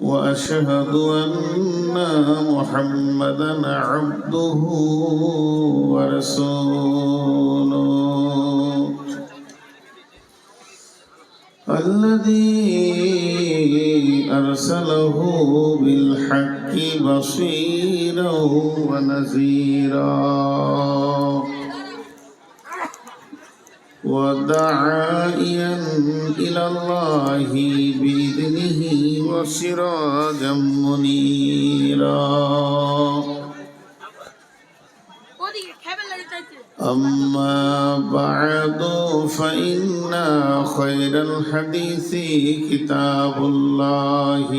وأشهد أن محمدا عبده ورسوله الذي أرسله بالحق بصيرا ونذيرا وداعيا إلى الله بإذنه وسراجا منيرا أما بعد فإن خير الحديث كتاب الله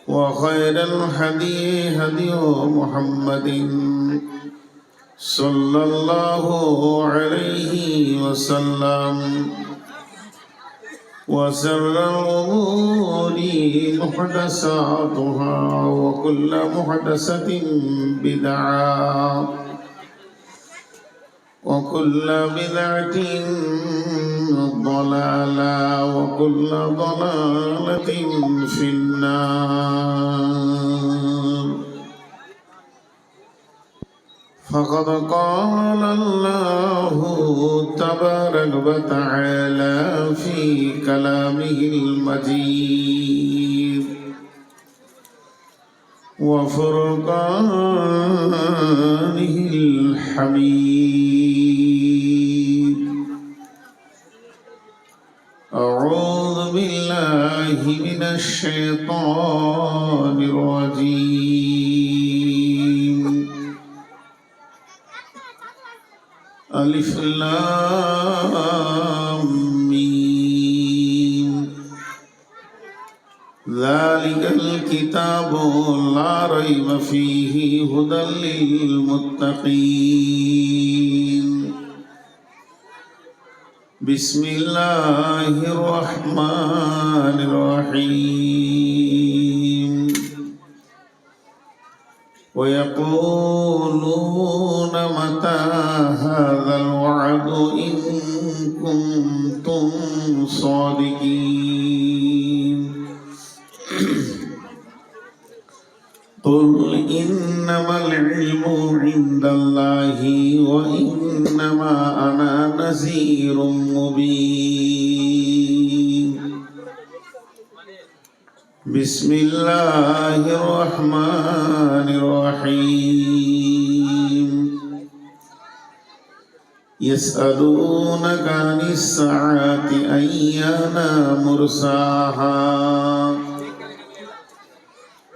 وخير الهدي هدي محمد صلى الله عليه وسلم وشر الأمور محدثاتها وكل محدثة بدعة وكل بدعة ضلالة وكل ضلالة في النار. فقد قال الله تبارك وتعالى في كلامه المجيد وفرقانه الحميد. أعوذ بالله من الشيطان الرجيم. ألف لام ميم ذلك الكتاب لا ريب فيه هدى للمتقين. بسم الله الرحمن الرحيم. ويقولون متى هذا الوعد إن كنتم صادقين. قل إنما العلم عند الله وإنما أنا نذير مبين. بسم الله الرحمن الرحيم. يسألونك عن الساعة أيان مرساها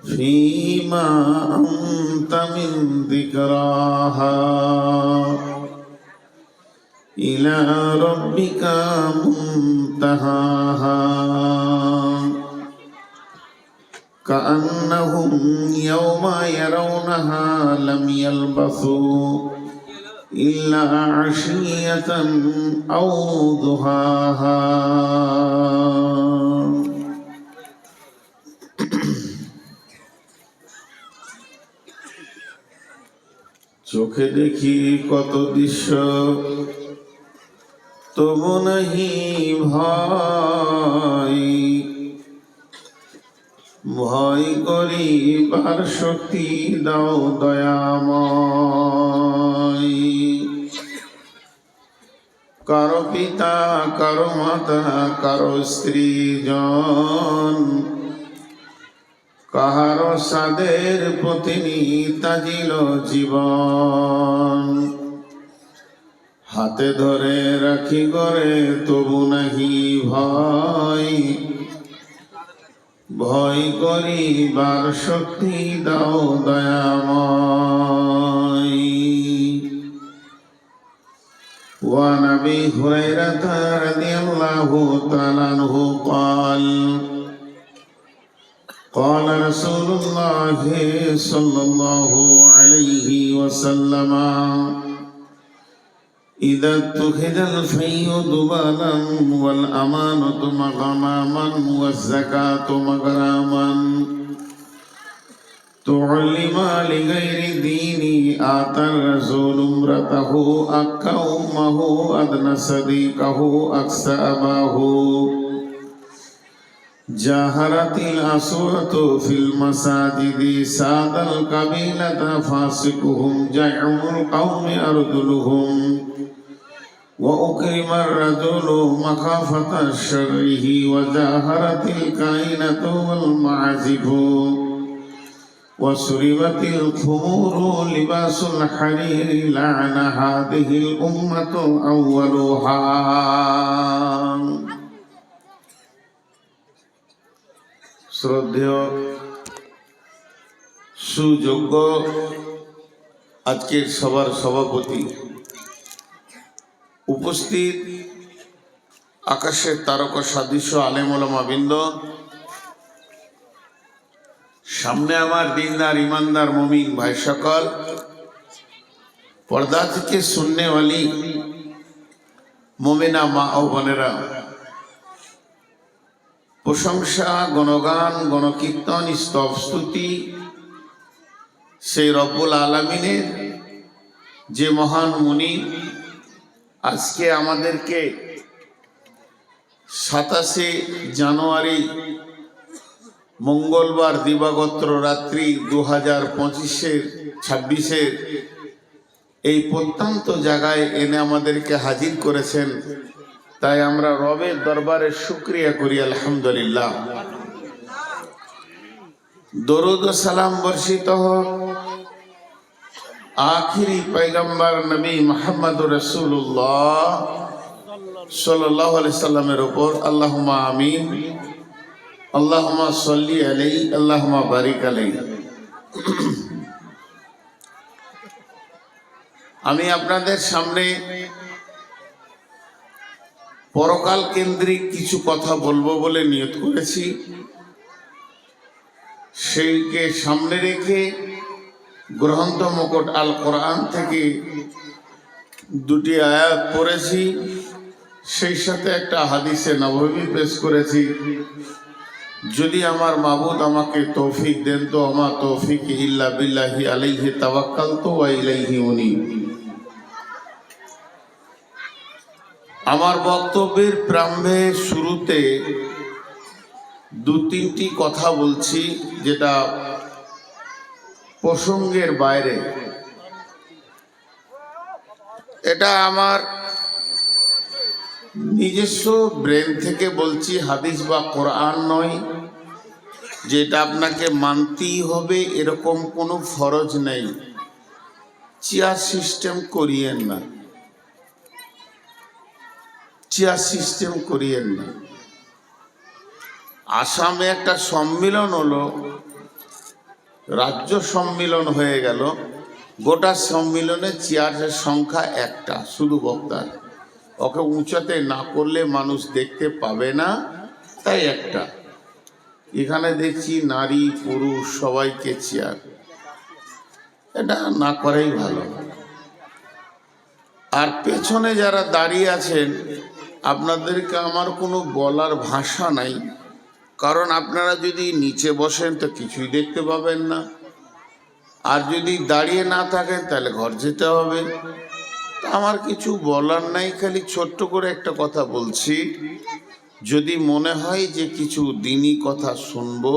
فيما أنت من ذكراها إلى ربك منتهاها كأنهم يوم يرونها لم يلبثوا إلا عشية أو ضحاها. চোখে দেখি কত দৃশ্য তবু নাহি ভয়, ভয় করিবার শক্তি দাও দয়াময়। কারো পিতা কারো মাতা কারো স্ত্রীজন কাহারো সাদের পত্নী তাজিল জীবন। হাতে ধরে রাখি গরে তবু নাহি ভয়, ভয় করিবার শক্তি দাও দয়াময়। وعن أبي هريرة رضي الله تعالى عنه قال قال رسول الله صلى الله عليه وسلم إذا اتخذ الفي ذبالا والأمانة مغنما والزكاة مغراما تعلم لغير دين آتى الرسول امرته أكا أمه أدنى صديقه أقصى أباه جاهرت الأصوات في المساجد ساد القبيلة فاسقهم جيعم القوم أرذلهم وأكرم الرجل مخافة شره وجاهرت الكائنة والمعازف وسربت الخمور لباس الحرير لعن هذه الأمة أولها শ্রদ্ধেয় সুযোগ্য আজকের সভার সভাপতি, উপস্থিত আকাশের তারকা সদৃশ্য আলেম ওলামা বৃন্দ, সামনে আমার দিনদার ইমানদার মুমিন ভাই সকল, পর্দা থেকে শুননেওয়ালি মুমিনা মা ও বোনেরা, প্রশংসা গণগান গণকীর্তন স্তব স্তুতি সেই রব্বুল আলামিনের যে মহান মুনি আজকে আমাদেরকে 27শে জানুয়ারি মঙ্গলবার দিবাগত রাত্রি 2025-26 এই প্রত্যন্ত জায়গায় এনে আমাদেরকে হাজির করেছেন, তাই আমরা রবের দরবারে শুকরিয়া করি আলহামদুলিল্লাহ। দরুদ ও সালাম বর্ষিত হোক আখিরি পয়গম্বর নবী মুহাম্মদুর রাসূলুল্লাহ সাল্লাল্লাহু আলাইহি সাল্লামের উপর। আল্লাহুম্মা আমিন। আল্লাহুম্মা সাল্লি আলাইহি আল্লাহুম্মা বারিক আলাইহি। আমি আপনাদের সামনে পরকাল কেন্দ্রিক কিছু কথা বলবো বলে নিয়ত করেছি। সেইকে সামনে রেখে গ্রন্থ মুকুট আল কোরআন থেকে দুটি আয়াত পড়েছি, সেই সাথে একটা হাদিসে নববী পেশ করেছি। যদি আমার মাবুদ আমাকে তৌফিক দেন তো আমার তৌফিক ইল্লা বিল্লাহি আলাইহি তাওয়াক্কালতু ওয়া ইলাইহি উনীব। আমার বক্তব্যের প্রারম্ভে শুরুতে দু তিনটি কথা বলছি যেটা প্রসঙ্গের বাইরে। এটা আমার নিজস্ব ব্রেন থেকে বলছি, হাদিস বা কোরআন নয়, যেটা আপনাকে মানতেই হবে এরকম কোনো ফরজ নেই। চেয়ার সিস্টেম করিয়েন না, চেয়ার সিস্টেম করিয়েন না। আসামে একটা সম্মিলন হলো, রাজ্য সম্মিলন হয়ে গেল, গোটা সম্মিলনে চেয়ারের সংখ্যা একটা, শুধু বক্তার। ওকে উঁচাতে না করলে মানুষ দেখতে পাবে না, তাই একটা। এখানে দেখছি নারী পুরুষ সবাইকে চেয়ার, এটা না করাই ভালো। আর পেছনে যারা দাঁড়িয়ে আছেন আপনাদেরকে আমার কোনো বলার ভাষা নাই, কারণ আপনারা যদি নিচে বসেন তো কিছুই দেখতে পাবেন না, আর যদি দাঁড়িয়ে না থাকেন তাহলে ঘর যেতে হবে। আমার কিছু বলার নাই, খালি ছোট্ট করে একটা কথা বলছি। যদি মনে হয় যে কিছু দিনই কথা শুনবো,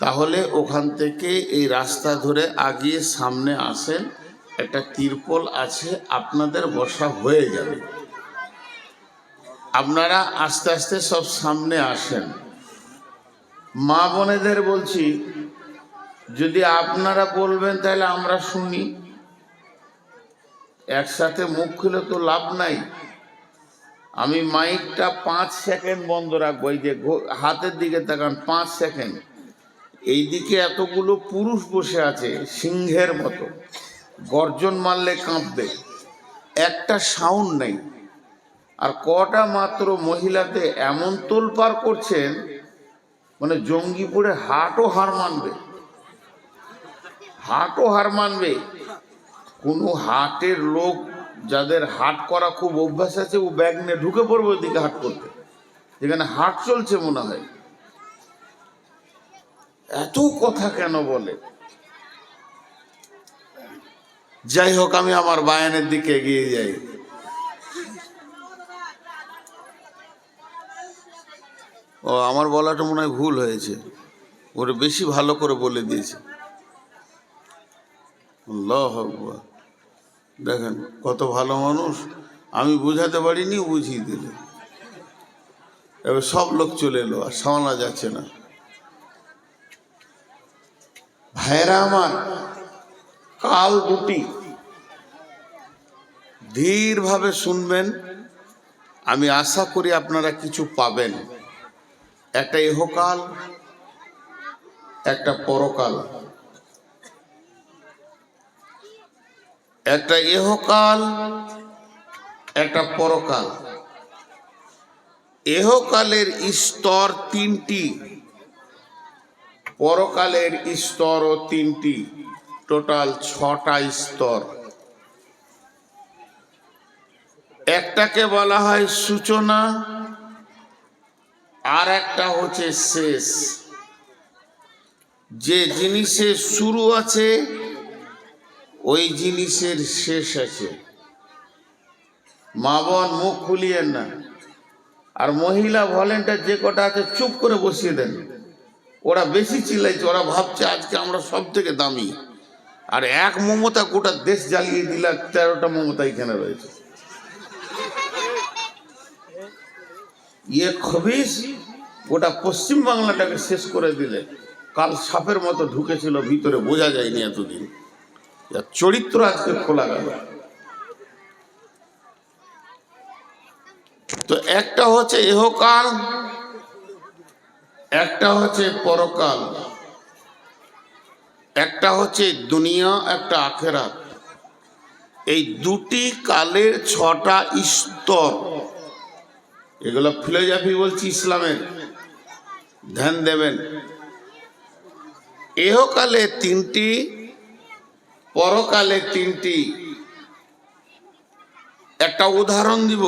তাহলে ওখান থেকে এই রাস্তা ধরে আগিয়ে সামনে আসেন, একটা তিরপল আছে, আপনাদের বসা হয়ে যাবে। আপনারা আস্তে আস্তে সব সামনে আসেন। মা বোনেদের বলছি, যদি আপনারা বলবেন তাহলে আমরা শুনি, একসাথে মুখ খুলে তো লাভ নাই। আমি মাইকটা 5 সেকেন্ড বন্ধ রাখবো, এই যে হাতের দিকে তাকান, 5 সেকেন্ড। এই দিকে এতগুলো পুরুষ বসে আছে সিংহের মতো, গর্জন মারলে কাঁপবে, একটা সাউন্ড নেই। আর কটা মাত্র মহিলাতে এমন তোলপাড় করছেন, মানে জঙ্গিপুরে হাটও হার মানবে, হাটও হার মানবে। কোনো হাটের লোক যাদের হাট করা খুব অভ্যাস আছে, ও ব্যাগ নিয়ে ঢুকে পড়বে ওইদিকে হাট করতে, যেখানে হাট চলছে মনে হয়। এত কথা কেন বলে? যাই হোক, আমি আমার বায়ানের দিকে এগিয়ে যাই। ও আমার বলাটা মনে হয় ভুল হয়েছে, ওরে বেশি ভালো করে বলে দিয়েছে। আল্লাহু আকবার। দেখেন কত ভালো মানুষ, আমি বুঝাতে পারিনি, বুঝিয়ে দিলে। এবার সব লোক চলে এলো, আর সামলা যাচ্ছে না। ভাইরা আমার, কাল দুটি, ধীরভাবে শুনবেন, আমি আশা করি আপনারা কিছু পাবেন। একটা ইহকাল, একটা পরকাল। একটা ইহকাল, একটা পরকাল। ইহকালের স্তর তিনটি, পরকালের স্তরও তিনটি, টোটাল 6টা স্তর। একটাকে বলা হয় সূচনা, আর একটা হচ্ছে শেষ। যে জিনিসের শুরু আছে ওই জিনিসের শেষ আছে। মা বোন মুখ খুলিয়েন না, আর মহিলা ভলেন্টিয়ার যে কটা আছে চুপ করে বসিয়ে দেন। ওরা বেশি চিল্লাইছে, ওরা ভাবছে আজকে আমরা সব থেকে দামি। আর এক মমতা গোটা দেশ জ্বালিয়ে দিলা, 13টা মমতা এখানে রয়েছে। খবিস গোটা পশ্চিম বাংলাটাকে শেষ করে দিলে। কাল সাপের মতো ঢুকেছিল ভিতরে, বোঝা যায়নি এতদিন। চরিত্র আজকে খোলা গেল। তো একটা হচ্ছে ইহকাল, একটা হচ্ছে পরকাল, একটা হচ্ছে দুনিয়া, একটা আখেরাত। এই দুটি কালের 6টা স্তর। এগুলো ফিলোসফি বলছি, ইসলামের, ধ্যান দেবেন। ইহকালে 3টি, পরকালে 3টি। একটা উদাহরণ দিব।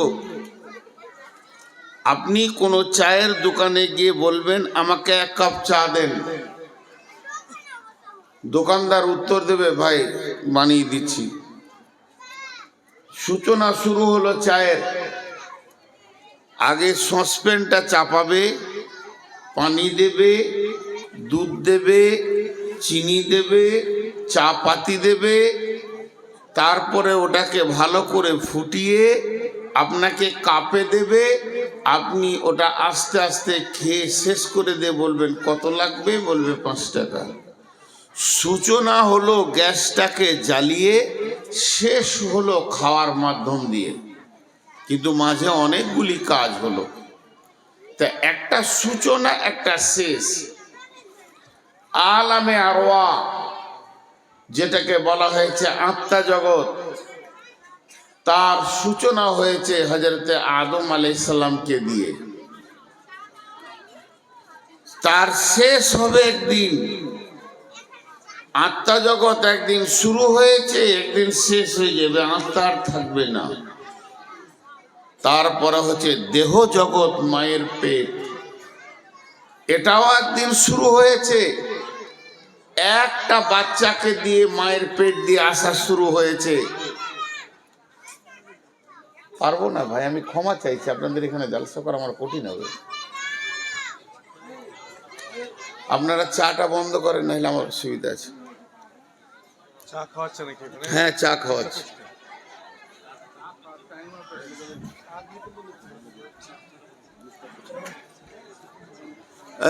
আপনি কোনো চায়ের দোকানে গিয়ে বলবেন আমাকে 1 কাপ চা দেন। দোকানদার উত্তর দেবে ভাই বানিয়ে দিচ্ছি। সূচনা শুরু হলো চায়ের। আগে সসপ্যানটা চাপাবে, পানি দেবে, দুধ দেবে, চিনি দেবে, চা পাতি দেবে, তারপরে ওটাকে ভালো করে ফুটিয়ে আপনাকে কাপে দেবে। আপনি ওটা আস্তে আস্তে খেয়ে শেষ করে দিয়ে বলবেন কত লাগবে, বলবে 5 টাকা। সূচনা হলো গ্যাসটাকে জ্বালিয়ে, শেষ হলো খাওয়ার মাধ্যম দিয়ে। কিন্তু মাঝে অনেকগুলি কাজ হলো। তা একটা সূচনা, একটা শেষ। আলামে আরওয়া, যেটাকে বলা হয়েছে আত্মা জগৎ, তার সূচনা হয়েছে হযরতে আদম আলাইহিস সালামকে দিয়ে। তার শেষ হবে একদিন। আত্মা জগৎ একদিন শুরু হয়েছে, একদিন শেষ হয়ে যাবে, আত্মা আর থাকবে না। তারপরে হচ্ছে দেহ জগৎ, মায়ের পেট, এটাও একদিন শুরু হয়েছে। একটা বাচ্চাকে দিয়ে মায়ের পেট দিয়ে আসা শুরু হয়েছে। পারবো না ভাই, আমি ক্ষমা চাইছি, আপনাদের এখানে জালসা করা আমার কঠিন হবে। আপনারা চাটা বন্ধ করেন, নাহলে আমার অসুবিধা আছে। হ্যাঁ, চা খাওয়াচ্ছে।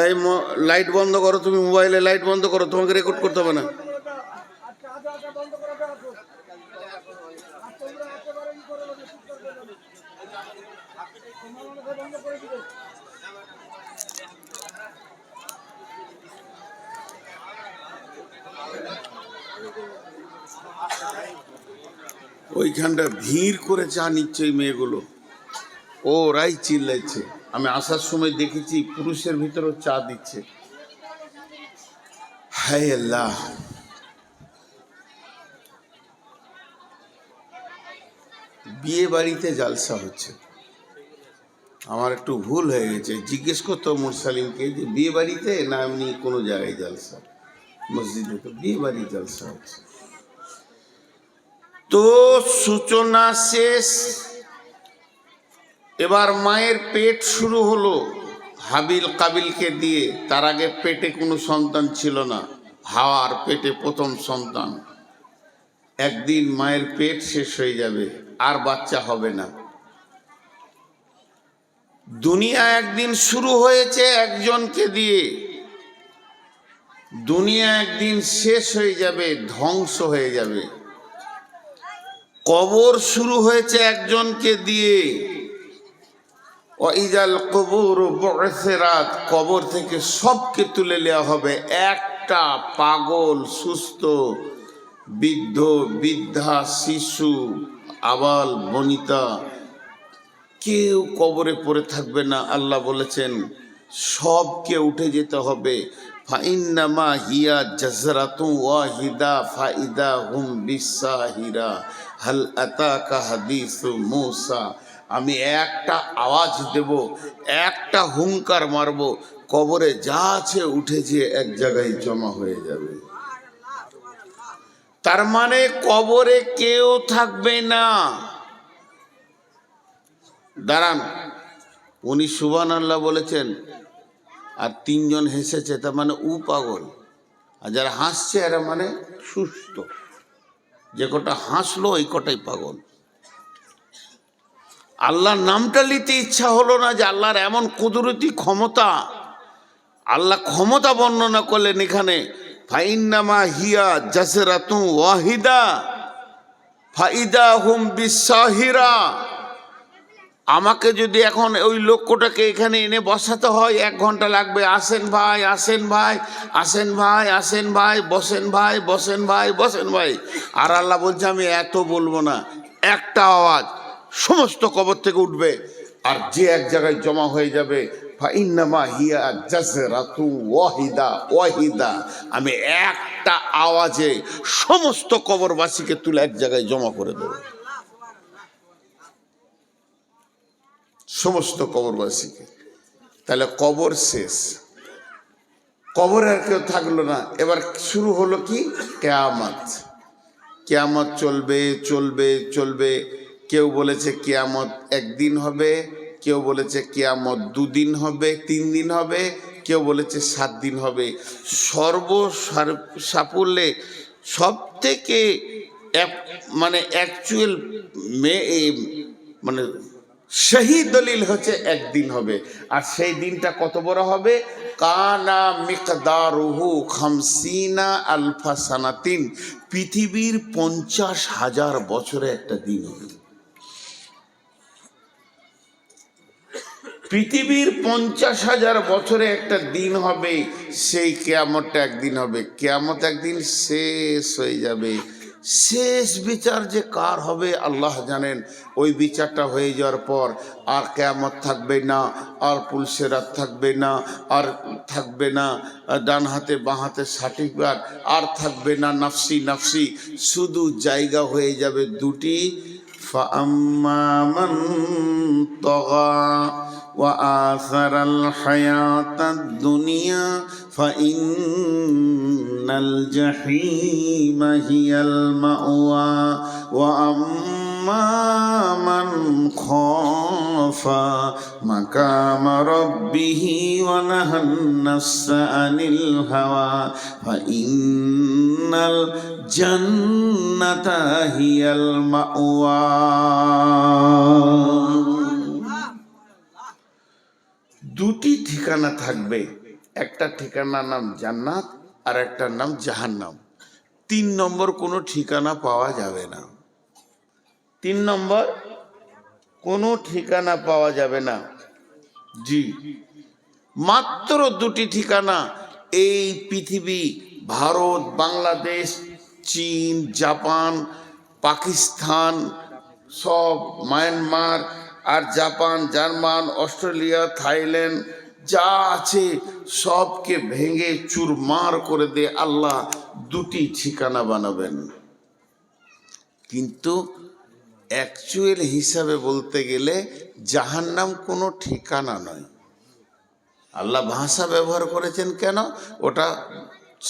এই লাইট বন্ধ করো, তুমি মোবাইলে লাইট বন্ধ করো, তোমাকে রেকর্ড করতে হবে না। ওইখানটা ভিড় করে চা নিচ্ছে এই মেয়েগুলো, ওরাই চিল্লাইছে। আমি আসার সময় দেখেছি পুরুষের ভিতরেও চা দিচ্ছে। হায় আল্লাহ। বিয়ে বাড়িতে জালসা হচ্ছে। আমার একটু ভুল হয়ে গেছে, জিজ্ঞেস করতো মুরসালিমকে যে বিয়ে বাড়িতে না এমনি কোনো জায়গায় জালসা? মসজিদে তো বিয়ে বাড়ি জালসা হচ্ছে। তো সূচনা শেষ। এবার মায়ের পেট শুরু হলো। হাবিল কাবিলকে দিয়ে, তার আগে পেটে কোনো সন্তান ছিল না, হাওয়ার পেটে প্রথম সন্তান। একদিন মায়ের পেট শেষ হয়ে যাবে, আর বাচ্চা হবে না। দুনিয়া একদিন শুরু হয়েছে একজনকে দিয়ে, দুনিয়া একদিন শেষ হয়ে যাবে, ধ্বংস হয়ে যাবে। কবর শুরু হয়েছে একজনকে দিয়ে, ওয়াইজাল কবুর বু'সিরাত, কবর থেকে সবকে তুলে নেওয়া হবে। একটা পাগল, সুস্থ, বৃদ্ধ, বৃদ্ধা, শিশু, আবাল বনিতা কেউ কবরে পড়ে থাকবে না। আল্লাহ বলেছেন সবকে উঠে যেতে হবে। ফাইন্নামা হিয়া জাজরাতু ওয়াহিদা ফাইদা হুম বিসাহিরা হাল আতাকা হাদিসু মূসা। আমি একটা আওয়াজ দেব, একটা হুঙ্কার মারব, কবরে যা আছে উঠে যেয়ে এক জায়গায় জমা হয়ে যাবে। তার মানে কবরে কেউ থাকবে না। দাঁড়ান, উনি সুবহানাল্লাহ বলেছেন আর তিনজন হেসেছে, তার মানে ও পাগল। আর যারা হাসছে এরা মানে সুস্থ। যে কটা হাসলো ওই কটাই পাগল। আল্লাহর নামটা নিতে ইচ্ছা হলো না যে আল্লাহর এমন কুদরতি ক্ষমতা। আল্লাহ ক্ষমতা বর্ণনা করলেন এখানে, ফাইন্নামা হিয়া জাসরাতু ওয়াহিদা ফাইদা হুম বিসাহিরা। আমাকে যদি এখন ওই লক্ষ্যটাকে এখানে এনে বসাতে হয় 1 ঘন্টা লাগবে। আসেন ভাই, আসেন ভাই, আসেন ভাই, আসেন ভাই, বসেন ভাই, বসেন ভাই, বসেন ভাই। আর আল্লাহ বলছে আমি এত বলবো না, একটা আওয়াজ সমস্ত কবর থেকে উঠবে আর যে এক জায়গায় জমা হয়ে যাবে। ফাইন্নামা হিয়া জাজরাতু ওয়াহিদা ওয়াহিদা, আমি একটা আওয়াজে সমস্ত কবরবাসীকে তুলে এক জায়গায় জমা করে দেবো, সমস্ত কবরবাসীকে। তাহলে কবর শেষ, কবরে আর কেউ থাকলো না। এবার শুরু হলো কি? কিয়ামত। কিয়ামত চলবে চলবে চলবে। কেউ বলেছে কিয়ামত একদিন হবে, কেউ বলেছে কিয়ামত 2 দিন হবে, 3 দিন হবে, কেউ বলেছে 7 দিন হবে। সাফল্যে সব থেকে মানে অ্যাকচুয়াল মানে সেই দলিল হচ্ছে একদিন হবে। আর সেই দিনটা কত বড় হবে? কানা মিকদারুহু 50 আলফা সানাতিন, পৃথিবীর 50,000 বছরে একটা দিন হবে। পৃথিবীর 50,000 বছরে একটা দিন হবে। সেই কিয়ামতটা একদিন হবে। কিয়ামত একদিন শেষ হয়ে যাবে। শেষ বিচার যে কার হবে আল্লাহ জানেন। ওই বিচারটা হয়ে যাওয়ার পর আর কিয়ামত থাকবে না, আর পুলসেরাত থাকবে না, আর থাকবে না ডান হাতে বাঁ হাতে সার্টিফিকেট, আর থাকবে না নাফসি নাফসি। শুধু জায়গা হয়ে যাবে দুটি, ফাআম্মা মান তাগা وآثر الحياة الدنيا فإن الجحيم هي المأوى وأما من خاف مقام ربه ونهى النفس عن الهوى فإن الجنة هي المأوى। দুটি ঠিকানা থাকবে, একটা ঠিকানার নাম জান্নাত আর একটার নাম জাহান্নাম। 3 নম্বর কোনো ঠিকানা পাওয়া যাবে না। 3 নম্বর কোনো ঠিকানা পাওয়া যাবে না। জি, মাত্র 2টি ঠিকানা এই পৃথিবী, ভারত, বাংলাদেশ, চীন, জাপান, পাকিস্তান, সব মায়ানমার আর জাপান, জার্মান, অস্ট্রেলিয়া, থাইল্যান্ড যা আছে সবকে ভেঙে চুরমার করে দিয়ে আল্লাহ 2টি ঠিকানা বানাবেন। কিন্তু অ্যাকচুয়াল হিসাবে বলতে গেলে জাহান্নাম কোনো ঠিকানা নয়। আল্লাহ ভাষা ব্যবহার করেছেন কেন? ওটা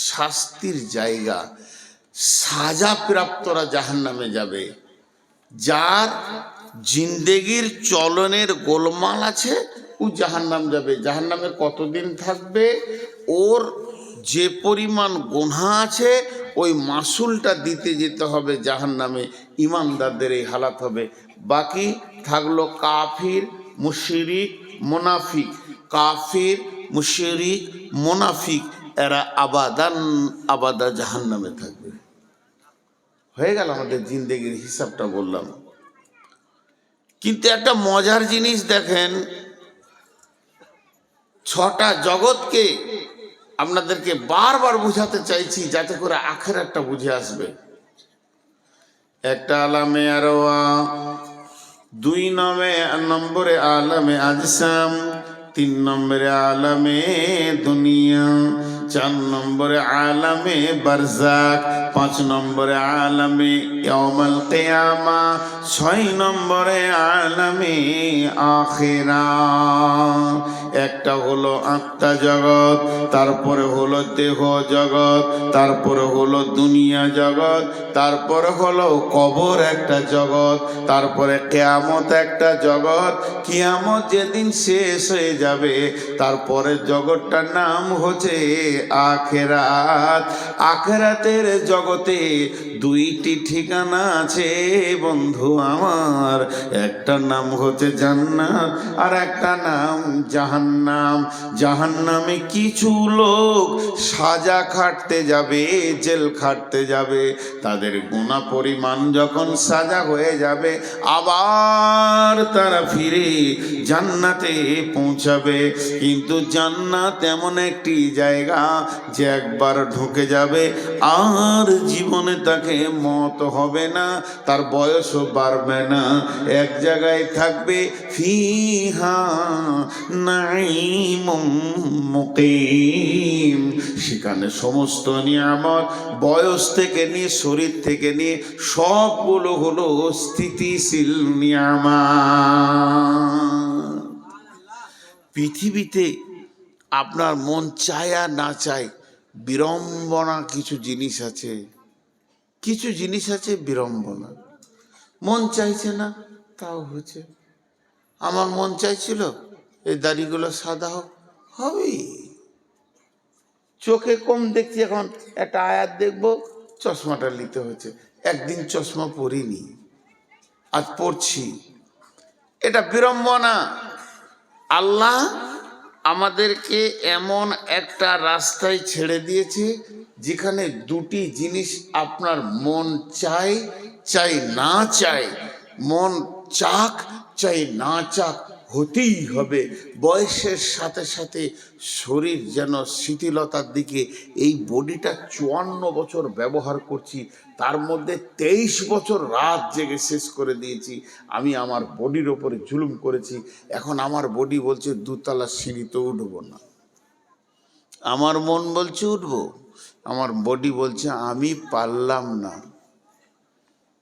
শাস্তির জায়গা। সাজা প্রাপ্তরা জাহান্নামে যাবে। যার জিন্দেগির চলনের গোলমাল আছে ও জাহান্নাম যাবে। জাহান্নামে কতদিন থাকবে? ওর যে পরিমাণ গুনাহ আছে ওই মাসুলটা দিতে যেতে হবে জাহান্নামে। ইমানদারদের এই হালাত হবে। বাকি থাকলো কাফির, মুশরিক, মুনাফিক। কাফির, মুশরিক, মুনাফিক এরা আবাদান আবাদা জাহান্নামে থাকবে। হয়ে গেল আমাদের জিন্দেগির হিসাবটা বললাম। কিন্তু একটা মজার জিনিস দেখেন, ছটা জগৎকে আপনাদেরকে বারবার বুঝাতে চাইছি যাতে করে আখিরাতটা বুঝে আসবে। একটা আলামে আরওয়া, 2 নম্বরে আলামে আজসাম, 3 নম্বরে আলামে দুনিয়া, 4 নম্বরে আলামে বারজাক, 5 নম্বরে আলামে ইয়াউমুল কিয়ামা, 6 নম্বরে আলামে আখিরাত। একটা হলো আত্মা জগৎ, তারপরে হলো দেহ জগৎ, তারপরে হলো দুনিয়া জগৎ, তারপরে হলো কবর একটা জগৎ, তারপরে কিয়ামত একটা জগৎ। কিয়ামত যেদিন শেষ হয়ে যাবে তারপরে জগৎটার নাম হচ্ছে আখিরাত। আখিরাতের জগতে 2টি ঠিকানা আছে বন্ধু আমার, একটা নাম হচ্ছে জান্নাত আর একটা নাম জাহান্নাম। জাহান্নামে কিছু লোক সাজা খাটতে যাবে, জেল খাটতে যাবে। তাদের গুনাহ পরিমাণ যখন সাজা হয়ে যাবে আবার তারা ফিরে জান্নাতে পৌঁছাবে। কিন্তু জান্নাত এমন একটি জায়গা যে একবার ঢুকে যাবে আর জীবনে তাকে মত হবে না, তার বয়সও বাড়বে না, এক জায়গায় থাকবে। ফিহা নাঈমুম মুকিম, সেখানে সমস্ত নিয়ামত বয়স থেকে নিয়ে শরীর থেকে নিয়ে সবগুলো হলো স্থিতিশীল নিয়ামত। পৃথিবীতে আপনার মন চায় আর না চায় বিড়ম্বনা কিছু জিনিস আছে, কিছু জিনিস আছে বিড়ম্বনা। মন চাইছে না তাও হচ্ছে। আমার মন চাইছিল এই দাড়িগুলো সাদা হোক, হবেই। চোখে কম দেখছি, এখন একটা আয়াত দেখবো, চশমাটা নিতে হচ্ছে। একদিন চশমা পরিনি, আজ পড়ছি। এটা বিড়ম্বনা। আল্লাহ আমাদেরকে এমন একটা রাস্তায় ছেড়ে দিয়েছে যেখানে 2টি জিনিস আপনার মন চাই, চাই না চাই, মন চাক চাই না চাক হতেই হবে। বয়সের সাথে সাথে শরীর যেন শিথিলতার দিকে। এই বডিটা 54 বছর ব্যবহার করছি, তার মধ্যে 23 বছর রাত জেগে শেষ করে দিয়েছি। আমি আমার বডির ওপরে জুলুম করেছি। এখন আমার বডি বলছে 2 তলা সিঁড়িতে উঠবো না, আমার মন বলছে উঠবো, আমার বডি বলছে আমি পারলাম না,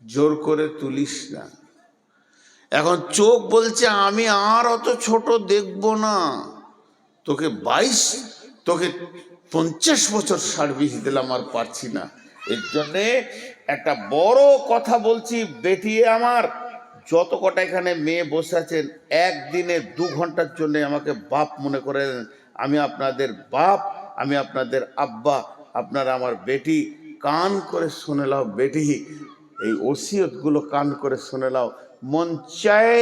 জোর করে তুলিস না। এখন চোখ বলছে আমি আর অত ছোট দেখব না, তোকে 50 বছর সার্ভিস দিলাম, আর পারছি না। এর জন্যে একটা বড় কথা বলছি, বেটি আমার যত কটা এখানে মেয়ে বসে আছেন, একদিনে 2 ঘন্টার জন্য আমাকে বাপ মনে করেন। আমি আপনাদের বাপ, আমি আপনাদের আব্বা, আপনারা আমার বেটি। কান করে শুনে লাও বেটি, এই ওসিয়তগুলো কান করে শুনে লাও। মন চায়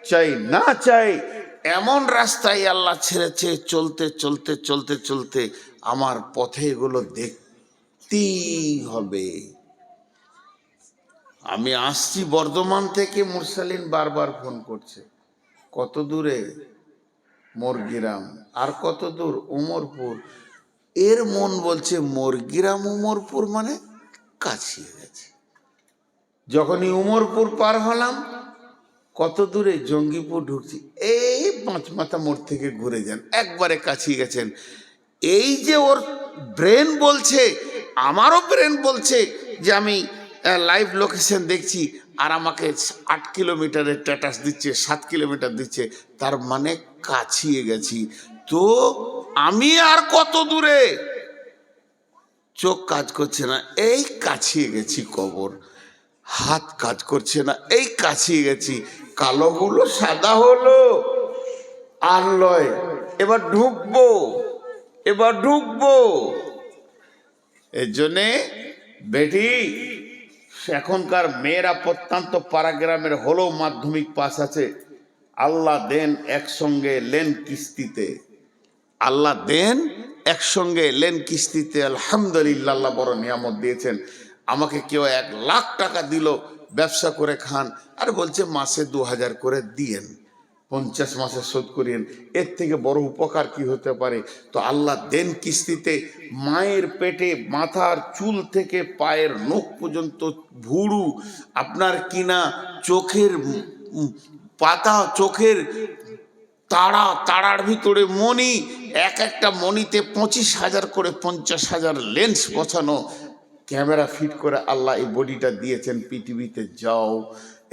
চাই না চাই এমন রাস্তায় আল্লাহ ছেড়েছে, চলতে চলতে চলতে চলতে আমার পথে এগুলো দেখতেই হবে। আমি আসছি বর্ধমান থেকে, মুরসালিন বারবার ফোন করছে, কত দূরে? মোরগ্রাম। আর কত দূর? উমরপুর। এর মন বলছে মোরগ্রাম উমরপুর মানে কাছে গেছে। যখনই উমরপুর পার হলাম, কত দূরে? জঙ্গিপুর ঢুকছি। এই 5 মাথা মোড় থেকে ঘুরে যান, একবারে কাছে গেছেন। এই যে ওর ব্রেন বলছে, আমারও ব্রেন বলছে যে আমি লাইভ লোকেশন দেখছি, আর আমাকে 8 কিলোমিটারের স্ট্যাটাস দিচ্ছে, 7 কিলোমিটার দিচ্ছে, তার মানে কাছিয়ে গেছি। তো আমি আর কত দূরে? চোখ কাজ করছে না, এই কাছিয়ে গেছি কবর। হাত কাজ করছে না, এই কাছিয়ে গেছি। কালোগুলো সাদা হলো, আর লয় এবার ঢুকবো, এবার ঢুকবো। এর জন্যে বেটি, এখনকার মেয়েরা প্রত্যন্ত পাড়া গ্রামের হলেও মাধ্যমিক পাস আছে, আল্লাহ দেন একসঙ্গে লেন কিস্তিতে, আল্লাহ দেন একসঙ্গে লেন কিস্তিতে। আলহামদুলিল্লাহ, আল্লাহ বড় নিয়ামত দিয়েছেন। আমাকে কেউ 1,00,000 টাকা দিল, ব্যবসা করে খান, আর বলছে মাসে 2,000 করে দিয়েন, 50 মাসে শোধ করিয়েন। এর থেকে বড় উপকার কি হতে পারে? তো আল্লাহ দেন কিস্তিতে। মায়ের পেটে মাথার চুল থেকে পায়ের নখ পর্যন্ত ভুরু, আপনার কিনা চোখের পাতা, চোখের তারা, তারার ভিতরে মণি, এক একটা মণিতে 25,000 করে 50,000 লেন্স বসানো, ক্যামেরা ফিট করে আল্লাহ এই বডিটা দিয়েছেন পৃথিবীতে। যাও,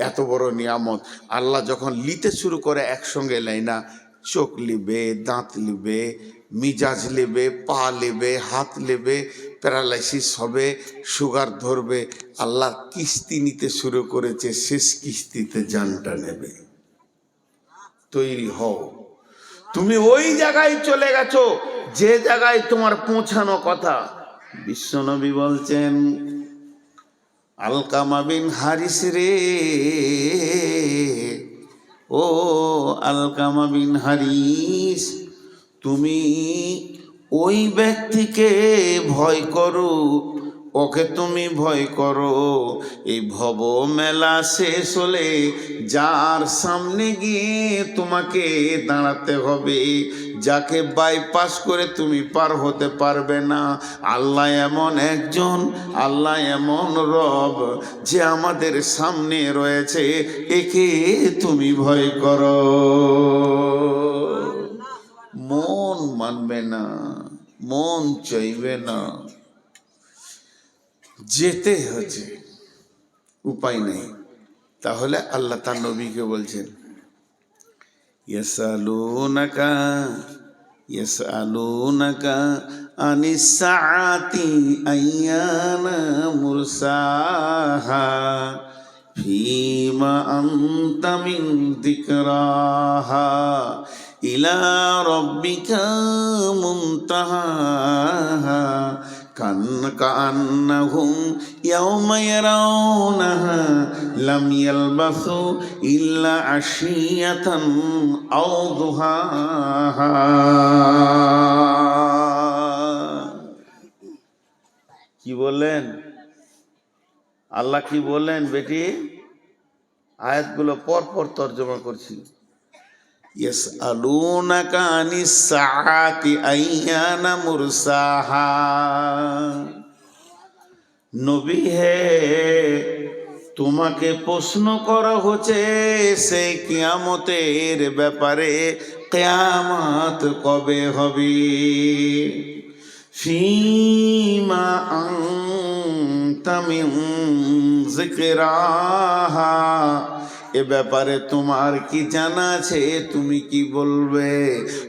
এত বড় নিয়ামত। আল্লাহ যখন নিতে শুরু করে একসঙ্গে নেয় না, চোখ লিবে, দাঁত লিবে, মিজাজ লিবে, পা লিবে, হাত লিবে, প্যারালাইসিস হবে, সুগার ধরবে। আল্লাহ কিস্তি নিতে শুরু করেছে, শেষ কিস্তিতে জানটা নেবে। তৈরি হও। তুমি ওই জায়গায় চলে গেছো যে জায়গায় তোমার পৌঁছানো কথা। বিশ্বনবী বলছেন, আলকামা বিন হারিস রে, ও আলকামা বিন হারিস, তুমি ওই ব্যক্তিকে ভয় করো, ওকে তুমি ভয় করো। এই ভব মেলা শেষ হলে যার সামনে গিয়ে তোমাকে দাঁড়াতে হবে, যাকে বাইপাস করে তুমি পার হতে পারবে না। আল্লাহ এমন একজন, আল্লাহ এমন রব যে আমাদের সামনে রয়েছে, একে তুমি ভয় করো। মন মানবে না, মন চাইবে না, যেতে হচ্ছে, উপায় নেই। তাহলে আল্লাহ তার নবীকে বলছেন, ইয়াসালুনাকা ইয়াসালুনাকা আনিস সাআতি আইয়ানা মুরসাহা ফীমা আনতা মিন যিকরাহা ইলা রাব্বিকা মুনতাহাহা কান্নাহুম ইয়াওমা ইয়ারাউনাহা লাম ইয়ালবাসু ইল্লা আশিয়াতান আও দুহাহা। কি বললেন আল্লাহ? কি বললেন বেটি? আয়াতগুলো পর পর তর্জমা করছি। ইয়াসআলুনাকা আনিস সাআতি আইয়ানা মুরসাহা। নবী হে, তোমাকে প্রশ্ন করা হচ্ছে সেই কিয়ামতের ব্যাপারে, কিয়ামত কবে হবে। ফীমা আনতা মিন যিকরাহা, এ ব্যাপারে তোমার কি জানা আছে? তুমি কি বলবে?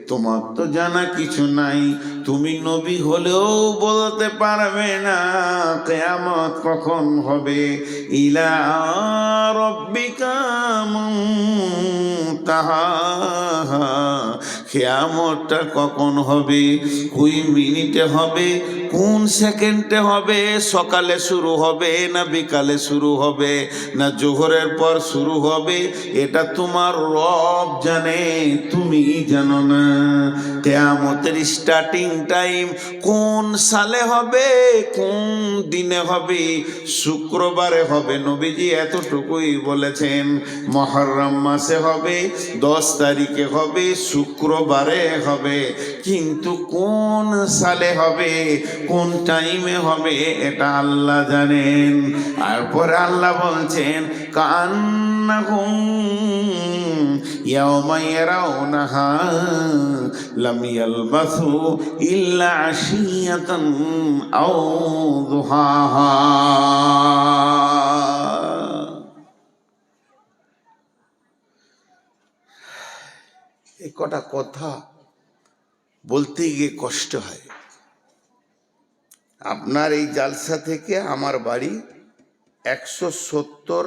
তোমার তো জানা কিছু নাই। তুমি নবী হলেও বলতে পারবে না কিয়ামত কখন হবে। ইলা রাব্বিকা মুনতাহাহা, কিয়ামতটা কখন হবে, কোন মিনিটে হবে, কোন সেকেন্ডে হবে, সকালে শুরু হবে না বিকালে শুরু হবে না জোহরের পর শুরু হবে, এটা তোমার রব জানে, তুমি জানো না। কিয়ামতের স্টার্টিং টাইম কোন সালে হবে, কোন দিনে হবে, শুক্রবারে হবে। নবীজি এতটুকুই বলেছেন, মুহররম মাসে হবে, 10 তারিখে হবে, শুক্রবারে হবে। কিন্তু কোন সালে হবে, কোন টাইমে হবে, এটা আল্লাহ জানেন। আর পরে আল্লাহ বলছেন, কান্নাহুম ইয়াওমা ইয়ারাউনাহা লাম ইয়ালবাসু ইল্লা আশিয়াতান আও দুহাহা। এই কটা কথা বলতে গিয়ে কষ্ট হয়। আপনার এই জালসা থেকে আমার বাড়ি 170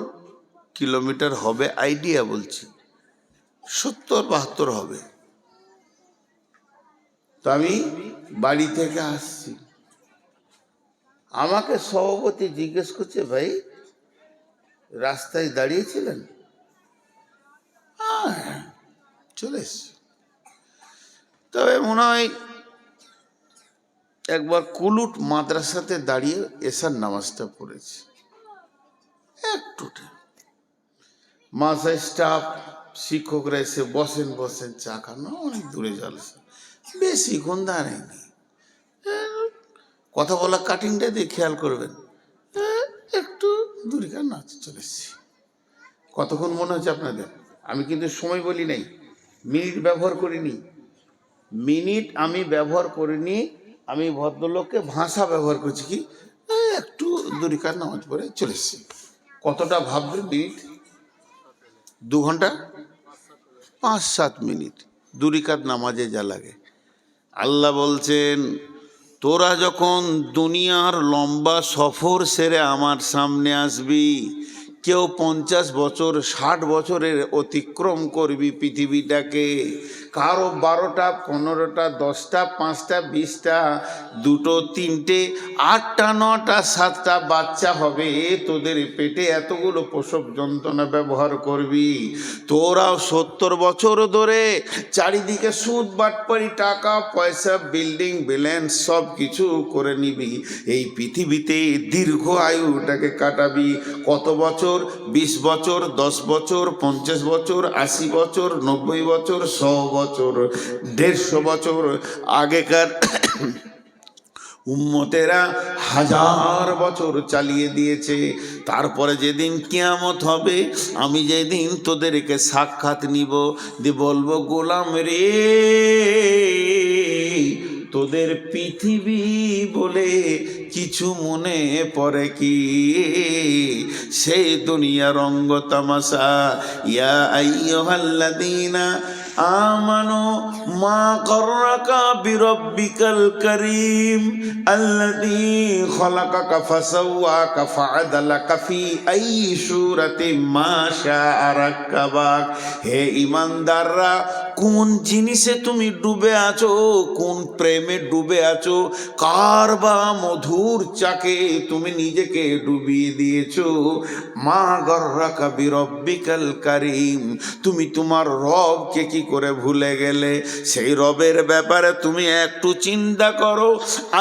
কিলোমিটার হবে, আইডিয়া বলছি, 70-72 হবে। তো আমি বাড়ি থেকে আসছি, আমাকে সভাপতি জিজ্ঞেস করছে, ভাই রাস্তায় দাঁড়িয়েছিলেন? হ্যাঁ, চলে এসছি। তবে মনে হয় একবার কুলুট মাদ্রাসাতে দাঁড়িয়ে এশার নামাজটা পড়েছি একটু। মাসে স্টাফ শিক্ষকরা এসে বসেন বসেন, চা খানো, অনেক দূরে জলসা, বেশিক্ষণ দাঁড়ায়নি। কথা বলা কাটিংটা দিয়ে খেয়াল করবেন, একটু দূরে কেন চলে এসছি। কতক্ষণ মনে হচ্ছে আপনাদের? আমি কিন্তু সময় বলি নাই, মিনিট ব্যবহার করিনি, মিনিট আমি ব্যবহার করিনি, আমি ভদ্রলোককে ভাষা ব্যবহার করছি কি, একটু দূরিকার নামাজ পড়ে চলে এসছি। কতটা ভাববেন মিনিট? 2 ঘন্টা 5-7 মিনিট দূরিকাত নামাজে যা লাগে। আল্লাহ বলছেন, তোরা যখন দুনিয়ার লম্বা সফর সেরে আমার সামনে আসবি, কেউ 50 বছর 60 বছরের অতিক্রম করবি পৃথিবীটাকে, কারো 12টা 15টা 10টা 5টা 20টা 2টো 3টে 8টা 9টা 7টা বাচ্চা হবে তোদের পেটে, এতগুলো প্রসব যন্ত্রণা ব্যবহার করবি। তোরাও 70 বছর ধরে চারিদিকে সুদ বাটপারি, টাকা পয়সা, বিল্ডিং ব্যালেন্স সব কিছু করে নিবি, এই পৃথিবীতে দীর্ঘ আয়ুটাকে কাটাবি। কত বছর? 20 বছর, 10 বছর, 50 বছর, 80 বছর, 90 বছর, 100 বছর, 150 বছর। আগেকার উম্মতেরা 1000 বছর চালিয়ে দিয়েছে। তারপরে যেদিন কিয়ামত হবে, আমি যেদিন তোদেরকে সাক্ষাৎ নিব, দিয়ে বলবো, গোলাম রে, তোদের পৃথিবী বলে কিছু মনে পড়ে কি? সেই দুনিয়া রঙ্গ তামাশা। ইয়া আইয়ুহাল্লাযীনা আমানু মা গররাকা বিরব্বিকাল কারীম আল্লাযী খলাকাকা ফাসাওয়াকা ফাআদালাকা ফি আইয়ি সূরাতিন মা শাআ রাক্কাবাক। হে ঈমানদাররা, কোন জিনিসে তুমি ডুবে আছো, কোন প্রেমে ডুবে আছো, কার বা মধুর চাকে তুমি নিজেকে ডুবিয়ে দিয়েছো। মা গররাকা বিরব্বিকাল কারীম, তুমি তোমার রবকে কি করে ভুলে গেলে? সেই রবের ব্যাপারে তুমি একটু চিন্তা করো।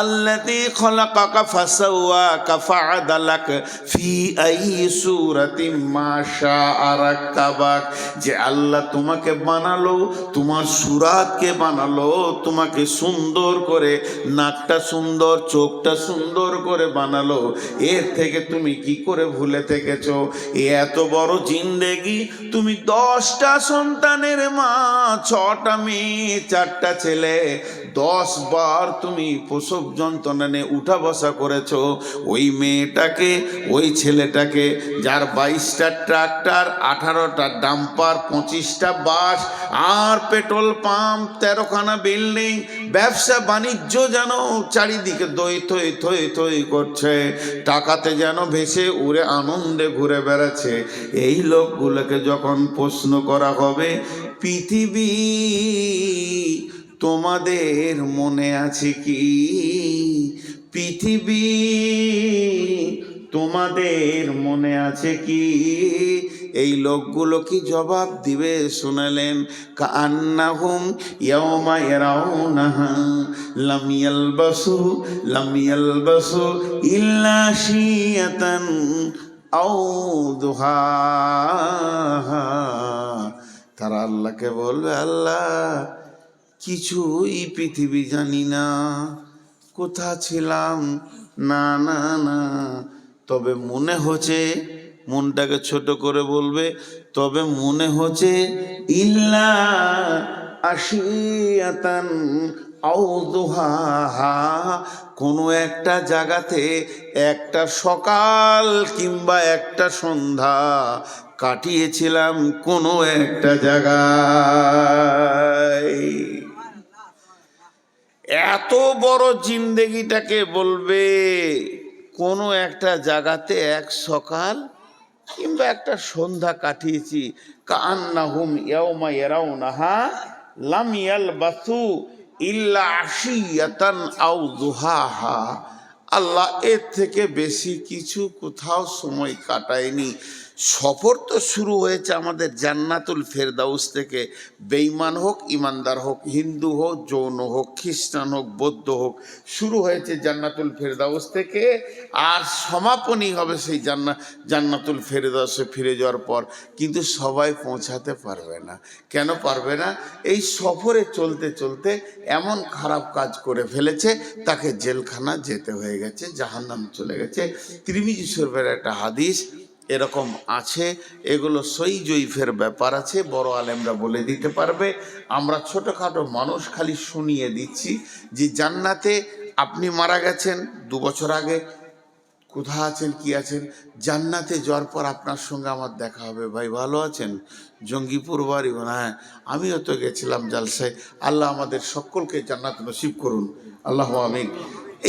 আল্লাযী খলাকাকা ফাসাওয়াকা ফাআদালাক ফি আইয়ি সূরাতিন মা শাআ রাক্কাবাক, যে আল্লাহ তোমাকে বানালো, তোমার সুরাতকে বানালো, তোমাকে সুন্দর করে, নাকটা সুন্দর, চোখটা সুন্দর করে বানালো, এর থেকে তুমি কি করে ভুলে থেকেছো? এত বড় জিন্দেগি, তুমি 10টা সন্তানের মা, 6টা মেয়ে 4টা ছেলে, 10 বার তুমি প্রসব যন্ত্রণা নিয়ে উঠা বসা করেছো। ওই মেয়েটাকে, ওই ছেলেটাকে, যার 22টা ট্রাক্টর, 18টা ডাম্পার, 25টা বাস, আর পেট্রোল পাম্প, 13খানা বিল্ডিং, ব্যবসা বাণিজ্য যেন চারিদিকে দই থই থই থই করছে, টাকাতে যেন ভেসে উড়ে আনন্দে ঘুরে বেড়াচ্ছে। এই লোকগুলোকে যখন প্রশ্ন করা হবে, পৃথিবী তোমাদের মনে আছে কি? পৃথিবী তোমাদের মনে আছে কি? এই লোকগুলো কি জবাব দিবে শুনালেন? কান্নাহুম ইয়াওমা ইয়ারাউনাহা লাম ইয়ালবাসু ইল্লা শিয়াতান আও দুহাহা। তারা আল্লাহকে বলবে, আল্লাহ কিছুই পৃথিবী জানি না, কোথা ছিলাম, না না না, তবে মনে হচ্ছে, মনটাকে ছোট করে বলবে, তবে মনে হচ্ছে ইল্লা আশিয়াতান আও দুহাহা, কোনো একটা জায়গাতে একটা সকাল কিংবা একটা সন্ধ্যা কাটিয়েছিলাম কোনো একটা জায়গায়। এত বড় জিন্দেগিটাকে বলবে কোনো একটা জায়গাতে এক সকাল কিংবা একটা সন্ধ্যা কাটিয়েছি। কান্নাহুম ইয়াওমা ইয়ারাউনাহা লাম ইয়ালবাসু ইল্লা আশিয়াতান আও দুহাহা, আল্লাহ এর থেকে বেশি কিছু কোথাও সময় কাটায়নি। সফর তো শুরু হয়েছে আমাদের জান্নাতুল ফেরদাউস থেকে। বেঈমান হোক ইমানদার হোক, হিন্দু হোক জৈন হোক, খ্রিস্টান হোক বৌদ্ধ হোক, শুরু হয়েছে জান্নাতুল ফেরদাউস থেকে, আর সমাপনী হবে সেই জান্নাতুল ফেরদাউসে ফিরে যাওয়ার পর। কিন্তু সবাই পৌঁছাতে পারবে না। কেন পারবে না? এই সফরে চলতে চলতে এমন খারাপ কাজ করে ফেলেছে, তাকে জেলখানা যেতে হয়ে গেছে, জাহান্নাম চলে গেছে। তিরমিজি শরীফের একটা হাদিস এরকম আছে। এগুলো সই জয়ীফের ব্যাপার আছে, বড় আলেমরা বলে দিতে পারবে। আমরা ছোটোখাটো মানুষ খালি শুনিয়ে দিচ্ছি যে জান্নাতে আপনি মারা গেছেন 2 বছর আগে, কোথা আছেন কি আছেন, জান্নাতে যাওয়ার পর আপনার সঙ্গে আমার দেখা হবে। ভাই ভালো আছেন? জঙ্গিপুর বাড়ি? হ্যাঁ, আমিও তো গেছিলাম জালসায়। আল্লাহ আমাদের সকলকে জান্নাত নসিব করুন, আল্লাহ আমিন।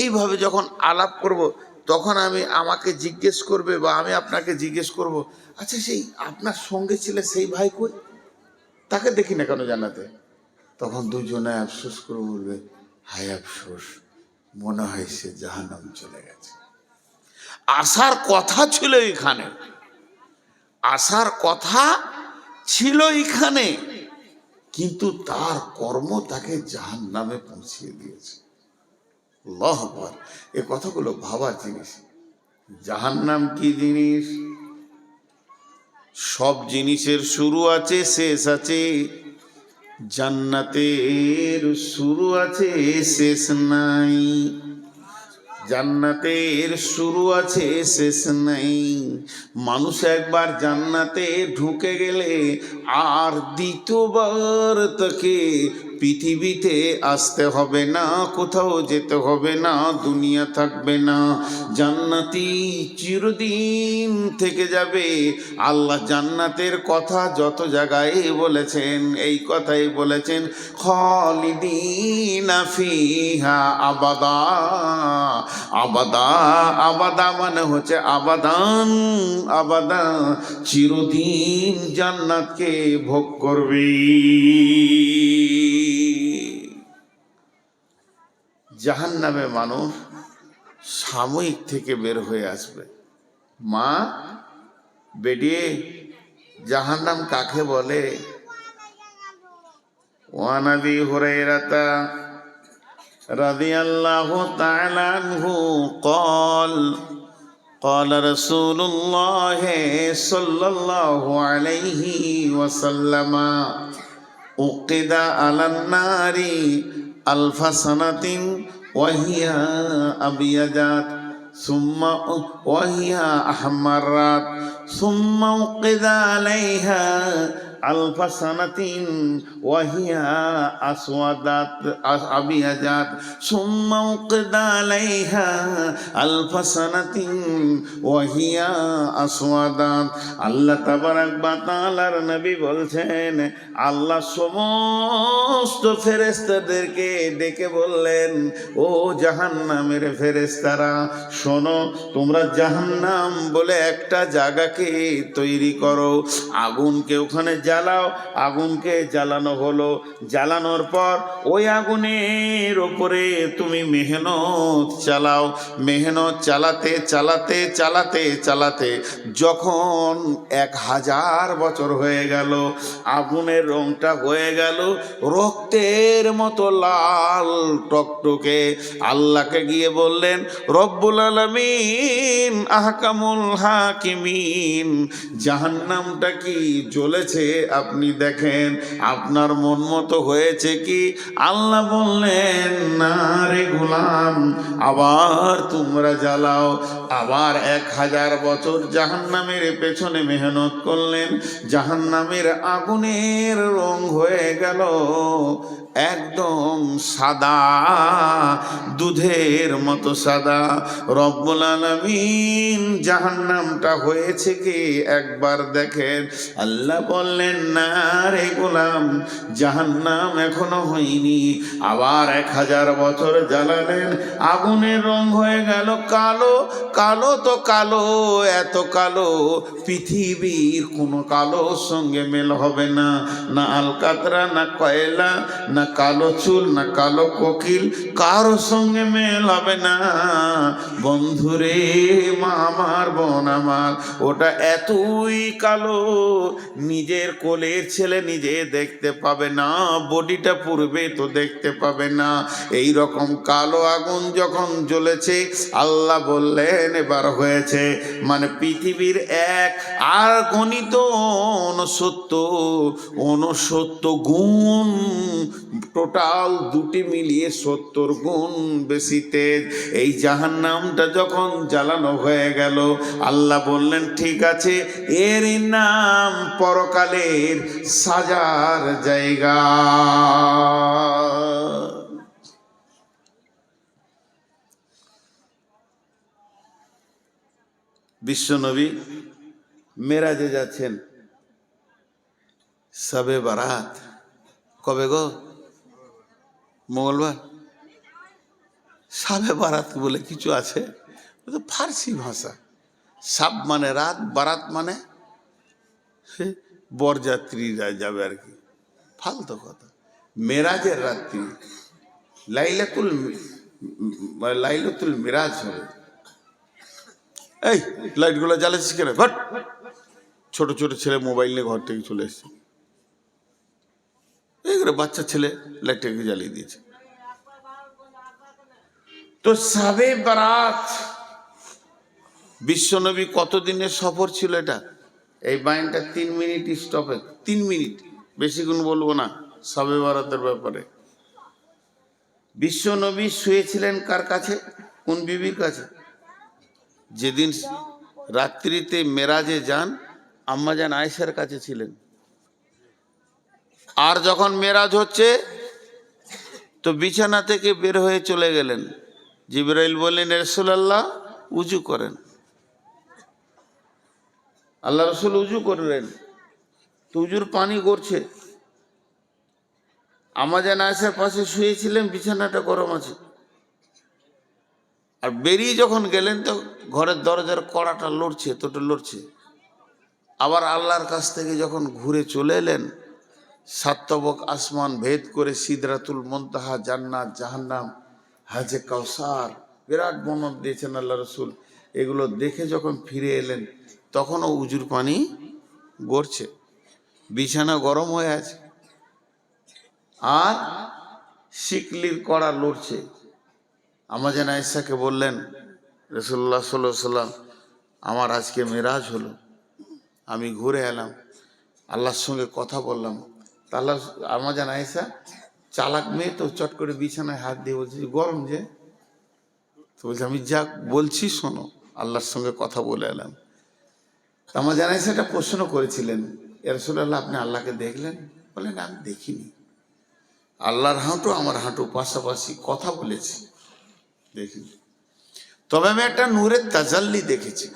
এইভাবে যখন আলাপ করব, তখন আমাকে জিজ্ঞেস করবে বা আমি আপনাকে জিজ্ঞেস করব, আচ্ছা সেই আপনার সঙ্গে ছিল সেই ভাই কই, তাকে দেখি না কেন জান্নাতে? তখন দুজনে আফসোস করে বলবে, হায় আফসোস, মনে হয় সে জাহান্নাম চলে গেছে। আসার কথা ছিল এখানে, আসার কথা ছিল এখানে, কিন্তু তার কর্ম তাকে জাহান্নামে পৌঁছিয়ে দিয়েছে। আল্লাহু আকবার। এই কথাগুলো ভাবার জিনিস। জাহান্নাম কি জিনিস? সব জিনিসের শুরু আছে, শেষ আছে। জান্নাতের শুরু আছে, শেষ নাই। জান্নাতের শুরু আছে, শেষ নাই। মানুষ একবার জান্নাতে ঢুকে গেলে আর দ্বিতীয়বার তাকে পৃথিবীতে আসতে হবে না, কোথাও যেতে হবে না, দুনিয়া থাকবে না। জান্নাতি চিরদিন থেকে যাবে। আল্লাহ জান্নাতের কথা যত জায়গায় বলেছেন, এই কথাই বলেছেন, খালিদিনা ফিহা আবাদা। আবাদা, আবাদা মানে হচ্ছে আবাদান, আবাদা, চিরদিন জান্নাতকে ভোগ করবে। জাহান্নামে মানুষ সাময়িক থেকে বের হয়ে আসবে। মা বেরিয়ে, জাহান্নাম কাকে বলে? ওয়ান আবি হুরায়রাতা রাদিয়াল্লাহু তাআলা আনহু قال قال رسول الله صلى الله عليه وسلم أوقد على النار 1000 سنة وهي أبيضت ثم وهي أحمرت ثم أوقد عليها 1000 سنة وهي أسودت أبيضت ثم أوقد عليها 1000 سنة وهي أسودت। আল্লাহ তাবারাক ওয়া তাআলার নবী বলছেন, আল্লাহ সমস্ত ফেরেশতাদেরকে ডেকে বললেন, ও জাহান্নামের ফেরেশতারা, শোনো, তোমরা জাহান্নাম বলে একটা জায়গাকে তৈরি করো, আগুনকে ওখানে জ্বালাও। আগুনকে জ্বালানো হলো, জ্বালানোর পর ওই আগুনের ওপরে তুমি মেহনত চালাও। মেহনত চালাতে চালাতে চালাতে চালাতে যখন 1000 বছর হয়ে গেল, আগুনের রংটা হয়ে গেল রক্তের মতো লাল টকটকে। আল্লাহকে গিয়ে বললেন, রব্বুল আলামিন, আহকামুল হাকিমিন, জাহান্নামটা কি জ্বলেছে আপনি দেখেন, আপনার মন মতো হয়েছে কি? আল্লাহ বললেন, না রে গোলাম, আবার তোমরা জ্বালাও। আবার 1000 বছর জাহান্নামের পেছনে মেহনত করলেন, জাহান্নামের আগুনের রং হয়ে গেল একদম সাদা। দুধের মতো সাদা। রব্বুল আলামিন জাহান্নামটা হয়েছে কি একবার দেখেন। আল্লাহ বললেন, না রে গোলাম, জাহান্নাম এখনো হয়নি। আবার 1000 বছর জ্বালালেন, আগুনের রং হয়ে গেল কালো। কালো তো কালো, এত কালো পৃথিবীর কোনো কালোর সঙ্গে মেল হবে না। না আলকাতরা, না কয়লা, না কালো চুল, না কালো কোকিল, কারো সঙ্গে মেল হবে না। বন্ধুরে, মা আমার, বোন আমার, ওটা এতই কালো নিজের কোলের ছেলে নিজে দেখতে পাবে না, বডিটা পূর্বে তো দেখতে পাবে না। এই রকম কালো আগুন যখন জ্বলেছে, আল্লাহ বললেন এবার হয়েছে। মানে পৃথিবীর এক আর গণিত 69 গুণ, টোটাল দুটি মিলিয়ে 70 গুণ বেশি তেজ। এই জাহান্নামটা যখন জ্বালানো হয়ে গেল, আল্লাহ বললেন ঠিক আছে, এর নাম পরকালের সাজার জায়গা। বিশ্বনবী মেরাজে যাচ্ছেন, শবে বারাত। কবে গো? মঙ্গলবার। শবে বারাত বলে কিছু আছে, ফার্সি ভাষা। সাব মানে রাত, বারাত মানে বরযাত্রীরা যাবে আর কি, ফালতু কথা। মেরাজের রাত্রি, লাইলাতুল মিরাজ হবে। এই লাইটগুলো জ্বালাচ্ছিস কেন? ঘট। ছোট ছোট ছেলে মোবাইল নিয়ে ঘর থেকে চলে এসছে, এই করে বাচ্চা ছেলে লাইটটাকে জ্বালিয়ে দিয়েছে। তো শবে বারাত, বিশ্বনবী কতদিনের সফর ছিল এটা? এই বাইনটা 3 মিনিট স্টপে, 3 মিনিট, বেশিক্ষণ বলবো না শবে বারাতের ব্যাপারে। বিশ্বনবী শুয়েছিলেন কার কাছে? কোন বিবির কাছে? যেদিন রাত্রিতে মেরাজে যান, আম্মাজান আয়েশার কাছে ছিলেন। আর যখন মেরাজ হচ্ছে তো বিছানা থেকে বের হয়ে চলে গেলেন। জিবরাইল বললেন, রাসূলুল্লাহ উজু করেন। আল্লাহ রসুল উজু করলেন, তো উজুর পানি গড়ছে। আম্মাজান আয়েশার পাশে শুয়েছিলেন, বিছানাটা গরম আছে। আর বেরিয়ে যখন গেলেন তো ঘরের দরজার কড়াটা লড়ছে, তোটা লড়ছে। আবার আল্লাহর কাছ থেকে যখন ঘুরে চলে এলেন, 7 তবক আসমান ভেদ করে সিদরাতুল মুনতাহা, জান্নাত, জাহান্নাম, হাজে কাউসার, বিরাট বর্ণনা দিয়েছেন আল্লাহ রসুল। এগুলো দেখে যখন ফিরে এলেন, তখনও উজুর পানি গড়ছে, বিছানা গরম হয়ে আছে, আর শিকলির কড়া লড়ছে। আম্মাজান আয়েশাকে বললেন, রাসূলুল্লাহ সাল্লাল্লাহু আলাইহি ওয়াসাল্লাম, আমার আজকে মেরাজ হলো, আমি ঘুরে এলাম, আল্লাহর সঙ্গে কথা বললাম। তা আল্লাহ, আম্মাজান আয়েশা চালাক মেয়ে তো, চট করে বিছানায় হাত দিয়ে বলছে গরম যে। তো বলছে, আমি যা বলছি শোনো, আল্লাহর সঙ্গে কথা বলে এলাম। আম্মাজান আয়েশা একটা প্রশ্ন করেছিলেন, ইয়া রাসূলুল্লাহ, আপনি আল্লাহকে দেখলেন? বলেন, আমি দেখিনি, আল্লাহর হাঁটু আমার হাঁটু পাশাপাশি, কথা বলেছি, দেখিনি। তবে আমি একটা নূরের তাজাল্লি দেখেছি,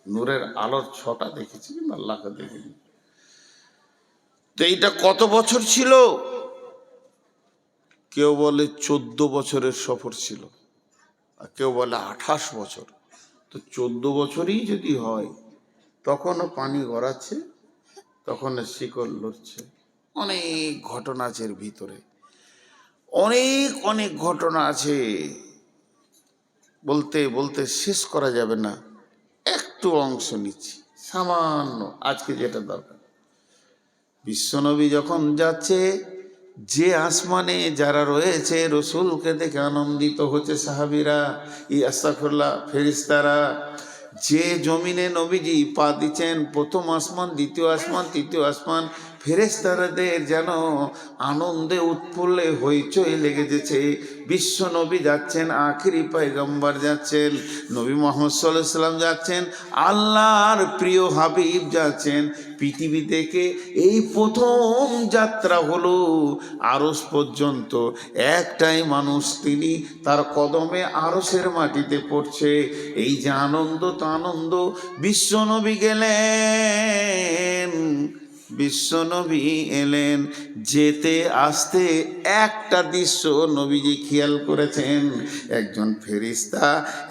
নূরের আলোর ছটা দেখেছি, কিন্তু আল্লাহকে দেখিনি। তো এইটা কত বছর ছিল? কেউ বলে 14 বছরের সফর ছিল, আর কেউ বলে 28 বছর। তো 14 বছরই যদি হয়, তখনও পানি গড়াচ্ছে, তখন শিকল লড়ছে। অনেক ঘটনা আছে এর ভিতরে, অনেক অনেক ঘটনা আছে, বলতে বলতে শেষ করা যাবে না। একটু অংশ নিচ্ছি সামান্য, আজকে যেটা দরকার। বিশ্বনবী যখন যাচ্ছে, যে আসমানে যারা রয়েছে রসুলকে দেখে আনন্দিত হচ্ছে সাহাবীরা, আস্তাগফিরুল্লাহ, ফেরেশতারা। যে জমিনে নবীজি পা দিচ্ছেন, প্রথম আসমান, দ্বিতীয় আসমান, তৃতীয় আসমান, ফেরেশতাদের যেন আনন্দে উৎফুল্লে হইচই লেগে যেছে। বিশ্ব নবী যাচ্ছেন, আখিরি পয়গম্বর যাচ্ছেন, নবী মুহাম্মদ সাল্লাল্লাহু আলাইহি সাল্লাম যাচ্ছেন, আল্লাহর প্রিয় হাবিব যাচ্ছেন। পৃথিবী থেকে এই প্রথম যাত্রা হলো আরশ পর্যন্ত। একটাই মানুষ, তিনি তার কদমে আরশের মাটিতে পড়ছে। এই যে আনন্দ, তো আনন্দ। বিশ্ব নবী গেলেন, বিশ্বনবী এলেন, যেতে আসতে একটা দৃশ্য নবীজি খেয়াল করেছেন। একজন ফেরেশতা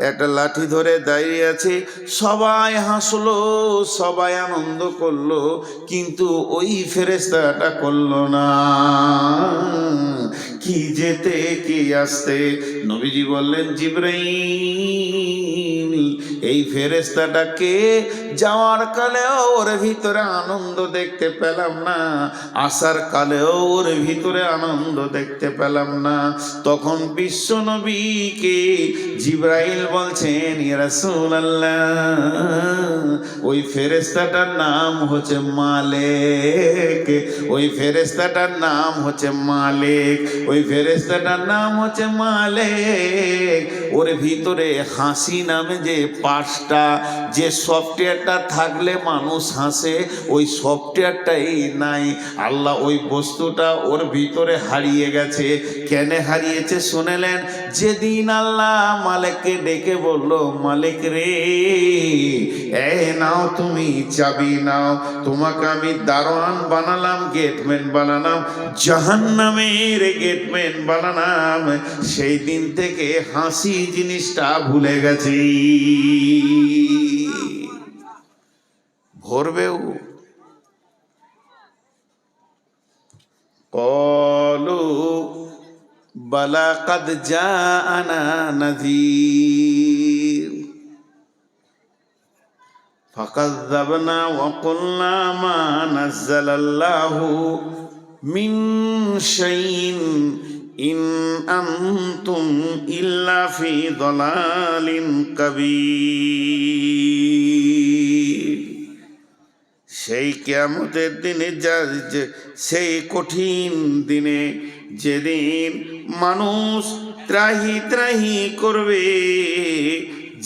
একটা লাঠি ধরে দাঁড়িয়ে আছে। সবাই হাসলো, সবাই আনন্দ করলো, কিন্তু ওই ফেরেশতাটা করলো না। কি যেতে কি আসতে? নবীজি বললেন, জিবরাইল, এই ফেরেশতাটাকে যাওয়ার কালেও ওর ভিতরে আনন্দ দেখতে পেলাম না, আসার কালেও ওর ভিতরে আনন্দ দেখতে পেলাম না। তখন বিশ্ব নবীকে জিবরাইল বলছেন, ইয়া রাসূলুল্লাহ, ওই ফেরেশতাটার নাম হচ্ছে মালিক, ওই ফেরেশতাটার নাম হচ্ছে মালিক, ওই ফেরেশতাটার নাম হচ্ছে মালিক। ওর ভিতরে হাসি নামে যে পাঁচটা, যে সফটওয়্যারটা থাকলে মানুষ হাসে, ওই সফটওয়্যারটাই নাই। আল্লাহ ওই বস্তুটা ওর ভিতরে হারিয়ে গেছে। কেন হারিয়েছে শুনেলেন? যেদিন আল্লাহ মালিককে ডেকে বলল, মালিক রে, এই নাও তুমি চাবি নাও, তোমাকে আমি দারোয়ান বানালাম, গেটম্যান বানালাম, জাহান্নামের গেটম্যান বানালাম, সেই দিন থেকে হাসি জিনিসটা ভুলে গেছি। ভরবেও। ক্বালু বালা কাদ জাআনা নাযীর ফাকাযযাবনা ওয়া কুলনা মা নাযালাল্লাহু মিন শাইইন ইন আনতুম ইল্লা ফি দালালিন কাবীর। সেই কিয়ামতের দিনে, সেই কঠিন দিনে, যেদিন মানুষ ত্রাহি ত্রাহি করবে,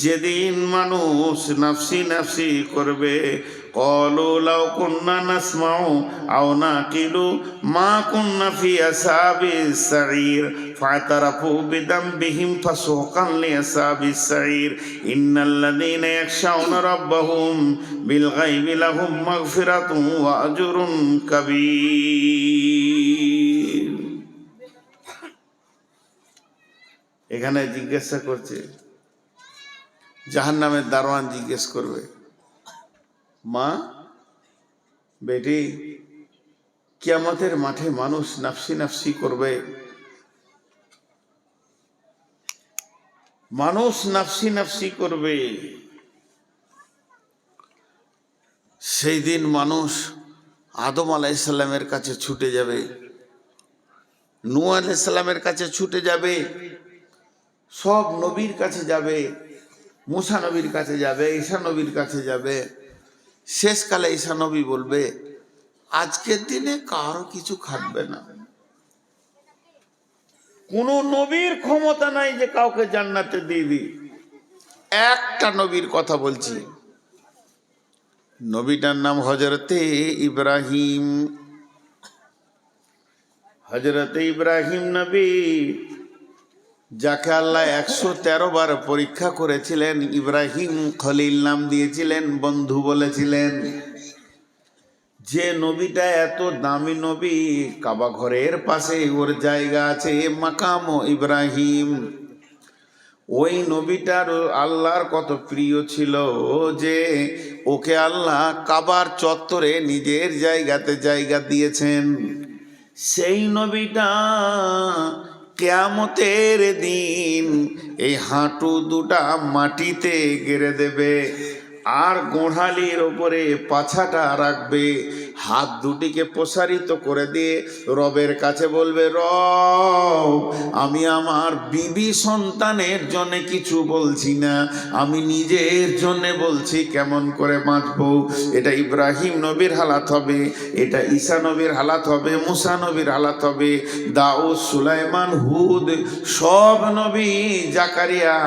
যেদিন মানুষ নাফসি নাফসি করবে, ক্বালু লাউ কুন্না নাসমাউ আও নাকিলু মা কুন্না ফি আসহাবিস সাঈর ফাতারাফু বিদামবিহিম ফাসুকান লিআসহাবিস সাঈর ইন্নাল্লাযীনা ইয়াখশাউনা রাব্বাহুম বিল গায়বি লাহুম মাগফিরাতুন ওয়া আজরুন কাবীর। এখানে জিজ্ঞাসা করছে, জাহান্নামের দারোয়ান জিজ্ঞেস করবে, মা বেটি, কিয়ামতের মাঠে মানুষ নাফসি নাফসি করবে, মানুষ নাফসি নাফসি করবে। সেই দিন মানুষ আদম আলাইহিস সালামের কাছে ছুটে যাবে, নূহ আলাইহিস সালামের কাছে ছুটে যাবে, সব নবীর কাছে যাবে, মুসা নবীর কাছে যাবে, ঈসা নবীর কাছে যাবে। শেষকালে ঈসা নবী বলবে, আজকের দিনে কারো কিছু খাটবে না। কোন নবীর ক্ষমতা নাই যে কাউকে জান্নাতে দিয়ে দিই। একটা নবীর কথা বলছি, নবীটার নাম হযরতে ইব্রাহিম। হযরতে ইব্রাহিম নবী, যাকে আল্লাহ 113 বার পরীক্ষা করেছিলেন, ইব্রাহিম খলিল নাম দিয়েছিলেন, বন্ধু বলেছিলেন। যে নবীটা এত দামি নবী, কাবা ঘরের পাশে ওর জায়গা আছে, মাকাম ইব্রাহিম। ওই নবীটার আল্লাহর কত প্রিয় ছিল যে ওকে আল্লাহ কাবার চত্বরে নিজের জায়গাতে জায়গা দিয়েছেন। সেই নবীটা কিয়ামতের দিন এই হাঁটু দুটা মাটিতে গেড়ে দেবে, আর গোড়ালির ওপরে পাছাটা রাখবে, হাত দুটিকে প্রসারিত করে দিয়ে রবের কাছে বলবে, রব আমি আমার বিবি সন্তানের জন্য কিছু বলছি না, আমি নিজের জন্য বলছি কেমন করে বাঁচবো। এটা ইব্রাহিম নবীর হালাত হবে, এটা ঈসা নবীর হালাত হবে, মুসা নবীর হালাত হবে, দাউদ, সুলাইমান, হুদ, সব নবী, জাকারিয়া,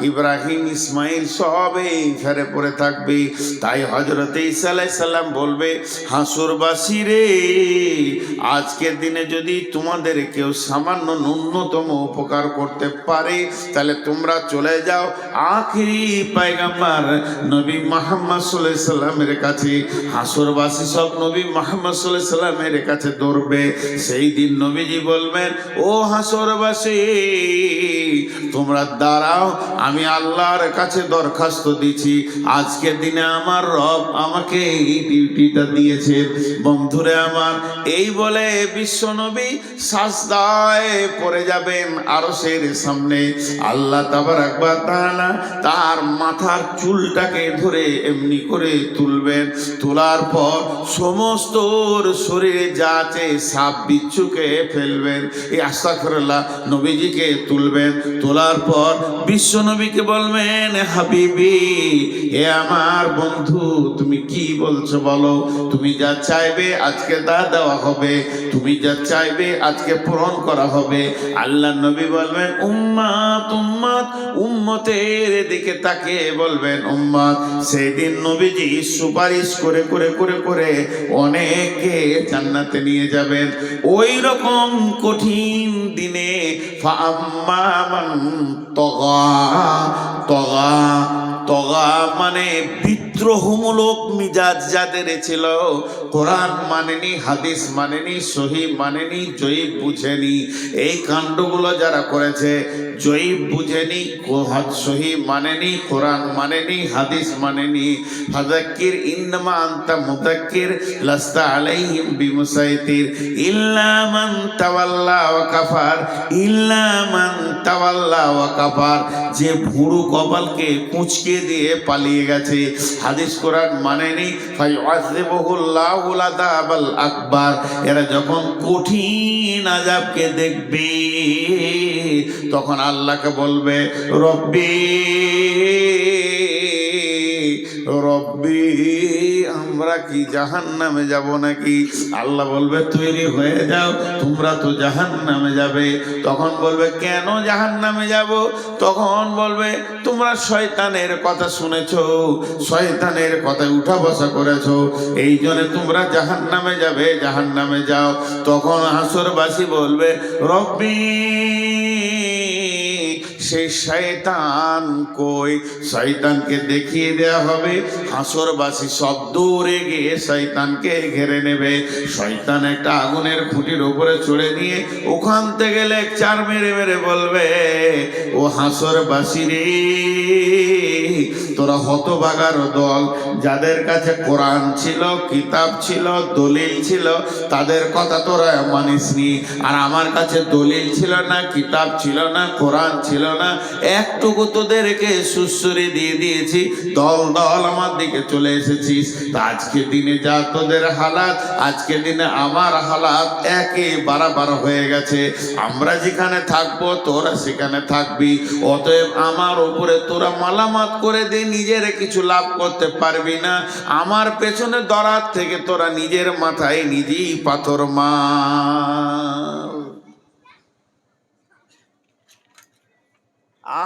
ইব্রাহিম, ইসমাইল সব এই ফেরে পড়ে থাকবে। তাই হযরত ঈসা আলাইহিস সালাম বলবে, হাসরবাসী রে, আজকের দিনে যদি তোমাদের কেউ সামান্য ন্যূনতম উপকার করতে পারে তাহলে তোমরা চলে যাও আখিরি পয়গম্বর নবী মুহাম্মদ সাল্লাল্লাহু আলাইহি সাল্লামের কাছে। হাসরবাসী সব নবী মুহাম্মদ সাল্লাল্লাহু আলাইহি সাল্লামের কাছে দৌড়বে। সেই দিন নবীজি বলবেন, ও হাসরবাসী তোমরা দাঁড়াও, আমি আল্লাহর কাছে দরখাস্ত দিচ্ছি, আজকের দিনে আমার রব আমাকে এই ডিউটিটা দিয়েছে। বন্ধুরে আমার, এই বলে বিশ্বনবী সাজদায় পড়ে যাবেন আরশের সামনে। আল্লাহ তাবারাক ওয়া তাআলা তার মাথার চুলটাকে ধরে এমনি করে তুলবেন, তোলার পর সমস্ত শরীরে যা আছে সাপ বিচ্ছুকে ফেলবেন। এই আস্তাগফিরুল্লাহ, নবীজিকে তুলবেন, তোলার পর বিশ্ব নবীকে বলবেন, হাবিবি এ আমার বন্ধু তুমি কি বলছো বলো, তুমি যা চাইবে আজকে তা দেওয়া হবে, তুমি যা চাইবে আজকে পূরণ করা হবে। আল্লাহ নবী বলবেন, উম্মাত উম্মাত, উম্মতের দিকে তাকিয়ে বলবেন উম্মাত। সেদিন নবীজি সুপারিশ করে করে করে করে অনেকে জান্নাতে নিয়ে যাবেন। ওই রকম কঠিন দিনে ফাআম্মা মান তগা, তগা তগা মানে বিদ্রোহমূলক মিজাজ যাদের ছিল, কোরআন মানেনি, হাদিস মানেনি, সহি মানেনি, জয়ীব বুঝেনি, এই কাণ্ডগুলো যারা করেছে, জয়ীব বুঝেনি, সহি মানেনি, কোরআন মানেনি, হাদিস মানেনি, ফাযাক্কির ইন্নামা আনতা মুযাক্কির লাস্তা আলাইহিম বিমুসাইতির ইল্লা মান তাওয়াল্লা ওয়া কাফার, ইল্লা মান তাওয়াল্লা ওয়া কাফার, যে ভুরু কপালকে কুঁচকে দিয়ে পালিয়ে গেছে, হাদিস কোরআন মানেনি, ফায়ুআযিবুহুল্লাহুল আযাবাল আকবার। এরা যখন কঠিন আযাবকে দেখবে তখন আল্লাহকে বলবে, রব্বি রব্বি আমরা কি জাহান্নামে যাব নাকি? আল্লাহ বলবে, তৈরি হয়ে যাও, তোমরা তো জাহান্নামে যাবে। তখন বলবে, কেন জাহান্নামে যাব? তখন বলবে, তোমরা শয়তানের কথা শুনেছো, শয়তানের কথায় উঠা বসা করেছো, এই জন্য তোমরা জাহান্নামে যাবে, জাহান্নামে যাও। তখন হাসরবাসী বলবে, রব্বি সেই শয়তান কই? শয়তানকে দেখিয়ে দেওয়া হবে। হাসরবাসী সব দৌড়ে গিয়ে শয়তানকে ঘিরে নেবে। শয়তান একটা আগুনের খুঁটির উপরে চড়ে নিয়ে ওখান থেকে লেকচার মেরে মেরে বলবে, ও হাসরবাসী রে, তোরা হতভাগার দল, যাদের কাছে কোরআন ছিল, কিতাব ছিল, দলিল ছিল, তাদের কথা তোরা মানিসনি। আর আমার কাছে দলিল ছিল না, কিতাব ছিল না, কোরআন ছিল না, একটুকু তোদেরকে সুসুরি দিয়ে দিয়েছি, দল দল আমার দিকে চলে এসেছিস। তা আজকে দিনে যা তোদের হালাত, আজকে দিনে আমার হালাত একে বারাবার হয়ে গেছে। আমরা যেখানে থাকবো তোরা সেখানে থাকবি, অতএব আমার উপরে তোরা মালামাত করে দে, নিজের কিছু লাভ করতে পারবি না। আমার পেছনে দরাত থেকে তোরা নিজের মাথায় নিজেই পাথর মার।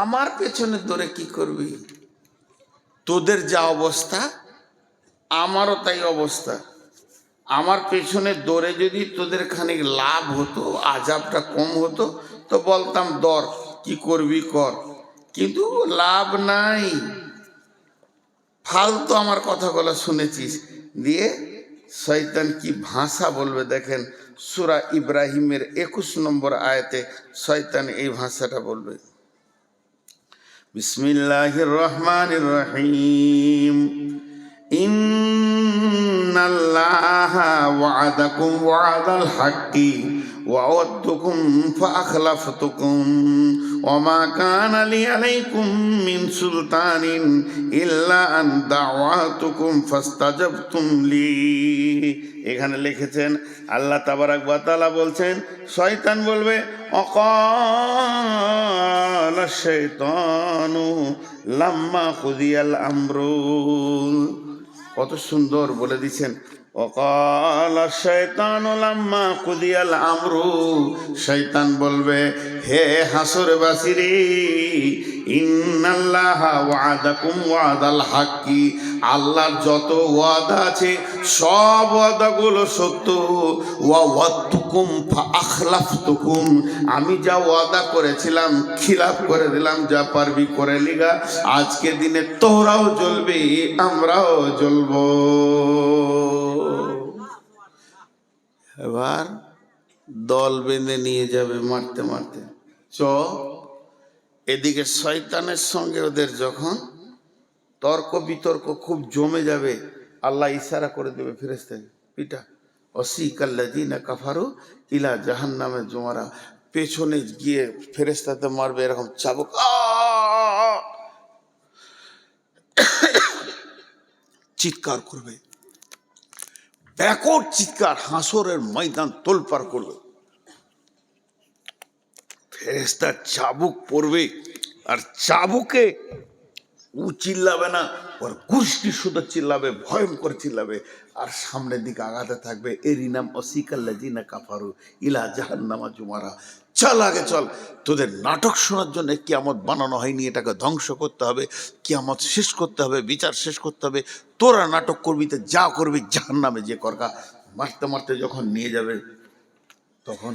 আমার পেছনে তোরে কি করবি? তোদের যা অবস্থা আমারও তাই অবস্থা। আমার পেছনে দৌড়ে যদি তোদের খানিক লাভ হতো, আজাবটা কম হতো, তো বলতাম দর, কি করবি কর, কিন্তু লাভ নাই। ফালতু আমার কথাগুলো শুনেছিস। দিয়ে শয়তান কি ভাষা বলবে দেখেন, সূরা ইব্রাহিমের 21 নম্বর আয়াতে শয়তান এই ভাষাটা বলবে, বিসমিল্লাহির রহমানির রহিম, ইন্নাল্লাহা ওয়া'দাকুম ওয়া'দাল হাক্কি وعدتكم فأخلفتكم وما كان لي عليكم من سلطان إلا أن دعوتكم فاستجبتم لي। এখানে লিখেছেন আল্লাহ তাবারাক ওয়া তাআলা বলছেন, শয়তান বলবে অকালা শাইতানু লাম্মা কুদিয়াল আমরু। কত সুন্দর বলে দিচ্ছেন, ওয়াকালা শাইতানু লাম্মা কুদিয়াল আমরু। শয়তান বলবে, হে হাসরবাসীরে, ইন্নাল্লাহা ওয়াদাকুম ওয়াদাল হাক্কি, আল্লাহর যত ওয়াদা আছে সব ওয়াদাগুলো সত্য। ওয়া ওয়াদতুকুম ফাআখলাফতুকুম, আমি যা ওয়াদা করেছিলাম খিলাফ করে দিলাম, যা পারবি করে লিগা। আজকে দিনে তোরাও জ্বলবি আমরাও জ্বলবো। এবার দল বেঁধে নিয়ে যাবে মারতে মারতে। এদিকে শয়তানের সঙ্গে ওদের যখন তর্ক বিতর্ক খুব জমে যাবে, আল্লাহ ইশারা করে দেবে ফেরেশতাকে, পিটা ওয়াসিকাল্লাযীনা কাফারু ইলা জাহান্নামে জুমারা। পেছনে গিয়ে ফেরেশতাতে মারবে এরকম চাবুক, চিৎকার করবে, ব্যাকট চিৎকার, হাসরের ময়দান তোলপাড় করবে। ফেরেশতার চাবুক পড়বে, আর চাবুকে ও চিল্লাবে না, ওর গোষ্ঠী শুধু চিল্লাবে, ভয়ঙ্কর চিল্লাবে, আর সামনের দিকে আগাতে থাকবে। এরই নাম ওয়াসিকাল্লাযীনা কাফারু ইলা জাহান্নামা জুমারা। চল আগে চল, তোদের নাটক শোনার জন্য কিয়ামত বানানো হয়নি, এটাকে ধ্বংস করতে হবে, কিয়ামত শেষ করতে হবে, বিচার শেষ করতে হবে। তোরা নাটক করবি তো যা করবি জাহান্নামে যে করকা। মারতে মারতে যখন নিয়ে যাবে, তখন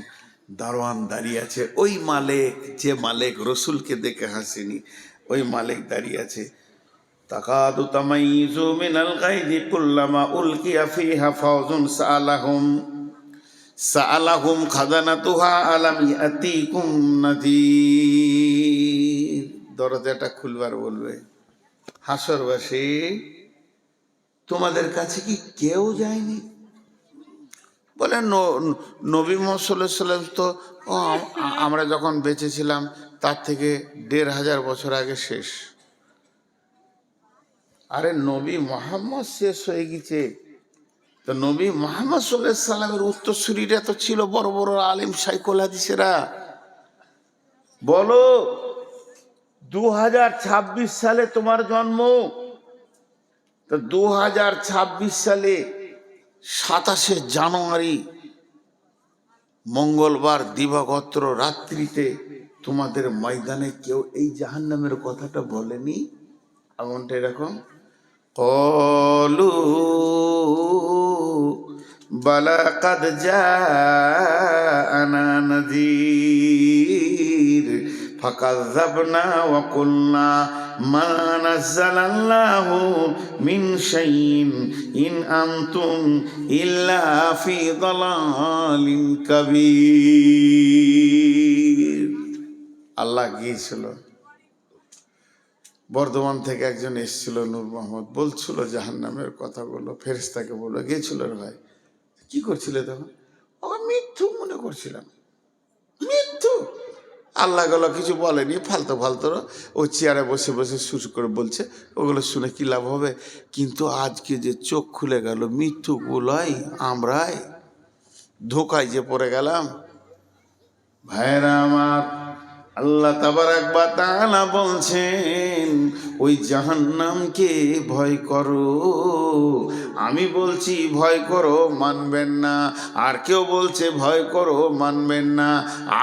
দারোয়ান দাঁড়িয়ে আছে, ওই মালিক, যে মালিক রসুলকে দেখে হাসেনি, ওই মালিক দাঁড়িয়ে আছে। তাকাদু তামাইযু মিনাল গায়জি কুল্লামা উলকিয়া ফিহা ফাওজুন সাআলাহুম খাজানাতুহা আলাম ইয়াতিকুম নাযীর। দরজাটা খুলবার বলবে, হাসরবাসী তোমাদের কাছে কি কেউ যায়নি? বলে নবী মুহাম্মদ সাল্লাল্লাহু আলাইহি ওয়াসাল্লাম তো আমরা যখন বেঁচে ছিলাম তার থেকে ১৫০০ বছর আগে শেষ। আরে নবী মুহাম্মদ শেষ হয়ে গেছে, তো নবী মুহাম্মদ সাল্লাল্লাহু আলাইহি সাল্লামের উত্তরসূরিরা তো ছিল বড় বড় আলেম শাইখুল হাদিসেরা। বলো 2026 সালে তোমার জন্ম, তো 2026 সালে 27শে জানুয়ারি মঙ্গলবার দিবাগত রাত্রিতে তোমাদের ময়দানে কেউ এই জাহান্নামের কথাটা বলেনি? এমনটা এরকম ক্বালু বালা কাদ জাআনা নাযীর ফাকাযযাবনা ওয়া কুলনা মা নাযালাল্লাহু মিন শাইইন ইন আনতুম ইল্লা ফি দালালিন কাবীর। আল্লাহ গিয়েছিল, বর্ধমান থেকে একজন এসেছিল, নূর মোহাম্মদ, বলছিল জাহান্নামের কথাগুলো, ফেরেশতাকে বলে গিয়েছিল, ভাই কি করছিলে তখন? মৃত্যু মনে করছিলাম, মৃত্যু। আল্লাহ গেল কিছু বলেনি, ফালতু ফালতু ও চেয়ারে বসে বসে সুর করে বলছে, ওগুলো শুনে কি লাভ হবে? কিন্তু আজকে যে চোখ খুলে গেল, মৃত্যুগুলোই আমরাই ধোকায় যে পড়ে গেলাম। ভাইরা আমার, আল্লাহ তাবারাক ওয়া তাআলা বলছেন ওই জাহান্নামকে ভয় করো। আমি বলছি ভয় করো, মানবেন না। আর কেউ বলছে ভয় করো, মানবেন না।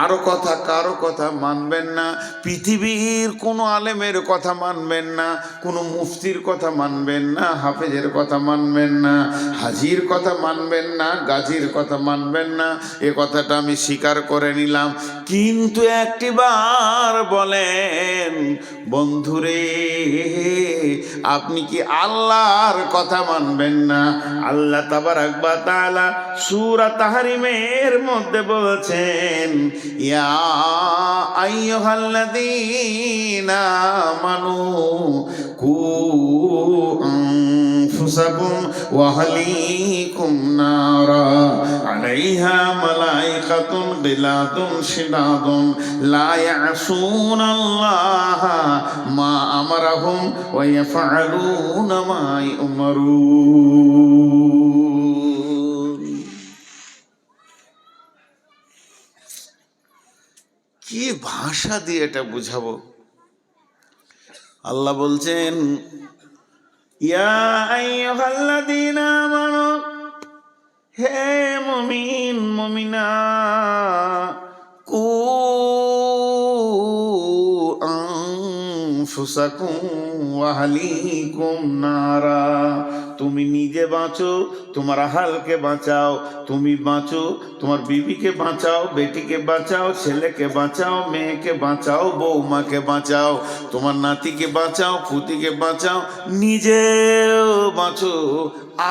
আরো কথা, কারো কথা মানবেন না। পৃথিবীর কোনো আলেমের কথা মানবেন না, কোনো মুফতির কথা মানবেন না, হাফেজের কথা মানবেন না, হাজির কথা মানবেন না, গাজীর কথা মানবেন না। এ কথাটা আমি স্বীকার করে নিলাম। কিন্তু একটিবার বলেন, বন্ধুরে, আপনি কি আল্লাহর কথা মানবেন না? আল্লাহ তাবারাক ওয়া তাআলা সূরা তাহরিমের মধ্যে বলছেন, ইয়া আইয়ুহাল্লাযীনা আমানু কু আনফুসাকুম ওয়া আহলিকুম নারা আলাইহা মালাইকাতুন গিলাদুন শিদাদুন লা ইয়াসুনাল্লাহা মা আমারাহুম ওয়া ইয়াফআলুনা মা ইউমারুন। কি ভাষা দিয়ে এটা বুঝাবো? আল্লাহ বলছেন, ইয়া আইয়ুহাল্লাযীনা আমানু, হে মুমিন মুমিনা, কু আনফুসাকুম ওয়া আহলিকুম নারা, তুমি নিজে বাঁচো, তোমার আহালকে বাঁচাও, তুমি বাঁচো, তোমার বিবিকে বাঁচাও, বেটিকে বাঁচাও, ছেলেকে বাঁচাও, মেয়েকে বাঁচাও, বৌমাকে বাঁচাও, তোমার নাতিকে বাঁচাও, পুতিকে বাঁচাও, নিজেও বাঁচো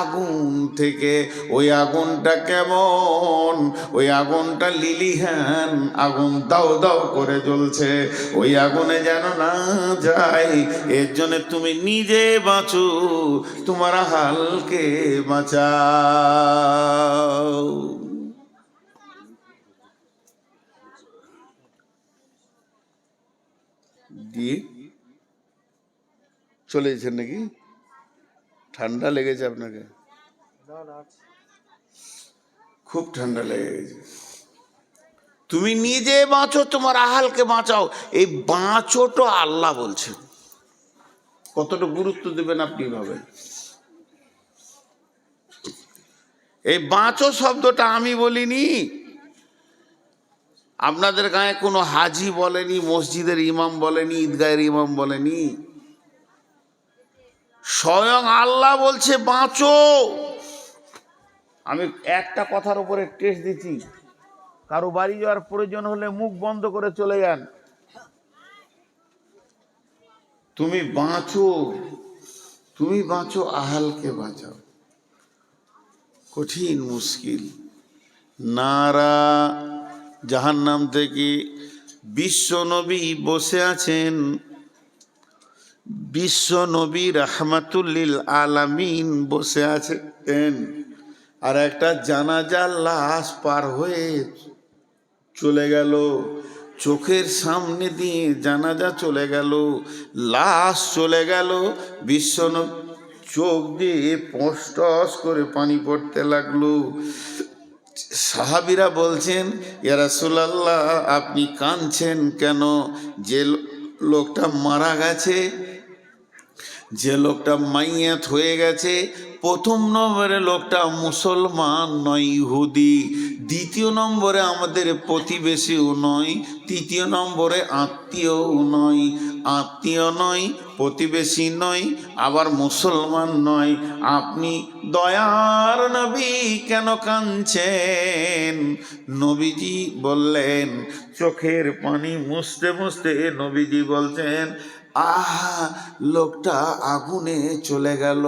আগুন থেকে। ওই আগুনটা কেমন? ওই আগুনটা লিলিহান আগুন, দাও দাও করে জ্বলছে, ওই আগুনে যেন না যায়, এর জন্য তুমি নিজে বাঁচো, তোমার আহালকে বাঁচাও। দিয়ে চলে গেছেন নাকি? ঠান্ডা লেগেছে আপনাকে? খুব ঠান্ডা লেগে গেছে। তুমি নিজে বাঁচো, তোমার আহালকে বাঁচাও। এই বাঁচোটা আল্লাহ বলছেন, কতটা গুরুত্ব দেবেন আপনি ভাবেন। এই বাঁচো শব্দটা আমি বলিনি, আপনাদের গায়ে কোনো হাজি বলেনি, মসজিদের ইমাম বলেনি, ঈদগাহের ইমাম বলেনি, স্বয়ং আল্লাহ বলছে বাঁচো। আমি একটা কথার উপরে টেস্ট দিচ্ছি, কারো বাড়ি যাওয়ার প্রয়োজন হলে মুখ বন্ধ করে চলে যান। তুমি বাঁচো, তুমি বাঁচো, আহালকে বাঁচাও। কঠিন মুশকিল। নারা, জাহান্নাম থেকে বিশ্ব নবী বসে আছেন, বিশ্ব নবী রাহমাতুল লিল আলামিন বসে আছেন, আর একটা জানাজার লাশ পার হয়ে চলে গেল, চোখের সামনে দিয়ে জানাজা চলে গেল, লাশ চলে গেল, বিশ্ব নবী চোখ দিয়ে পশটস করে পানি পড়তে লাগলো। সাহাবীরা বলছেন, ইয়া রাসূলুল্লাহ আপনি কাঁদছেন কেন? যে লোকটা মারা গেছে, যে লোকটা মাইয়াত হয়ে গেছে, প্রথম নম্বরে লোকটা মুসলমান নয়, ইহুদি। দ্বিতীয় নম্বরে আমাদের প্রতিবেশীও নয়, তৃতীয় নম্বরে আত্মীয়ও নয়। আত্মীয় নয়, প্রতিবেশী নয়, আবার মুসলমান নয়। আপনি দয়ার নবী কেন কাঁদছেন? নবীজি বললেন, চোখের পানি মুছতে মুছতে নবীজি বলছেন, আহা লোকটা আগুনে চলে গেল,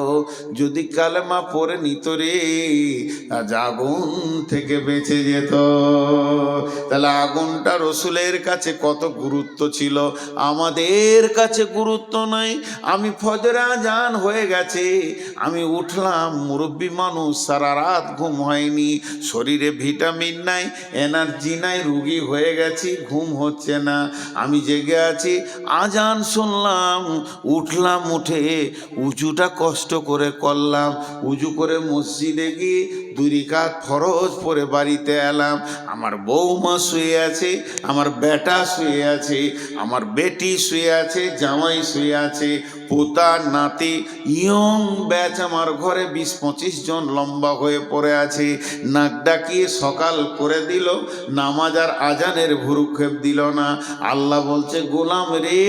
যদি কালেমা পড়ে নিত রে, আজ আগুন থেকে বেঁচে যেত। তাহলে আগুনটা রসুলের কাছে কত গুরুত্ব ছিল, আমাদের কাছে গুরুত্ব নাই। আমি ফজরে আজান হয়ে গেছে, আমি উঠলাম, মুরব্বী মানুষ, সারা রাত ঘুম হয়নি, শরীরে ভিটামিন নাই, এনার্জি নাই, রুগী হয়ে গেছি, ঘুম হচ্ছে না, আমি জেগে আছি, আজান শুনলাম, উঠলাম, উঠে উজুটা কষ্ট করে করলাম, উজু করে মসজিদে গিয়ে 2 রাকাত ফরজ পড়ে বাড়িতে এলাম। আমার বৌমা শুয়ে আছে, আমার বেটা শুয়ে আছে, আমার বেটি শুয়ে আছে, জামাই শুয়ে আছে, পোতা নাতি, ইয়ং ব্যাচ আমার ঘরে 20-25 জন লম্বা হয়ে পড়ে আছে। নাক ডাকিয়ে সকাল করে দিল, নামাজ আর আজানের ভুরুক্ষেপ দিল না। আল্লাহ বলছে, গোলাম রে,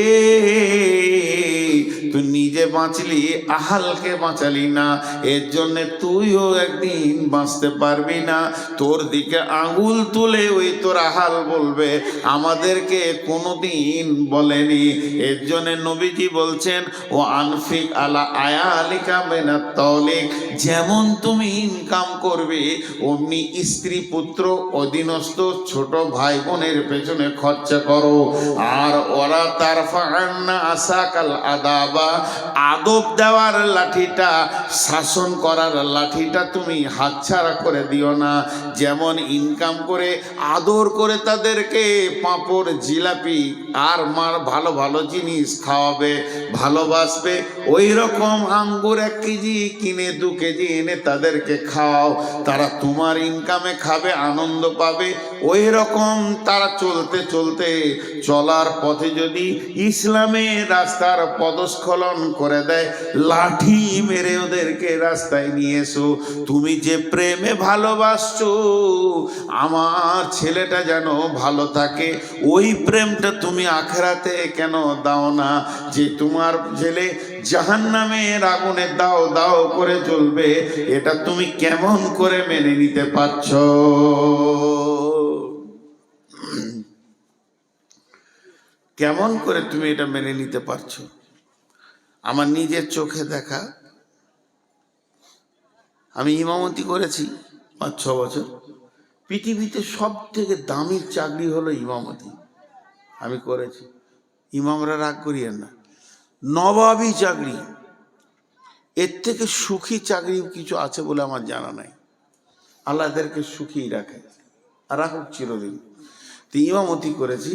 তুই নিজে বাঁচলি, আহালকে বাঁচালি না, এর জন্যে তুইও একদিন বাঁচতে পারবি না। তোর দিকে আঙুল তুলে ওই তোর আহাল বলবে, আমাদেরকে কোনোদিন বলেনি। এর জন্যে নবীজি বলছেন, ও আনফিক আলা আয়ালিকা মিনাত তাওলিক, যেমন তুমি ইনকাম করবে অমনি স্ত্রী পুত্র অধীনস্থ ছোট ভাই বোনের পেছনে খরচা করো। আর ওরা তারফাআন্না আসাকাল আদাবা, আদব দেওয়ার লাঠিটা, শাসন করার লাঠিটা তুমি হাতছাড়া করে দিও না। যেমন ইনকাম করে আদর করে তাদেরকে পাঁপড়, জিলাপি আর মার ভালো ভালো জিনিস খাওয়াবে, ভালোবাসবে, ওই রকম আঙ্গুর 1 কেজি কিনে 2 কেজি এনে তাদেরকে খাওয়াও। তারা তোমার ইনকামে খাবে, আনন্দ পাবে। ওই রকম তারা চলতে চলতে চলার পথে যদি ইসলামের রাস্তার পদস্খলন করে দেয়, লাঠি মেরে ওদেরকে রাস্তায় নিয়ে এসো। তুমি যে প্রেমে ভালোবাসছো আমার ছেলেটা যেন ভালো থাকে, ওই প্রেমটা তুমি আখেরাতে কেন দাও না? যে তোমার ছেলে জাহান্নামের আগুনে দাও দাও করে জ্বলবে, এটা তুমি কেমন করে মেনে নিতে পারছো? কেমন করে তুমি এটা মেনে নিতে পারছো? আমার নিজের চোখে দেখা, আমি ইমামতি করেছি 5-6 বছর। পৃথিবীতে সব থেকে দামি চাকরি হলো ইমামতি, আমি করেছি। ইমামরা রাগ করিয়েন না, নবাবী চাকরি। এর থেকে সুখী চাকরি কিছু আছে বলে আমার জানা নাই। আল্লাহ এদেরকে সুখী রাখে আর রাখুক চিরদিন। তো ইমামতি করেছি,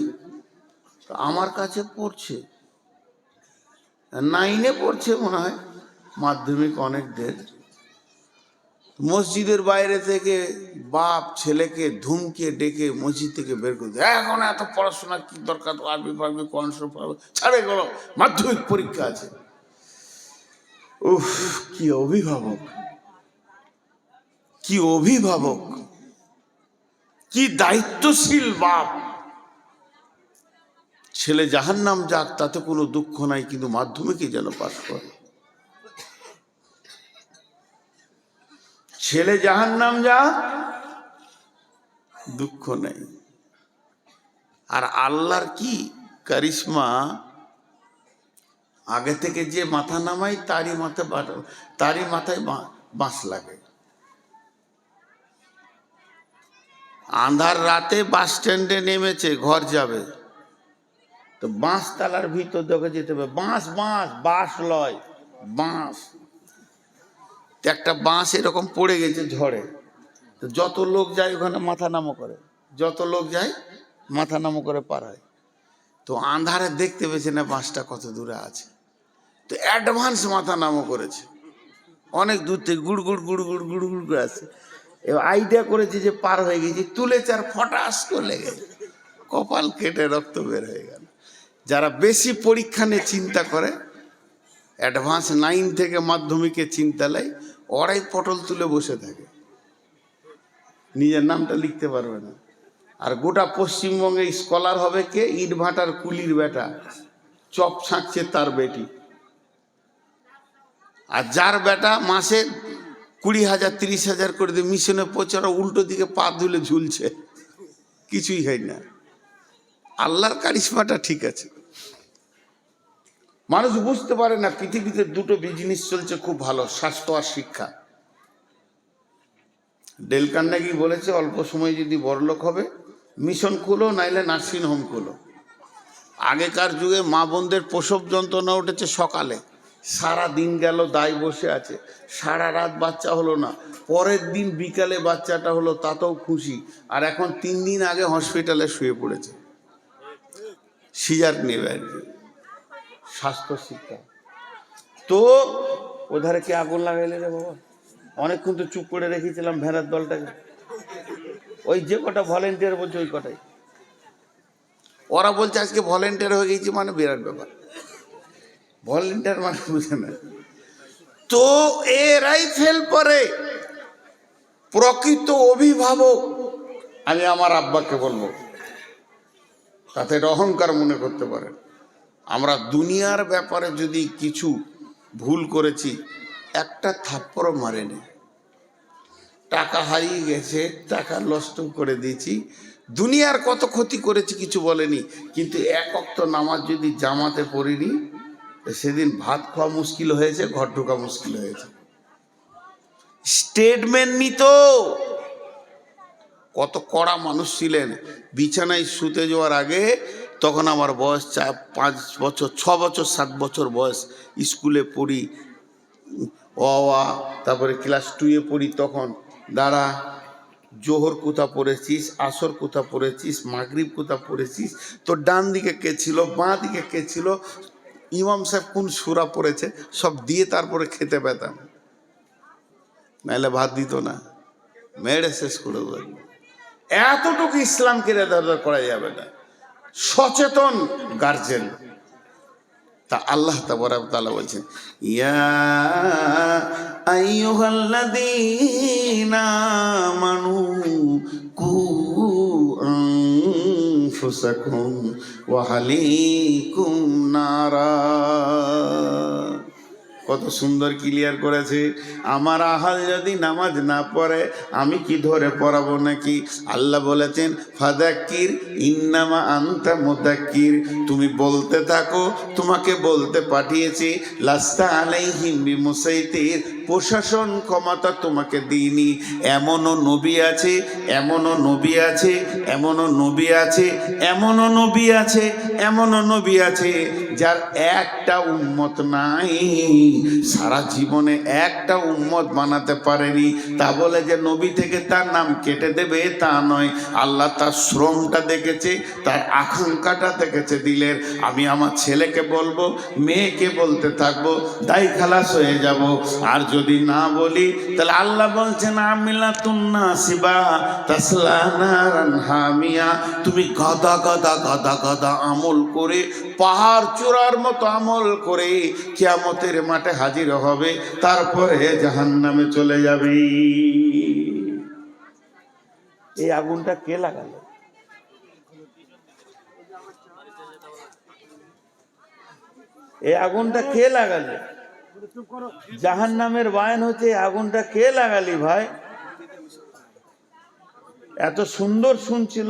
তো আমার কাছে পড়ছে 9-এ পড়ছে মনে হয়, মাধ্যমিক অনেকদের। মসজিদের বাইরে থেকে বাপ ছেলেকে ধুমকে ডেকে মসজিদ থেকে বের করে দেয়, এখন এত পড়াশোনা কি দরকার, আরবি ফারবি কোরআন শরীফ পড়াবে, ছাড়ে গেল, মাধ্যমিক পরীক্ষা আছে। উফ, কি অভিভাবক, কি অভিভাবক, কি দায়িত্বশীল বাপ। ছেলে জাহান্নাম যাক তাতে কোনো দুঃখ নাই, কিন্তু মাধ্যমিকে যেন পাস করে। ছেলে জাহান্নাম যাক দুঃখ নেই। আর আল্লাহর কি কারিশমা, আগে থেকে যে মাথা নামাই তারই মাথায় বাঁশ লাগে। আন্ধার রাতে বাস স্ট্যান্ডে নেমেছে, ঘর যাবে, তো বাঁশ তালার ভিতর দেখে যেতে হবে। বাঁশ বাঁশ বাঁশ লয়, বাঁশ। একটা বাঁশ এরকম পড়ে গেছে ঝড়ে, তো যত লোক যায় ওখানে মাথা নামো করে, যত লোক যায় মাথা নামো করে পার হয়। তো আন্ধারে দেখতে পেয়েছে না বাঁশটা কত দূরে আছে, তো অ্যাডভান্স মাথা নামো করেছে, অনেক দূর থেকে গুড় গুড় গুড় গুড় গুড় গুড় করে আসছে। এবার আইডিয়া করেছে যে পার হয়ে গেছে, তুলেছে আর ফটাস করে লেগে কপাল কেটে রক্ত বের হয়ে গেল। যারা বেশি পরীক্ষা নিয়ে চিন্তা করে, অ্যাডভান্স 9 থেকে মাধ্যমিকে চিন্তা লাই, ওরাই পটল তুলে বসে থাকে, নিজের নামটা লিখতে পারবে না। আর গোটা পশ্চিমবঙ্গে স্কলার হবে কে? ইট ভাটার কুলির বেটা, চপ ছাঁকছে তার বেটি। আর যার বেটা মাসে 20,000 30,000 করে দিয়ে মিশনে পৌঁছে, ওরা উল্টো দিকে পা ধুলে ঝুলছে, কিছুই হয় না। আল্লাহর কারিশমাটা ঠিক আছে। মানুষ বুঝতে পারে না পৃথিবীতে দুটো বিজনেস চলছে খুব ভালো, স্বাস্থ্য আর শিক্ষা। ডেল কার্নেগি বলেছে, অল্প সময় যদি বড়লোক হবে মিশন খুলো, নাইলে নার্সিং হোম খুলো। আগেকার যুগে মা বোনদের প্রসব যন্ত্রণা উঠেছে সকালে, সারা দিন গেল দায় বসে আছে, সারা রাত বাচ্চা হলো না, পরের দিন বিকালে বাচ্চাটা হলো, তাতেও খুশি। আর এখন 3 দিন আগে হসপিটালে শুয়ে পড়েছে, সিজার নেবে আর কি। স্বাস্থ্য শিক্ষা তো ওধারে কি আগুন লাগাইলে রে বাবা? অনেকক্ষণ তো চুপ করে রেখেছিলাম ভেড়ার দলটাকে, ওই যে কটা ভলেন্টিয়ার বলছে ওই কটাই। ওরা বলছে আজকে ভলেন্টিয়ার হয়ে গেছি, মানে বিরাট ব্যাপার। ভলেন্টিয়ার মানে বুঝে না তো, এরাই ফেল করে। প্রকৃত অভিভাবক আমি আমার আব্বাকে বলবো, তাতে অহংকার মনে করতে পারেন। আমরা দুনিয়ার ব্যাপারে যদি কিছু ভুল করেছি, একটা থাপ্পড়ও মারেনি। টাকা হারিয়ে গেছে, টাকা নষ্ট করে দিয়েছি, দুনিয়ার কত ক্ষতি করেছি কিছু বলেনি। কিন্তু 1 ওয়াক্ত নামাজ যদি জামাতে পড়িনি, সেদিন ভাত খাওয়া মুশকিল হয়েছে, ঘর ঢোকা মুশকিল হয়েছে। স্টেটমেন্ট নিত। কত কড়া মানুষ ছিলেন, বিছানায় শুতে যাওয়ার আগে তখন আমার বয়স 5 বছর 6 বছর 7 বছর বয়স, স্কুলে পড়ি, তারপরে ক্লাস 2-এ পড়ি। তখন দাঁড়া, জোহর কোথা পড়েছিস, আসর কোথা পড়েছিস, মাগরিব কোথা পড়েছিস, তোর ডান দিকে কে ছিল, বাঁ দিকে কে ছিল, ইমাম সাহেব কোন সূরা পড়েছে, সব দিয়ে তারপরে খেতে পেতাম, নাহলে ভাত দিত না, মেরে শেষ করে দেব। এতটুকু ইসলামকে রেদার করা যাবে না, সচেতন গার্জেন। তা আল্লাহ তাবারক ওয়া তাআলা বলছেন, ইয়া আইয়ুহাল্লাযীনা আমানু কু আনফুসাকুম ওয়া আহলিকুম নারা। কত সুন্দর ক্লিয়ার করেছে। আমার আহাল যদি নামাজ না পড়ে আমি কি ধরে পড়াবো নাকি? আল্লাহ বলেছেন ফাযাক্কির ইন্নামা আনতা মুযাক্কির, তুমি বলতে থাকো, তোমাকে বলতে পাঠিয়েছি। লাস্তা আলাইহিম বিমুসাইতির, প্রশাসন ক্ষমতা তোমাকে দিইনি। এমনও নবী আছে, এমনও নবী আছে, এমনও নবী আছে, এমনও নবী আছে, এমনও নবী আছে যার একটা উম্মত নাই, সারা জীবনে একটা উম্মত বানাতে পারেনি। তা বলে যে নবী থেকে তার নাম কেটে দেবে তা নয়। আল্লাহ তার শ্রমটা দেখেছে, তার আকাঙ্ক্ষাটা দেখেছে দিলের। আমি আমার ছেলেকে বলবো, মেয়েকে বলতে থাকবো, দাই খালাস হয়ে যাব। আর যদি না বলি তাহলে আল্লাহ বলছেন আমিলাতুন নাসিবা তাসলা নারান হামিয়া, তুমি গাদা গাদা গাদা গাদা আমল করে, পাহাড় চূড়ার মতো আমল করে কিয়ামতের মাঠে হাজির হবে, তারপরে জাহান্নামে চলে যাবে। এই আগুনটা কে লাগালো? এই আগুনটা কে লাগালো? জাহান্নামের বায়ান হচ্ছে, আগুনটা কে লাগালি ভাই? এত সুন্দর শুনছিল,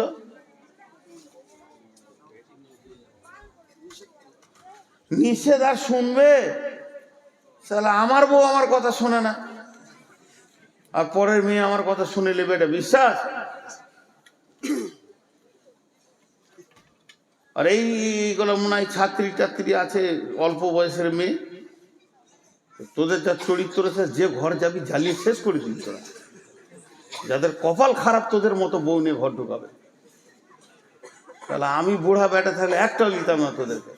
নিষেধ আর শুনবে? তাহলে আমার বউ আমার কথা শোনে না, আর পরের মেয়ে আমার কথা শুনে নেবে, এটা বিশ্বাস? আর এইগুলো মনে হয় ছাত্রী টাত্রী আছে, অল্প বয়সের মেয়ে, তোদের যা চরিত্র আছে, যে ঘর যাবি জ্বালিয়ে শেষ করে দিবি তোরা। যাদের কপাল খারাপ তোদের মতো বউ নিয়ে ঘর ঢুকাবে। তাহলে আমি বুড়া বেটা থাকলে একটাও নিতাম না তোদেরকে,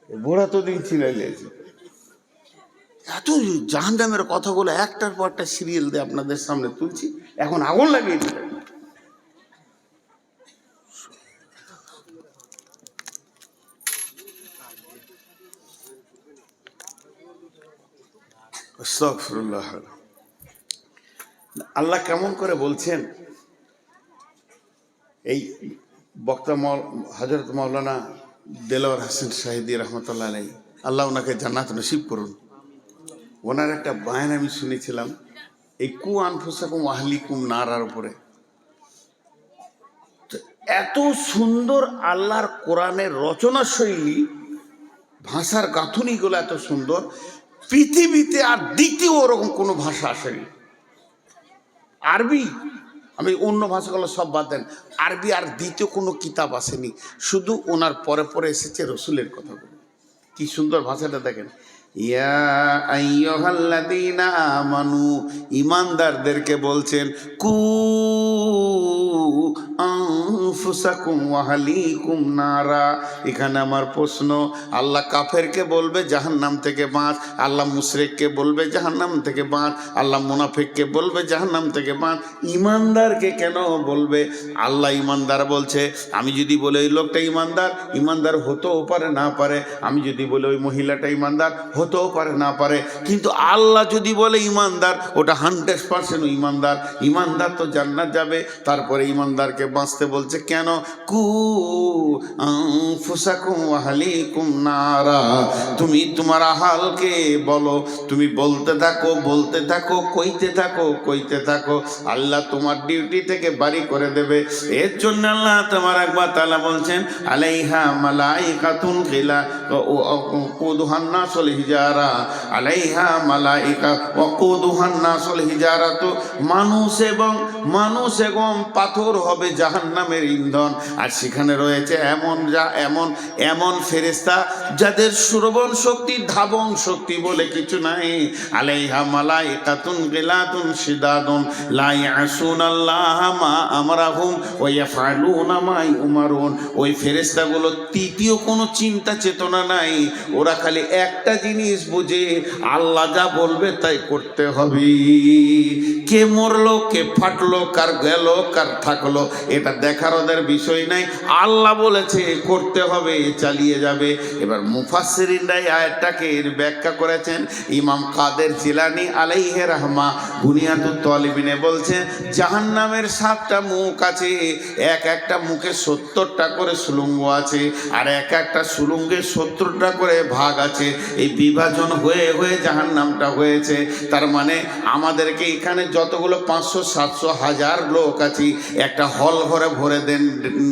বুড়া তো দিন চিনাই লেগেছে। এত জাহান্নামের কথাগুলো একটার পর একটা সিরিয়াল দিয়ে আপনাদের সামনে তুলছি, এখন আগুন লাগিয়ে দিলেন। আস্তাগফিরুল্লাহ। আল্লাহ কেমন করে বলছেন, এই বক্তা হযরত মাওলানা দেলোয়ার হোসেন শাহিদি রহমতুল্লাহ আলাইহি, আল্লাহ ওনাকে জান্নাত নসিব করুন। ওনার একটা বায়ান আমি শুনেছিলাম এই কু আনফুসাকুম ওয়া আহলিকুম নারার উপরে। এত সুন্দর আল্লাহর কোরআনের রচনা শৈলী, ভাষার গাঁথুনিগুলো এত সুন্দর, পৃথিবীতে আর দ্বিতীয় ওরকম কোনো ভাষা আসেনি। আরবি, আমি অন্য ভাষাগুলো সব বাদ দেন, আরবি আর দ্বিতীয় কোনো কিতাব আসেনি, শুধু ওনার পরে পরে এসেছে রসুলের কথাগুলো। কি সুন্দর ভাষাটা দেখেন। ইয়া আইয়ুহাল্লাযীনা আমানু, ঈমানদারদেরকে বলছেন, কু আনফুসাকুম ওয়া আহলিকুম নারা। এখানে আমার প্রশ্ন, আল্লাহ কাফেরকে বলবে জাহান্নাম থেকে বাঁচ, আল্লাহ মুশরিককে বলবে জাহান্নাম থেকে বাঁচ, আল্লাহ মুনাফিককে বলবে জাহান্নাম থেকে বাঁচ, ঈমানদারকে কেন বলবে? আল্লাহ ঈমানদার বলছে, আমি যদি বলে ওই লোকটা ঈমানদার, ঈমানদার হতেও পারে না পারে, আমি যদি বলে ওই মহিলাটা ঈমানদার, হতেও পারে না পারে, কিন্তু আল্লাহ যদি বলে ঈমানদার, ওটা 100% ঈমানদার। ঈমানদার তো জান্নাত যাবে। তারপরে ঈমানদারকে বাঁচতে বলছে কেন? কু আনফুসাকুম ওয়া আহলিকুম নারা, তুমি তোমার আহালকে বলো, তুমি বলতে থাকো, বলতে থাকো, কইতে থাকো, কইতে থাকো, আল্লাহ তোমার ডিউটি থেকে বাড়ি করে দেবে। এর জন্য আল্লাহ তাবারাক ওয়া তাআলা বলছেন, আলাইহা মালাইকাতুন গিলা উদুহান নাস ওয়াল হিজারা আলাইহা মালাইকা ওয়াকুদুহান নাসুল হিজারাতু, মানুষ এবং পাথর হবে জাহান্নামের ইন্ধন। আর সেখানে রয়েছে এমন ফেরেশতা যাদের শ্রবণ শক্তি, ধাবন শক্তি বলে কিছু নাই। আলাইহা মালাইকাতুন গিলাতুন শিদাদুন লা ইয়াসুনাল্লাহা মা আমরাহুম ওয়া ইয়াফআলুনা মা ইউমারুন। ওই ফেরেশতাগুলো তৃতীয় কোনো চিন্তা চেতনা নাই, ওরা খালি একটা জিনিস বুঝে, আল্লাহ যা বলবে তাই করতে হবে। কে মরলো, কে ফাটলো, কার গেল, কার থাকলো, এটা দেখার ওদের বিষয় নাই। আল্লাহ বলেছে করতে হবে, চালিয়ে যাবে। এবার মুফাসসিরিনরা এই আয়াতটাকে ব্যাখ্যা করেছেন। ইমাম কাদের জিলানী আলাইহি রাহমা বুনিয়াতুত তালিবিনে বলছেন, জাহান্নামের 7টা মুখ আছে, একটা মুখে 70টা করে সুলুঙ্গ আছে, আর একটা সুলুঙ্গে 70টা করে ভাগ আছে। এই বিভাজন হয়ে হয়ে জাহান্নামটা হয়েছে। তার মানে আমাদেরকে এখানে যতগুলো 500, 700, 1000 লোক আছি, একটা হল ঘরে ভরে দেন,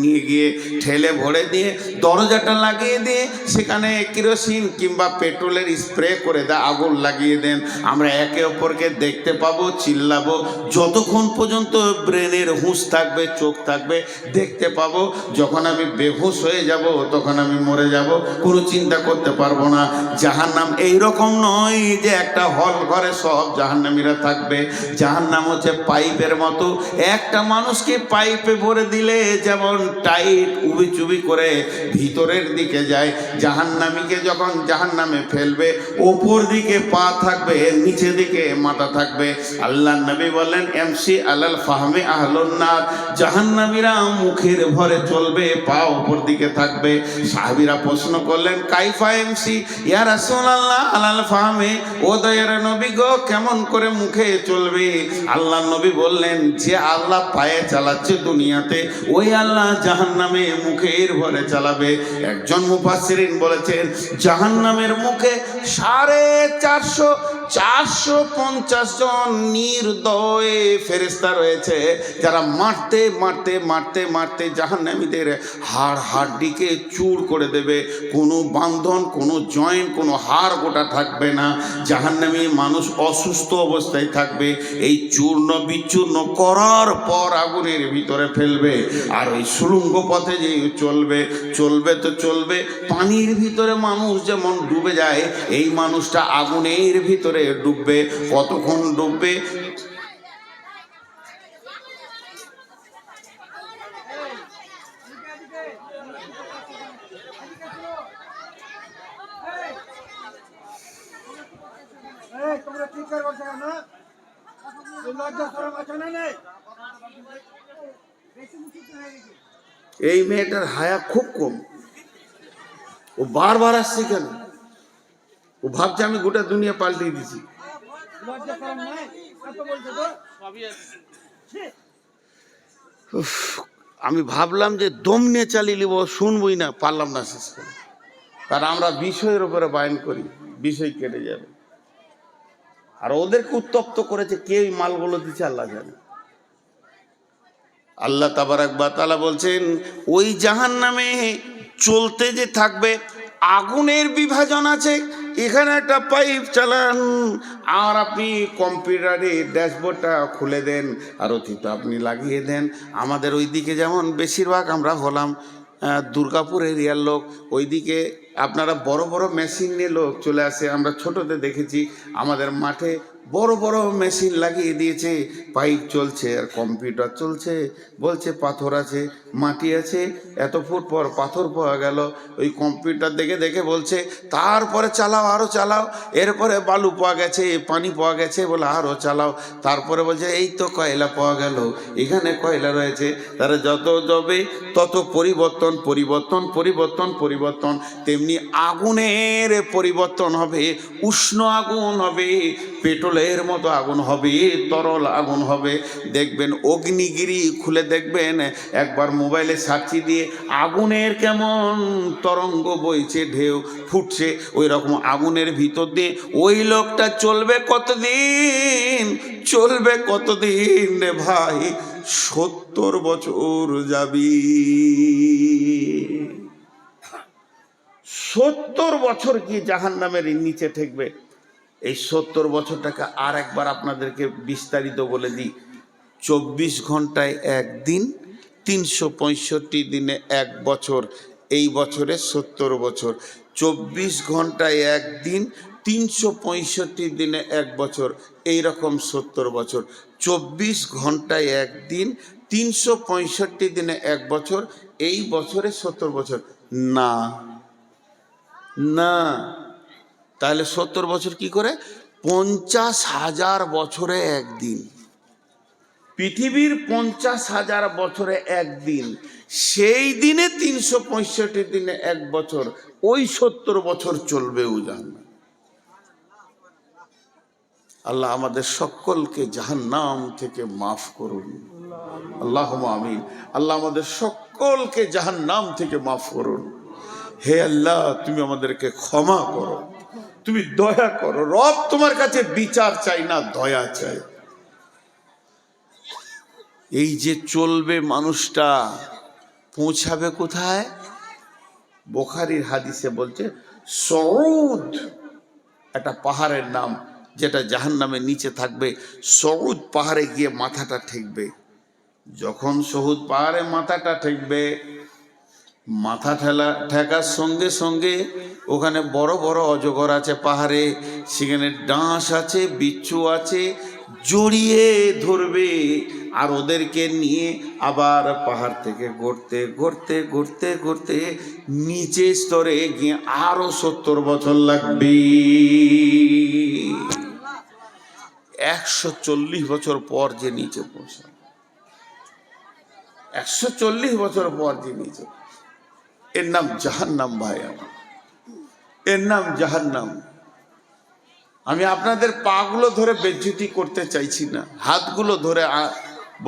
নিয়ে গিয়ে ঠেলে ভরে দিয়ে দরজাটা লাগিয়ে দিয়ে সেখানে কেরোসিন কিংবা পেট্রোলের স্প্রে করে দেয়, আগুন লাগিয়ে দেন। আমরা একে অপরকে দেখতে পাবো, চিল্লাবো, যতক্ষণ পর্যন্ত ব্রেনের হুঁশ থাকবে, চোখ থাকবে, দেখতে পাবো। যখন আমি বেহুশ হয়ে যাব, তখন আমি মরে যাব, কোনো চিন্তা করতে পারবো না। জাহান্নাম এইরকম নয় যে একটা হল ঘরে সব জাহান্নামীরা থাকবে। জাহান্নাম হচ্ছে পাইপের মতো, একটা মানুষকে পাইপে ভরে দিলে যেমন টাইট উবি চুবি করে ভিতরের দিকে যায়, জাহান্নামীকে যখন জাহান্নামে ফেলবে, ওপর দিকে পা থাকবে, নিচে দিকে মাথা থাকবে। আল্লাহ নবী বলেন, এমসি আলাল ফাহমে আহলুন নার, জাহান্নামীরা মুখের ভরে চলবে, পা ওপর দিকে থাকবে। সাহাবীরা প্রশ্ন করলেন, কাইফা এমসি ইয়া রাসূলুল্লাহ আলাল ফাহমে, ও দয়ার নবী গো, কেমন করে মুখে চলবে? আল্লাহ নবী বললেন, যে আল্লাহ পায়ে চালাচ্ছে দুনিয়াতে, ওই আল্লাহ জাহান্নামে মুখের ভরে চালাবে। একজন মুফাসসিরিন বলেছেন, জাহান্নামের মুখে 450 জন নির্দয় ফেরেশতা রয়েছে, যারা মারতে মারতে মারতে মারতে জাহান্নামীদের হাড়ডিকে চূর করে দেবে। কোনো বান্ধন, কোনো জয়েন্ট, কোনো হাড় গোটা থাকবে না। জাহান্নামী মানুষ অসুস্থ অবস্থায় থাকবে। এই চূর্ণ বিচূর্ণ করার পর আগুনের ভিতরে ফেলবে। আর ওই সুড়ঙ্গ পথে যে চলবে তো চলবে, পানির ভিতরে মানুষ যেমন ডুবে যায়, এই মানুষটা আগুনের ভিতরে ডুববে। কতক্ষণ ডুববে? এই মেয়েটার হায়া খুব কম, ও বারবার আসছে কেন? ও ভাবছে আমি গোটা দুনিয়া পাল্টে দিছি। আমি ভাবলাম যে দম নিয়ে চালিয়ে নিব, শুনবই না, পারলাম না শেষ করে। কারণ আমরা বিষয়ের উপরে বায়ন করি, বিষয় কেটে যাবে। আর ওদেরকে উত্তপ্ত করেছে কে, এই মালগুলো দিচ্ছে আল্লাহ জানে। আল্লাহ তাবারাক ওয়া তাআলা বলছেন, ওই জাহান্নামে চলতে যে থাকবে, আগুনের বিভাজন আছে। এখানে একটা পাইপ চালান, আর আপনি কম্পিউটারে ড্যাশবোর্ডটা খুলে দেন, আর অতীত আপনি লাগিয়ে দেন। আমাদের ওইদিকে যেমন বেশিরভাগ আমরা হলাম দুর্গাপুর এরিয়ার লোক, ওইদিকে আপনারা বড় বড় মেশিন নিয়ে লোক চলে আসে। আমরা ছোটতে দেখেছি আমাদের মাঠে বড় বড় মেশিন লাগিয়ে দিয়েছে, পাইপ চলছে আর কম্পিউটার চলছে। বলছে পাথর আছে, মাটি আছে, এত ফুট পর পাথর পাওয়া গেল। ওই কম্পিউটার দেখে দেখে বলছে তারপরে চালাও, আরও চালাও। এরপরে বালু পাওয়া গেছে, পানি পাওয়া গেছে, বলে আরও চালাও। তারপরে বলছে এই তো কয়লা পাওয়া গেল, এখানে কয়লা রয়েছে। তারা যত যাবে তত পরিবর্তন পরিবর্তন পরিবর্তন পরিবর্তন। তেমনি আগুনের পরিবর্তন হবে, উষ্ণ আগুন হবে, পেট্রোলের মতো আগুন হবে, তরল আগুন হবে। দেখবেন অগ্নিগিরি খুলে দেখবেন, একবার মোবাইলে সার্চি দিয়ে আগুনের কেমন তরঙ্গ বইছে, ঢেউ ফুটছে, ওই রকম আগুনের ভিতর দিয়ে ওই লোকটা চলবে কতদিন, চলবে কতদিন রে ভাই? 70 বছর যাবি। 70 বছর কি জাহান্নামের নিচে ঠেকবে। এই 70 বছরটাকে আর একবার আপনাদেরকে বিস্তারিত বলে দিই। 24 ঘন্টায় একদিন, 365 দিনে এক বছর। এই বছরে 70 বছর। 24 ঘন্টায় একদিন, 365 দিনে এক বছর, এই রকম 70 বছর। 24 ঘন্টায় একদিন, 365 দিনে এক বছর, এই বছরে 70 বছর না। না, তাহলে 70 বছর কি করে? 50,000 বছরে একদিন। পৃথিবীর 50,000 বছরে একদিন, সেই দিনে 365 দিনে এক বছর, ওই 70 বছর চলবেও জাহান্নাম। আল্লাহ আমাদের সকলকে জাহান্নাম থেকে মাফ করুন, আল্লাহুম্মা আমিন। আল্লাহ আমাদের সকলকে জাহান্নাম থেকে মাফ করুন। হে আল্লাহ, তুমি আমাদেরকে ক্ষমা করো, তুমি দয়া করো। রব, তোমার কাছে বিচার চাই না, দয়া চাই। এই যে চলবে মানুষটা, পৌঁছাবে কোথায়? বুখারীর হাদিসে বলছে সউদ, একটা পাহাড়ের নাম, যেটা জাহান্নামের নিচে থাকবে। সউদ পাহাড়ে গিয়ে মাথাটা ঠেকবে। যখন সউদ পাহাড়ে মাথাটা ঠেকবে, মাথা ঠেকার সঙ্গে সঙ্গে ওখানে বড় বড় অজগর আছে পাহাড়ে, সেখানে ডাঁশ আছে, বিচ্ছু আছে, জড়িয়ে ধরবে। আর ওদেরকে নিয়ে আবার পাহাড় থেকে ঘুরতে ঘুরতে ঘুরতে ঘুরতে নিচে স্তরে গিয়ে আরো 70 বছর লাগবে। 140 বছর পর যে নিচে পৌঁছাবে, 140 বছর পর যে নিচে, এর নাম জাহান্নাম। ভাই আমার, এর নাম জাহান্নাম। আমি আপনাদের পাগুলো ধরে বেজ্জতি করতে চাইছি না, হাতগুলো ধরে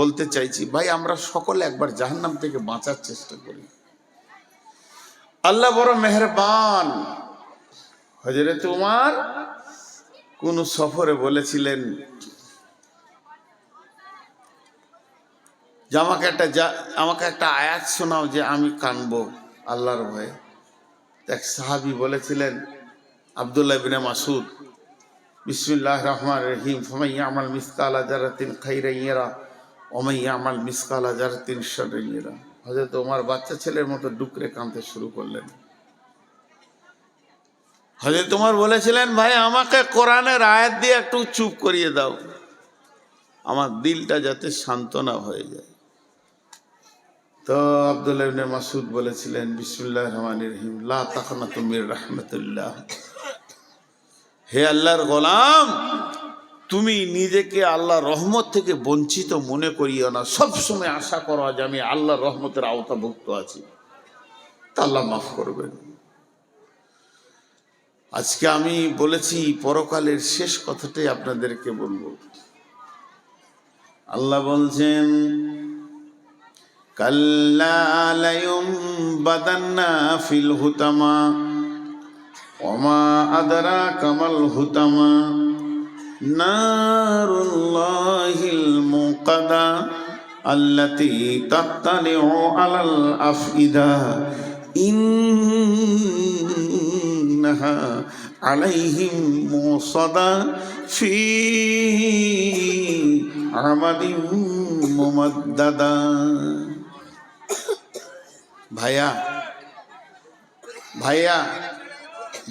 বলতে চাইছি, ভাই আমরা সকলে একবার জাহান্নাম থেকে বাঁচার চেষ্টা করি। আল্লাহ বড় মেহেরবান। হযরত উমর কোন সফরে বলেছিলেন যে আমাকে একটা আয়াত শোনাও যে আমি কানবো আল্লাহর ভয়ে। এক সাহাবী বলেছিলেন, আব্দুল্লাহ ইবনে মাসউদ, বিসমিল্লাহির রহমানির রহিম, ফামান ইয়ামাল মিসকালা যারাতিন খাইরান ইয়ারা ওয়া মান ইয়ামাল মিসকালা যারাতিন শাররান ইয়ারা। হযরত ওমর বাচ্চা ছেলের মতো ডুকরে কাঁদতে শুরু করলেন। হযরত ওমর বলেছিলেন, ভাই আমাকে কোরআনের আয়াত দিয়ে একটু চুপ করিয়ে দাও, আমার দিলটা যাতে সান্ত্বনা হয়ে যায়। তো আব্দুল্লাহ ইবনে মাসউদ বলেছিলেন, বিসমিল্লাহির রহমানির রহিম, লা তাকনাতু মির রাহমাতিল্লাহ। হে আল্লাহর গোলাম, তুমি নিজেকে আল্লাহর রহমত থেকে বঞ্চিত মনে করিও না। সবসময় আশা করো যে আমি আল্লাহর রহমতের আওতাভুক্ত আছি, তা আল্লাহ মাফ করবেন। আজকে আমি বলেছি পরকালের শেষ কথাটাই আপনাদেরকে বলবো। আল্লাহ বলছেন, কাল্লা লায়ুমবাদান্না ফিল হুতামা ওয়া মা আদরাকা মাল হুতামা নারুল্লাহিল মুকাদা আল্লাতী তাত্তালিউ আলাল আফইদা ইন্নাহা আলাইহিম মুসাদা ফি আমাদিন মুমাদ্দাদা। ভাইয়া ভাইয়া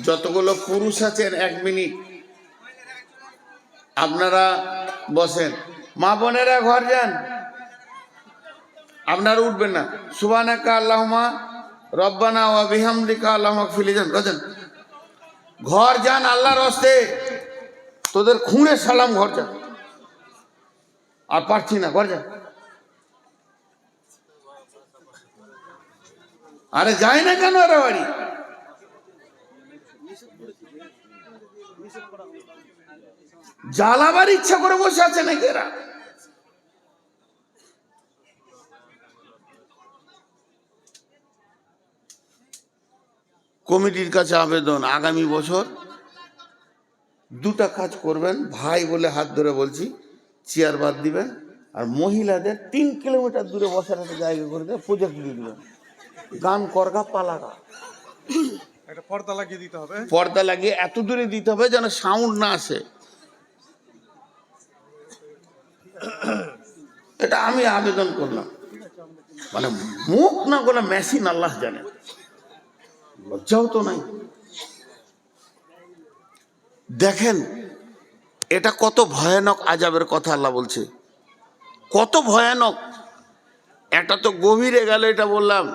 যতগুলো পুরুষ আছেন, 1 মিনিট আপনারা বসেন। মা বোনেরা ঘর যান, আপনারা উঠবেন না। সুবহানাকা আল্লাহুম্মা রব্বানা ওয়া বিহামদিকা আল্লাহুম্মা গফির যান, ঘর যান আল্লাহর হস্তে। তোদের খুঁড়ে সালাম, ঘর যান। আর পারছি না, ঘর যান। আরে যায় না কেন এরা বাড়ি? জ্বালাবার ইচ্ছা করে বসে আছে নাকি এরা? কমিটির কাছে আবেদন, আগামী বছর 2টা কাজ করবেন, ভাই বলে হাত ধরে বলছি, চেয়ার বাদ দিবেন, আর মহিলাদের 3 কিলোমিটার দূরে বসার একটা জায়গা করে দিয়ে প্রজেক্ট দিয়ে দিবেন, গান করগা পালাগা। একটা পর্দা লাগিয়ে দিতে হবে, পর্দা লাগিয়ে এত দূরে দিতে হবে যেন সাউন্ড না আসে। এটা আমি আবেদন করলাম, মানে মুখ না বলে মেশিন আল্লাহ জানে, লজ্জাও তো নাই। দেখেন এটা কত ভয়ানক আযাবের কথা আল্লাহ বলছে, কত ভয়ানক। এটা তো গভীরে গেল, এটা বললাম।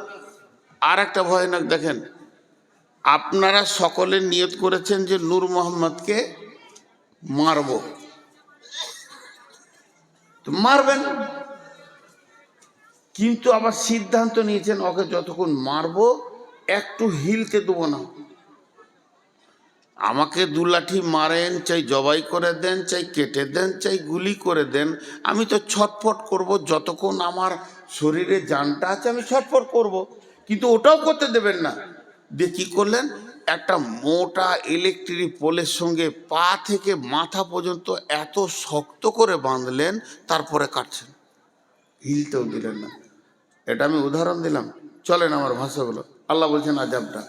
আর একটা ভয়ানক দেখেন, আপনারা সকলে নিয়ত করেছেন যে নূর মোহাম্মদকে মারব, তো মারবেন, কিন্তু আবার সিদ্ধান্ত নিয়েছেন ওকে যতক্ষণ মারবো একটু হিলতে দেবো না। আমাকে দু লাঠি মারেন, চাই জবাই করে দেন, চাই কেটে দেন, চাই গুলি করে দেন, আমি তো ছটফট করব, যতক্ষণ আমার শরীরে জানটা আছে আমি ছটফট করব, কিন্তু ওটাও করতে দেবেন না। দিয়ে কী করলেন, একটা মোটা ইলেকট্রিক পোলের সঙ্গে পা থেকে মাথা পর্যন্ত এত শক্ত করে বাঁধলেন, তারপরে কাটছেন, হিলতেও দিলেন না। এটা আমি উদাহরণ দিলাম, চলেন আমার ভাষাগুলো। আল্লাহ বলছেন আযাবটা,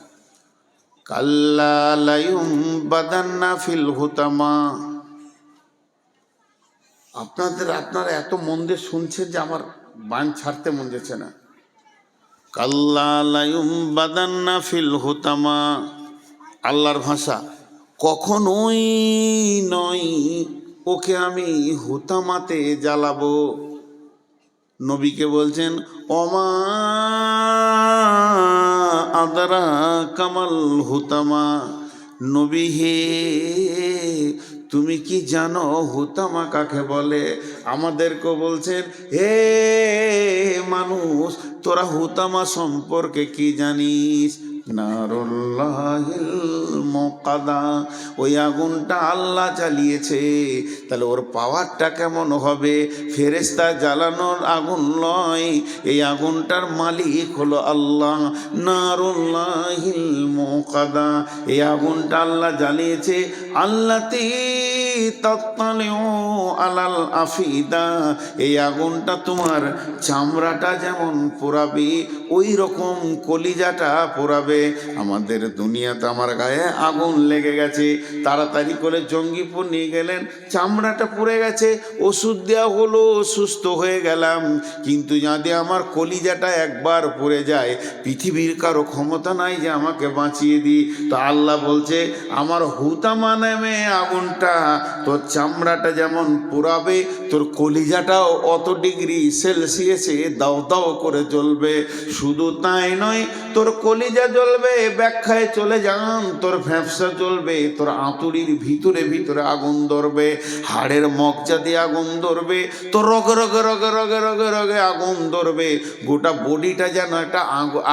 কাল্লা লায়ুমবাদান্না ফিল হুতামা। আপনারা এত মন দিয়ে শুনছেন যে আমার বান ছাড়তে মন যাচ্ছে না। কাল্লা লায়ুমবাদান্না ফিল হুতামা, আল্লাহর ভাষা, কখনোই নয় ওকে আমি হুতামাতে জ্বালাবো। নবীকে বলছেন ওমা আদরা কামাল হুতামা, নবী হে তুমি কি জানো হুতামা কাকে বলে? আমাদেরকে বলছেন হে মানুষ তোরা হুতামা সম্পর্কে কি জানিস? নারুল্লাহিল মুকাদা, ওই আগুনটা আল্লাহ জ্বালিয়েছে, তাহলে ওর পাওয়ারটা কেমন হবে? ফেরেশতা জ্বালানোর আগুন নয়, এই আগুনটার মালিক হলো আল্লাহ। নারুল্লাহিল মুকাদা, এই আগুনটা আল্লাহ জ্বালিয়েছে। আল্লাতি তাত্তালিউ আলাল আফিদা, এই আগুনটা তোমার চামড়াটা যেমন পোড়াবে ওই রকম কলিজাটা পোড়াবে। আমাদের দুনিয়াতে আমার গায়ে আগুন লেগে গেছে, তাড়াতাড়ি করে জঙ্গিপুর নিয়ে গেলেন, চামড়াটা পুড়ে গেছে, ওষুধ দেওয়া হলো, সুস্থ হয়ে গেলাম, কিন্তু যদি আমার কলিজাটা একবার পুড়ে যায় পৃথিবীর কারো ক্ষমতা নাই যে আমাকে বাঁচিয়ে দিই। তো আল্লাহ বলছে আমার হুতামা নামে আগুনটা তোর চামড়াটা যেমন পোড়াবে, তোর কলিজাটাও অত ডিগ্রি সেলসিয়াসে দাও দাও করে জ্বলবে। শুধু তাই নয়, তোর কলিজা জ্বলবে, ব্যাখ্যায় চলে যান, তোর ফ্যাপসা জ্বলবে, তোর আঁতুড়ির ভিতরে ভিতরে আগুন ধরবে, হাড়ের মগজা দিয়ে আগুন ধরবে, তোর রগে রগে রগে রগে রগে রগে আগুন ধরবে, গোটা বডিটা যেন একটা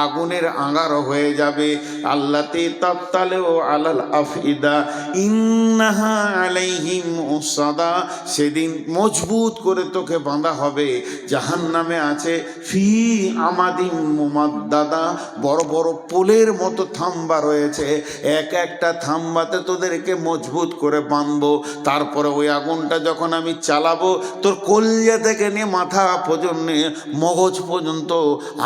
আগুনের আঙার হয়ে যাবে। আল্লাতে তাত্তালেও আলাল আফিদা ইন্নাহা আলাইহিম মুসাদা, সেদিন মজবুত করে তোকে বাঁধা হবে। জাহান্নামে আছে ফি আমাদিম মুমাদ্দাদা, বড় বড় পোলের মতো থাম্বা রয়েছে, এক একটা থাম্বাতে তোদেরকে মজবুত করে বাঁধবো। তারপরে ওই আগুনটা যখন আমি চালাবো, তোর কলিজা থেকে নিয়ে মাথা পর্যন্ত মগজ পর্যন্ত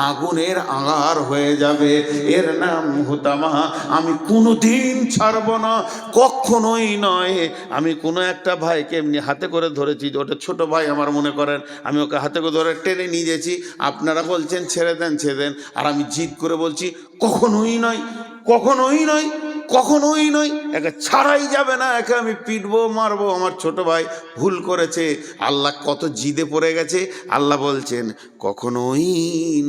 আগুনের আঙার হয়ে যাবে। এর নাম হুতামা। আমি কোনোদিন ছাড়ব না, কখনোই নয়। আমি কোনো একটা ভাইকে এমনি হাতে করে ধরেছি, ওটা ছোট ভাই আমার, মনে করেন আমি ওকে হাতে করে ধরে টেনে নিয়ে গেছি, আপনারা বলছেন ছেড়ে দেন ছেড়ে দেন, আর আমি জিদ করে বলছি কখনোই নয়, কখনোই নয়, কখনোই নয়, একে ছাড়াই যাবে না, একে আমি পিটবো মারবো। আমার ছোট ভাই ভুল করেছে, আল্লাহ কত জিদে পড়ে গেছে। আল্লাহ বলছেন কখনোই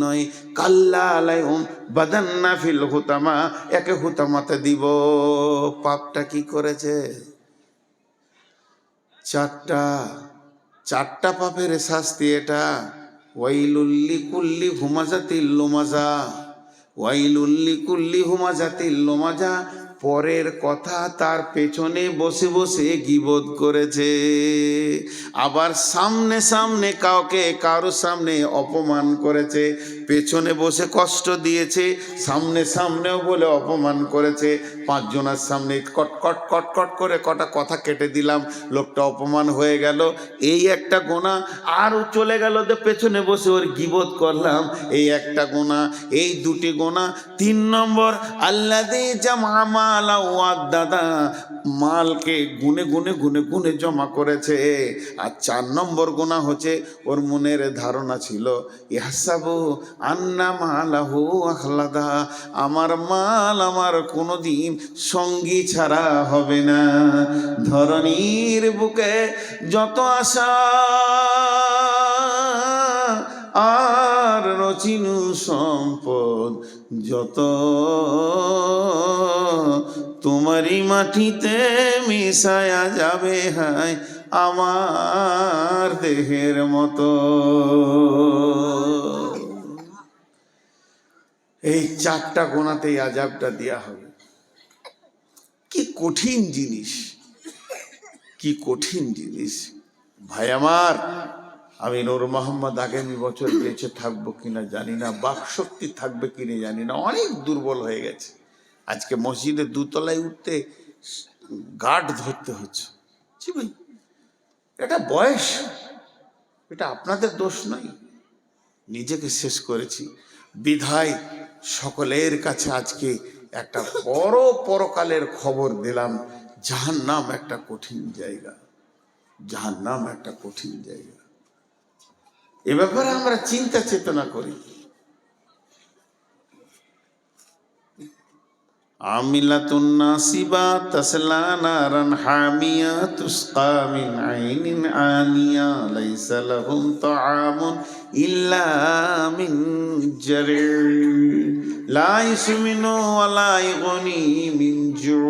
নয়, কাল্লা আলাইহুম বাদান্না ফিল হুতামা, একে হুতামাতে দিব। পাপটা কি করেছে? চারটা পাপের শাস্তি এটা। ওয়াইলুল্লি কুল্লি হুমাজাতিল লুমাজা, ওয়াইলুল্লি কুল্লি হুমাজাতিল লুমাজা, পরের কথা তার পেছনে বসে বসে গীবত করেছে, আবার সামনে সামনে কারো সামনে অপমান করেছে, পেছনে বসে কষ্ট দিয়েছে, সামনে সামনেও বলে অপমান করেছে। পাঁচজনের সামনে কট কট কট কট করে কটা কথা কেটে দিলাম, লোকটা অপমান হয়ে গেল, এই একটা গোনা। আরও চলে গেল যে পেছনে বসে ওর গীবত করলাম, এই একটা গোনা। এই দুটি গোনা। 3 নম্বর আল্লাযী জামা মালা ওয়া দাদা, মালকে গুনে গুনে গুনে গুনে জমা করেছে। আর 4 নম্বর গোনা হচ্ছে ওর মনের ধারণা ছিল ইহসাবু আন্না মালাহু আখলাদা, আমার মাল আমার কোনোদিন সঙ্গী ছাড়া হবে না। ধরনীর বুকে যত আশা আর রচিনু সম্পদ যত, তোমারই মাটিতে মিশায়া যাবে হায় আমার দেহের মতো। এই 4টা গোনাতেই আযাবটা দেয়া হবে। কি কঠিন জিনিস, কি কঠিন জিনিস ভাই আমার। আমি নূর মোহাম্মদ আগামী বছর বেঁচে থাকবো কিনা জানি না, বাকশক্তি থাকবে কিনা জানি না, অনেক দুর্বল হয়ে গেছে। আজকে মসজিদে 2 তলায় উঠতে গার্ড ধরতে হচ্ছে। জি ভাই, এটা বয়স, এটা আপনাদের দোষ নয়, নিজেকে শেষ করেছি বিধায় সকলের কাছে আজকে একটা বড় পরকালের খবর দিলাম। জাহান্নাম একটা কঠিন জায়গা, জাহান্নাম একটা কঠিন জায়গা। এ ব্যাপারে আমরা চিন্তা চেতনা করি। আমিলাতুন নাসিবা তাসলা নারান হামিয়া তুসকা মিন আইনিন আনিয়া লাইসা লাহুম তাআমুন ইল্লা মিন জারি লা ইসমিনু ওয়া লা ইগনি মিন জু।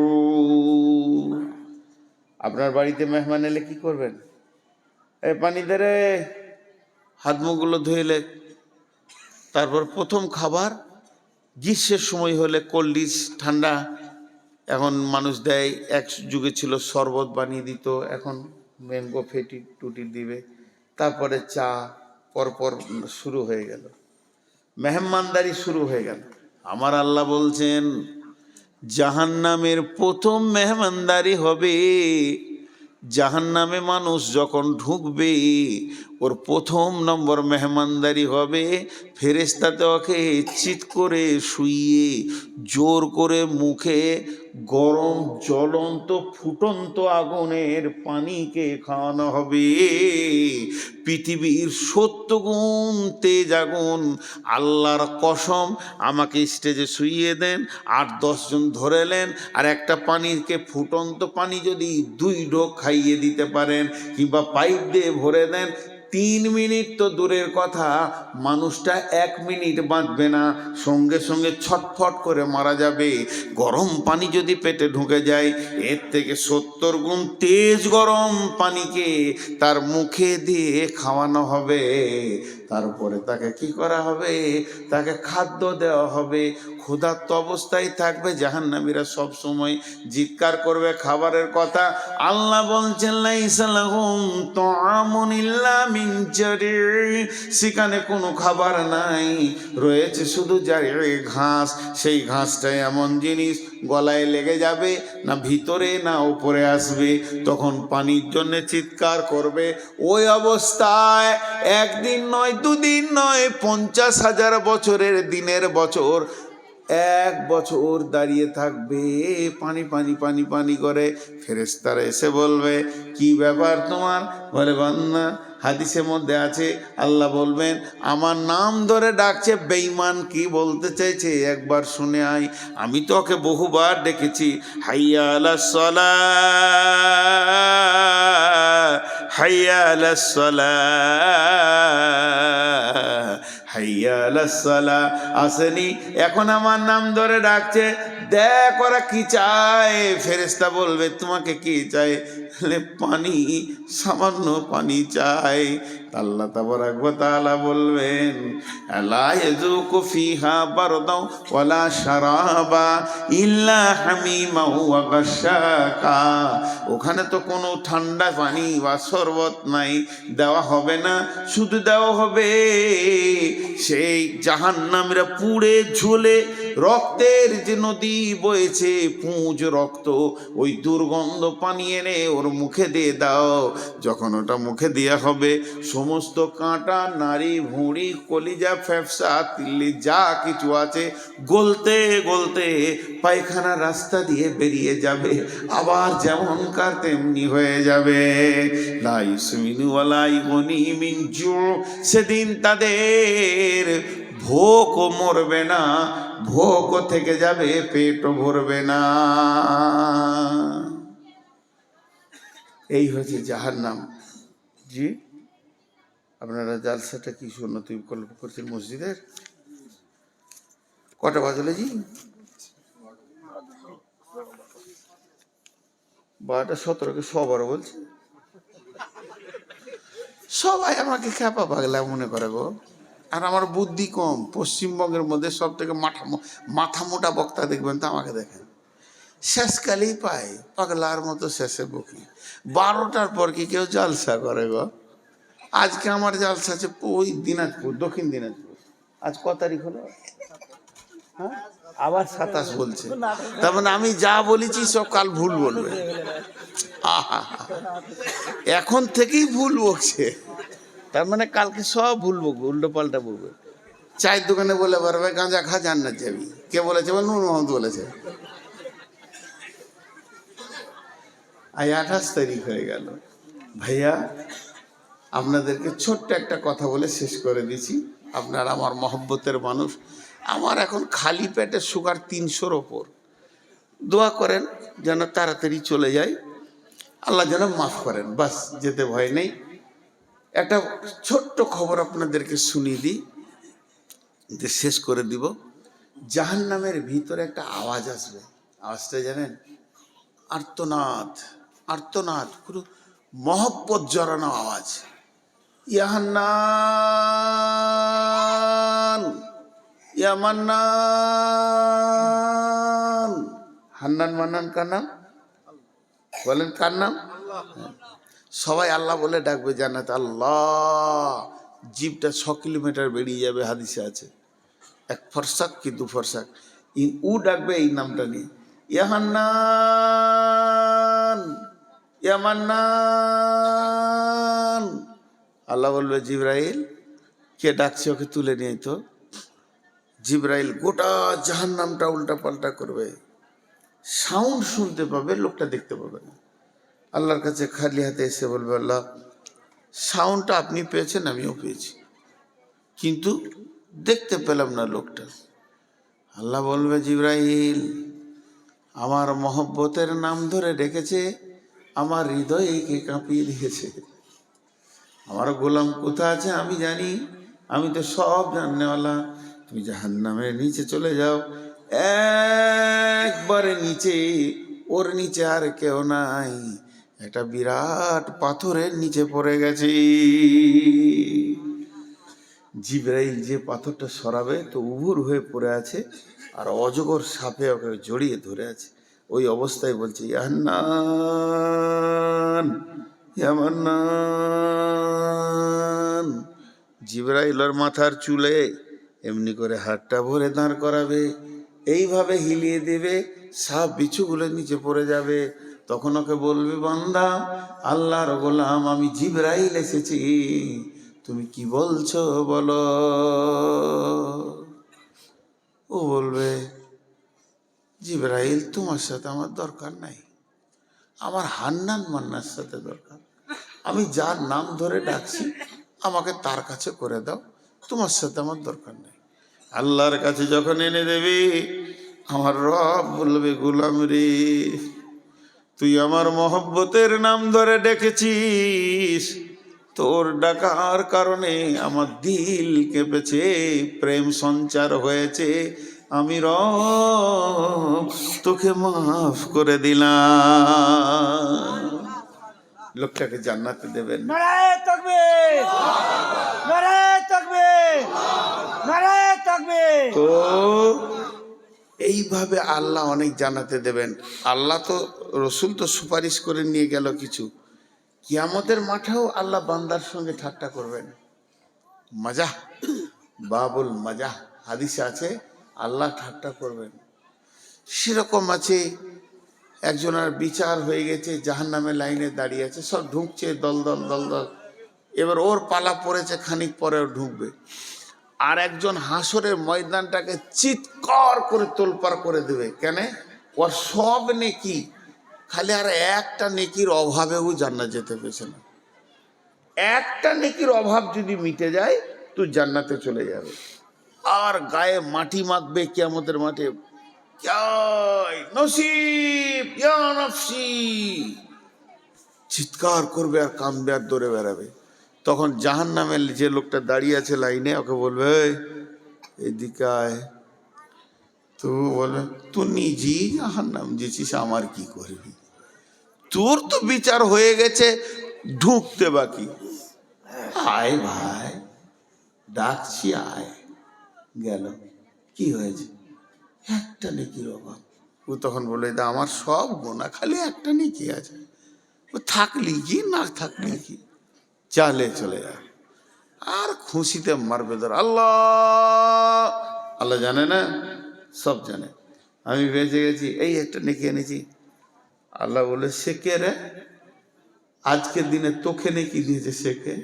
আপনার বাড়িতে মেহমান এলে কি করবেন? এই পানি দে রে, হাত মুখগুলো ধুইলে, তারপর প্রথম খাবার। গ্রীষ্মের সময় হলে কোল্ড ড্রিঙ্কস ঠান্ডা, এখন মানুষ দেয়, এক যুগে ছিল শরবত বানিয়ে দিত, এখন ম্যাঙ্গো ফেটি টুটি দিবে, তারপরে চা, পরপর শুরু হয়ে গেল, মেহমানদারি শুরু হয়ে গেল। আমার আল্লাহ বলছেন জাহান্নামের প্রথম মেহমানদারি হবে, জাহান্নামে মানুষ যখন ঢুকবে ওর 1 নম্বর মেহমানদারি হবে ফেরেশতাতে ওকে চিৎ করে শুইয়ে জোর করে মুখে গরম জ্বলন্ত ফুটন্ত আগুনের পানিকে খাওয়ানো হবে। পৃথিবীর 70 গুণ তেজ আগুন। আল্লাহর কসম, আমাকে স্টেজে শুইয়ে দেন, 8-10 জন ধরেলেন, আর একটা পানিকে ফুটন্ত পানি যদি 2 ঢোক খাইয়ে দিতে পারেন কিংবা পাইপ দিয়ে ভরে দেন, 3 মিনিট তো দূরের কথা, মানুষটা 1 মিনিট বাঁচবে না, সঙ্গে সঙ্গে ছটফট করে মারা যাবে। গরম পানি যদি পেটে ঢুকে যায়, এর থেকে 70 গুণ তেজ গরম পানিকে তার মুখে দিয়ে খাওয়ানো হবে। তারপরে তাকে কি করা হবে? তাকে খাদ্য দেওয়া হবে। ক্ষুধার্ত অবস্থায় থাকবে। জাহান্নামীরা সব সময় জিৎকার করবে খাবারের কথা। আল্লাহ বলছেন লাইসা লাহুম তাআমুন ইল্লা মিন জারি, সেখানে কোনো খাবার নাই, রয়েছে শুধু জারি ঘাস। সেই ঘাসটাই এমন জিনিস গলায় লেগে যাবে, না ভিতরে না উপরে আসবে, তখন পানির জন্য চিৎকার করবে। ওই অবস্থায় 1 দিন নয়, 2 দিন নয়, 50,000 বছরের দিনের বছর, 1 বছর দাঁড়িয়ে থাকবে পানি পানি পানি পানি করে। ফেরেশতারা এসে বলবে কি ব্যাপার তোমার? বলে বান্দা, হাদিসের মধ্যে আছে আল্লাহ বলবেন আমার নাম ধরে ডাকছে, বেঈমান কি বলতে চাইছে একবার শুনে আয়। আমি তো ওকে বহুবার ডেকেছি, হাইয়া আলাস সালাহ, হাইয়া আলাস সালাহ, হাইয়া আলাস সালাহ আসেনি, এখন আমার নাম ধরে ডাকছে, দেখ ওরা কি চায়। ফেরেশতা বলবে তোমাকে কি চাই? পানি, সামান্য পানি চাই। আল্লাহ তাবারাক ওয়া তাআলা বলবেন লা ইয়াযুকু ফিহা বারদাও ওয়ালা শারাবা ইল্লা হামিমা ওয়া গাশশাকা। ওখানে তো কোনো ঠান্ডা পানি বা শরবত নাই, দেওয়া হবে না। শুধু দেওয়া হবে সেই জাহান্নামীরা পুড়ে ঝুলে রক্তের যে নদী বয়েছে, পুঁজ রক্ত, ওই দুর্গন্ধ পানি এনে ওর মুখে দিয়ে দাও। যখন ওটা মুখে দেওয়া হবে, সমস্ত কাঁটা, নাড়ি, ভুঁড়ি, কলিজা, ফ্যাফসা, তিল্লি যা কিছু আছে গলতে গলতে পায়খানা রাস্তা দিয়ে বেরিয়ে যাবে, আবার যেমনকার তেমনি হয়ে যাবে। লা ইউসমিনু ওয়ালা ইগুনি মিন জু। সেদিন তাদের ভোকও মরবে না, ভোকও থেকে যাবে, পেটও ভরবে না। এই হচ্ছে জাহান্নাম। জি, আপনারা জালসাটা কি সুন্নতি বিকল্প করছেন মসজিদের? কটা বাজলে জি? 12:17 সবার বলছে। সবাই আমাকে খ্যাপা পাগলা মনে করে গো। আর আমার বুদ্ধি কম। পশ্চিমবঙ্গের মধ্যে সব থেকে মাথা মোটা বক্তা দেখবেন তো আমাকে দেখেন, শেষকালেই পায় পাগলার মতো শেষে বকি। 12টার পর কি কেউ জালসা করে গো? আজকে আমার জালসা আছে ওই দিনাজপুর, দক্ষিণ দিনাজপুর। আজ ক তারিখ হলো? হ্যাঁ, আবার 27 বলছে। তার মানে আমি যা বলেছি সব কাল ভুল বলবে। আহা, এখন থেকেই ভুল বকছে, তার মানে কালকে সব ভুল বকবে, উল্টো পাল্টা বলবে। চায়ের দোকানে বলে পারবে গাঁজা খা জান্নাত যাবি। কে বলেছে? নূর মোহাম্মদ বলেছে। আজ 28 তারিখ হয়ে গেল। ভাইয়া, আপনাদেরকে ছোট্ট একটা কথা বলে শেষ করে দিছি। আপনারা আমার মহব্বতের মানুষ। আমার এখন খালি পেটে সুগার 300-র ওপর। দোয়া করেন যেন তাড়াতাড়ি চলে যায়, আল্লাহ যেন মাফ করেন, বাস, যেতে ভয় নেই। একটা ছোট্ট খবর আপনাদেরকে শুনিয়ে দিই, যে শেষ করে দিব। জাহান্নামের ভিতরে একটা আওয়াজ আসবে। আওয়াজটা জানেন? আর্তনাদ, আর্তনাদ, পুরো মহব্বত জড়ানো আওয়াজ। ইয়াহান্নান, ইয়ামান্নান। হান্নান মান্নান কার নাম? বলেন কার নাম? সবাই আল্লাহ বলে ডাকবে জান্নাত। আল্লাহ, জিভটা 6 কিলোমিটার বেরিয়ে যাবে, হাদিসে আছে। 1 ফরসাক কি 2 ফরসাক, উ ডাকবে এই নামটা নিয়ে, ইয়াহান্নান, ইয়ামান্নান। আল্লাহ বলবে জিবরাইল, কে ডাকছে ওকে তুলে নিয়ে তো। জিবরাইল গোটা জাহান্নামটা উল্টা পাল্টা করবে, সাউন্ড শুনতে পাবে, লোকটা দেখতে পাবে না। আল্লাহর কাছে খালি হাতে এসে বলবে, আল্লাহ, সাউন্ডটা আপনি পেয়েছেন, আমিও পেয়েছি, কিন্তু দেখতে পেলাম না লোকটা। আল্লাহ বলবে, জিবরাইল, আমার মহব্বতের নাম ধরে ডেকেছে, আমার হৃদয়কে কাঁপিয়ে দিয়েছে। আমার গোলাম কোথা আছে আমি জানি, আমি তো সব জাননেওয়ালা। তুমি জাহান্নামের নিচে চলে যাও, একবারে নিচে, ওর নিচে আর কেউ নাই, একটা বিরাট পাথরের নিচে পড়ে গেছে। জিবরাইল যে পাথরটা সরাবে তো উবুর হয়ে পড়ে আছে, আর অজগর সাপে ওকে জড়িয়ে ধরে আছে। ওই অবস্থায় বলছে, ইয়ান্নান, ইয়ামান্নান। জিবরাইলের মাথার চুলে এমনি করে হাতটা ভরে দাঁড় করাবে, এইভাবে হিলিয়ে দেবে, সাপ বিছুগুলো নিচে পড়ে যাবে। তখন ওকে বলবে, বান্দা, আল্লাহর গোলাম আমি জিবরাইল এসেছি, তুমি কি বলছো বলো। ও বলবে, জিবরাইল, তোমার সাথে আমার দরকার নাই, আমার হান্নান মান্নার সাথে দরকার। আমি যার নাম ধরে ডাকছি আমাকে তার কাছে করে দাও, তোমার সাথে আমার দরকার নেই। আল্লাহর কাছে যখন এনে দেবে, আমার রব বলবে, গোলাম রে, তুই আমার মহব্বতের নাম ধরে ডেকেছিস, তোর ডাকার কারণে আমার দিল কেঁপেছে, প্রেম সঞ্চার হয়েছে, আমি রব তোকে মাফ করে দিলাম। লোকটাকে জান্নাতে দেবেন। নারায়ে তাকবীর, নারায়ে তাকবীর, নারায়ে তাকবীর। তো এইভাবে আল্লাহ অনেক জান্নাতে দেবেন। আল্লাহ তো, রসুল তো সুপারিশ করে নিয়ে গেল কিছু। কিয়ামতের মাঠেও আল্লাহ বান্দার সঙ্গে ঠাট্টা করবেন। মজা, বাবুল মজা, হাদিসে আছে আল্লাহ ঠাট্টা করবেন। সেরকম আছে, একজনের বিচার হয়ে গেছে, জাহান্নামের লাইনে দাঁড়িয়ে আছে, সব ঢুকছে দল দল দল দল। এবার ওর পালা পড়েছে, খানিক পরে ও ঢুকবে। আর একজন হাসরের ময়দানটাকে চিৎকার করে তোলপাড় করে দেবে। কেন? ওর সব নেকি, খালি আর একটা নেকির অভাবেও জান্নাত যেতে পেরেছে না। একটা নেকির অভাব যদি মিটে যায় তো জান্নাতে চলে যাবে। আর গায়ে মাটি মাখবে কিয়ামতের মাঠে, নসিব ইয়া নফসি, চিৎকার করবে আর কাঁদবে আর দৌড়ে বেড়াবে। তখন জাহান্নামের যে লোকটা দাঁড়িয়ে আছে লাইনে, ওকে বলবে এদিকে আয়। তো বলবে তুই নিজেই জাহান্নাম যেছিস, আমার কি করবি? তোর তো বিচার হয়ে গেছে, ঢুকতে বাকি। আয় ভাই, ডাকছি আয়। গেল, কি হয়েছে? একটা নেকির অভাব। ও তখন বলে দা আমার সব গোনা, খালি একটা নেকি আছে। ও থাকলি কি না থাকলি কি, চালে চলে যা। আর খুশিতে মারবে ধর। আল্লাহ, আল্লাহ জানে না, সব জানে। আমি বেঁচে গেছি, এই একটা নেকি এনেছি। আল্লাহ বলে সে কে রে? আজকের দিনে তোকে নেকি দিয়েছে সে কে?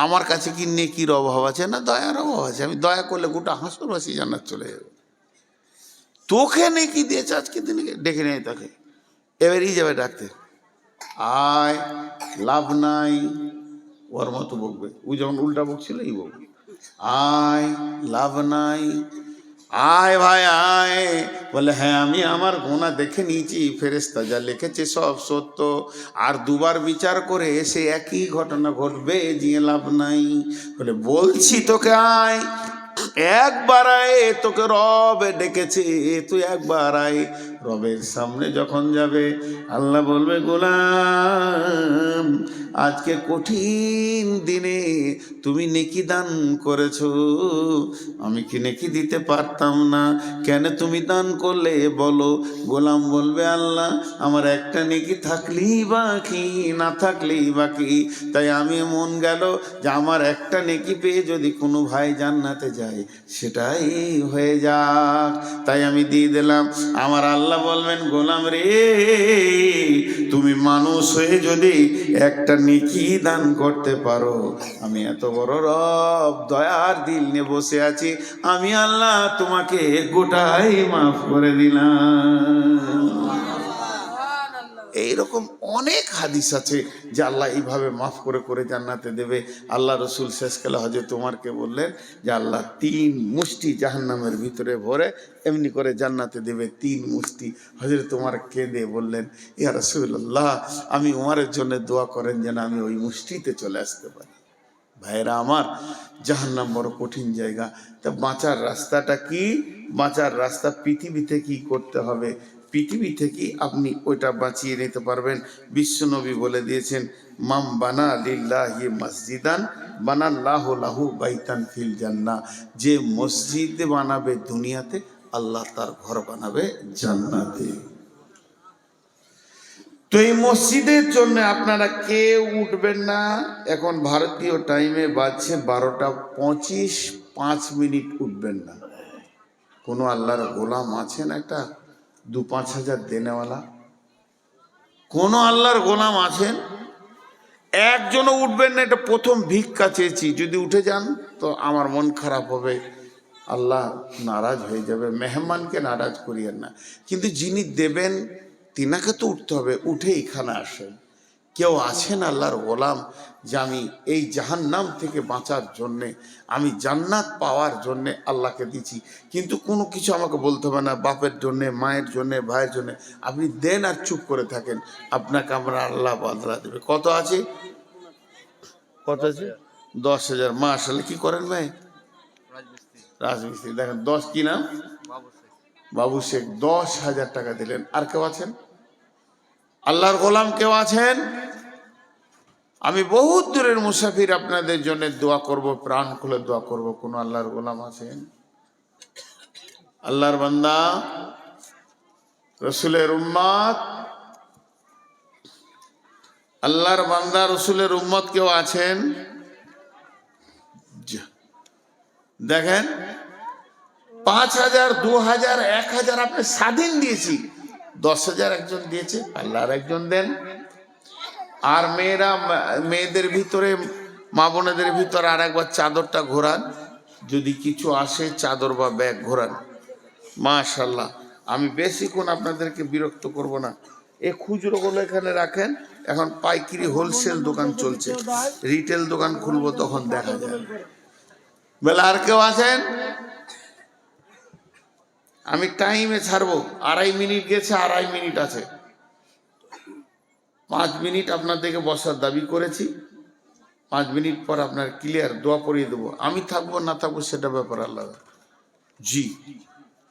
আমার কাছে কি নেকির অভাব আছে না দয়ার অভাব আছে? আমি দয়া করলে গোটা হাসরবাসী জান্নাত চলে যাবে। তোকে নেকি দিয়েছে আজকের দিনে, ডেকে নেয় তাকে। এবারই যাবে ডাকতে, আয়, লাভ নাই। ওর মতো বকবে, ও যখন উল্টা বকছিল এই বকবে, আয়, লাভ নাই, আয় ভাই আয়। বলে হ্যাঁ আমি আমার গোনা দেখে নিয়েছি, ফেরেশতা যা লিখেছে সব সত্য। আর দুবার বিচার করে এসে একই ঘটনা ঘটবে, যে লাভ নাই। বলে বলছি তোকে আয়, একবার আয়, তোকে রব ডেকেছে, তুই একবার আয়। রবের সামনে যখন যাবে, আল্লাহ বলবে গোলাম আজকে কঠিন দিনে তুমি নেকি দান করেছো, আমি কি নেকি দিতে পারতাম না? কেন তুমি দান করলে বলো? গোলাম বলবে আল্লাহ আমার একটা নেকি থাকলেই বাকি, না থাকলেই বাকি। তাই আমি মন গেল যে আমার একটা নেকি পেয়ে যদি কোনো ভাই জান্নাতে যায় সেটাই হয়ে যাক, তাই আমি দিয়ে দিলাম। আমার আল্লাহ বলবেন গোলাম রে, তুমি মানুষ হয়ে যদি একটা নেকি দান করতে পারো, আমি এত বড় রব দয়ার দিল নিয়ে বসে আছি, আমি আল্লাহ তোমাকে গোটাই মাফ করে দিলাম। এইরকম অনেক হাদিস আছে যে আল্লাহ এইভাবে মাফ করে করে জান্নাতে দেবে। আল্লাহ রসুল শেষকালে হযরত ওমরকে বললেন যে আল্লাহ 3 মুষ্টি জাহান্নামের ভিতরে ভরে এমনি করে জান্নাতে দেবে, 3 মুষ্টি। হযরত ওমর কেঁদে বললেন ইয়া রাসূলুল্লাহ, আমি ওমরের জন্য দোয়া করেন যেন আমি ওই মুষ্টিতে চলে আসতে পারি। ভাইরা আমার, জাহান্নাম বড় কঠিন জায়গা। তা বাঁচার রাস্তাটা কি? বাঁচার রাস্তা পৃথিবীতে কি করতে হবে, পৃথিবী থেকে আপনি ওইটা বাঁচিয়ে নিতে পারবেন। বিশ্বনবী বলে দিয়েছেন মাম বানা লিল্লাহি মসজিদান বানাল্লাহু লাহু বাইতান ফিল জান্নাহ, যে মসজিদ বানাবে দুনিয়াতে আল্লাহ তার ঘর বানাবে জান্নাতে। তো এই মসজিদের জন্য আপনারা কেউ উঠবেন না। এখন ভারতীয় টাইমে বাজছে 12:25, 5 মিনিট উঠবেন না। কোনো আল্লাহর গোলাম আছেন একটা 2-5 হাজার দেনেওয়ালা? কোনো আল্লাহর গোলাম আছেন? একজনও উঠবেন না। এটা প্রথম ভিক্ষা চেয়েছি, যদি উঠে যান তো আমার মন খারাপ হবে, আল্লাহ নারাজ হয়ে যাবে। মেহমানকে নারাজ করিয়েন না, কিন্তু যিনি দেবেন তিনাকে তো উঠতে হবে। উঠে এখানে আসেন। কেউ আছেন আল্লাহর গোলাম যে আমি এই জাহান্নাম থেকে বাঁচার জন্যে, আমি জান্নাত পাওয়ার জন্যে আল্লাহকে দিচ্ছি, কিন্তু কোনো কিছু আমাকে বলতে হবে না, বাপের জন্যে, মায়ের জন্যে, ভাইয়ের জন্যে। আপনি দেন আর চুপ করে থাকেন, আপনাকে আমরা আল্লাহ বদলা দেবে। কত আছে? কত আছে? 10,000। মাশাআল্লাহ। কি করেন ভাই? রাজমিস্ত্রি। দেখেন 10 কি নাম? বাবু শেখ। 10,000 টাকা দিলেন। আর কেউ আছেন? আল্লাহর গোলাম কেউ আছেন? আমি বহুত দূরের মুসাফির, আপনাদের জন্য দোয়া করব, প্রাণ খুলে দোয়া করব। কোন আল্লাহর গোলাম আছেন? আল্লাহর বান্দা, রসুলের উম্মত, আল্লাহর বান্দা রসুলের উম্মত কেউ আছেন? দেখেন 5,000, 2,000, 1,000 আপনি স্বাধীন দিয়েছি, 10,000 একজন দিয়েছে, আল্লাহর একজন দেন। আর মেয়েদের ভিতরে, মা বোনেদের ভিতরে আর একবার চাদরটা ঘোরান, যদি কিছু আসে চাদর বা ব্যাগ ঘোরান। মাশাআল্লাহ। আমি বেশিক্ষণ আপনাদেরকে বিরক্ত করব না। এই খুচরোগুলো এখানে রাখেন। এখন পাইকারি হোলসেল দোকান চলছে, রিটেল দোকান খুলবো তখন দেখা যাবে। বলে আর কেউ আছেন? আমি টাইমে ছাড়বো। 2.5 মিনিট গেছে, 2.5 মিনিট আছে। 5 মিনিট আপনাদেরকে বসার দাবি করেছি। 5 মিনিট পর আপনার ক্লিয়ার দোয়া পড়িয়ে দেবো। আমি থাকবো না থাকবো সেটা ব্যাপার আল্লাহ। জি,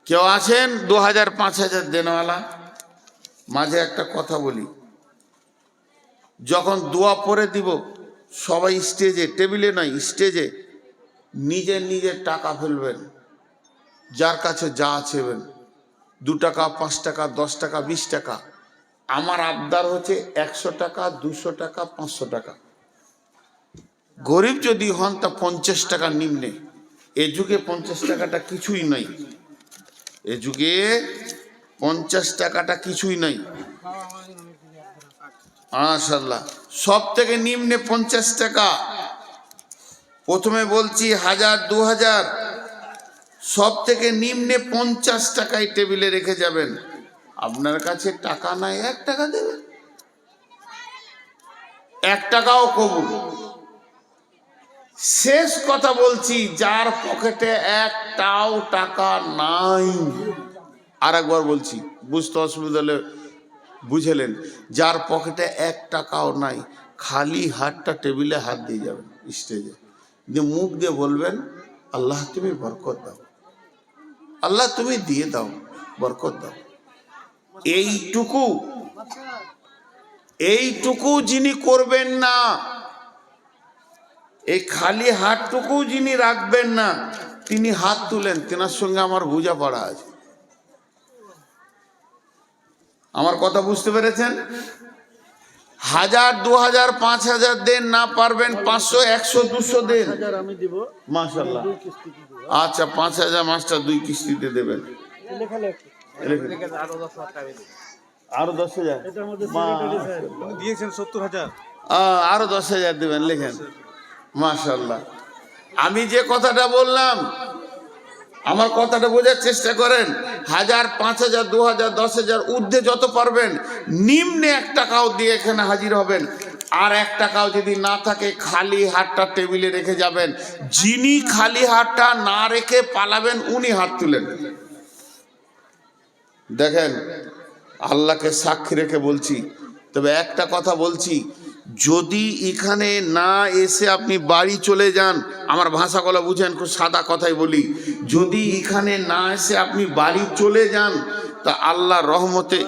কেউ আছেন 2,000, 5,000 দেনওয়ালা? মাঝে একটা কথা বলি, যখন দোয়া পড়ে দিব সবাই স্টেজে, টেবিলে নয় স্টেজে, নিজের নিজের টাকা ফেলবেন, যার কাছে যা আছেবেন, 2 টাকা, 5 টাকা, 10 টাকা, 20 টাকা। আমার আবদার হচ্ছে 100 টাকা, 200 টাকা, 500 টাকা। গরিব যদি হন তা 50 টাকা নিম্নে। এ যুগে 50 টাকাটা কিছুই নয়। এ যুগে 50 টাকাটা কিছুই নয়। মাশাআল্লাহ। সব থেকে নিম্নে 50 টাকা। প্রথমে বলছি 1,000, 2,000, সব থেকে নিম্নে 50 টাকায় টেবিলে রেখে যাবেন। আপনার কাছে টাকা নাই, 1 টাকা দেবেন, 1 টাকাও কবুল। শেষ কথা বলছি, যার পকেটে 1টাও টাকা নাই, আর একবার বলছি, বুঝতে অসুবিধা হলে বুঝেলেন, যার পকেটে 1 টাকাও নাই, খালি হাতটা টেবিলে হাত দিয়ে যাবেন স্টেজে, দিয়ে মুখ দিয়ে বলবেন, আল্লাহ তুমি বরকত দাও, আল্লাহ তুমি দিয়ে দাও, বরকত দাও। এইটুকু যিনি করবেন না, এই খালি হাতটুকু যিনি রাখবেন না, তিনি হাত তুলেন, তেনার সঙ্গে আমার বোঝাপড়া আছে। আমার কথা বুঝতে পেরেছেন? 1,000, 2,000, 5,000 দেন, না পারবেন 500, 100, 200 দেন। আমি দিব মাশাআল্লাহ। আচ্ছা 5,000 মাস্টার 2 কিস্তিতে দেবেন। আরো 10,000 দিয়েছেন 70,000। আরো 10,000 দেবেন, লেখেন। মাশাআল্লাহ। আমি যে কথাটা বললাম, আমার কথাটা বোঝার চেষ্টা করেন। 1,000, 5,000, 2,000, 10,000 ঊর্ধ্বে যত পারবেন, নিম্নে 1 টাকাও দিয়ে এখানে হাজির হবেন। আর 1 টাকাও যদি না থাকে, খালি হাতটা টেবিলে রেখে যাবেন। যিনি খালি হাতটা না রেখে পালাবেন, উনি হাত তুলেন। দেখেন, আল্লাহকে সাক্ষী রেখে বলছি। তবে একটা কথা বলছি, যদি এখানে না এসে আপনি বাড়ি চলে যান, আমার ভাষাগুলো বুঝেন, খুব সাদা কথাই বলি, যদি এখানে না এসে আপনি বাড়ি চলে যান, তা আল্লাহ রহমতে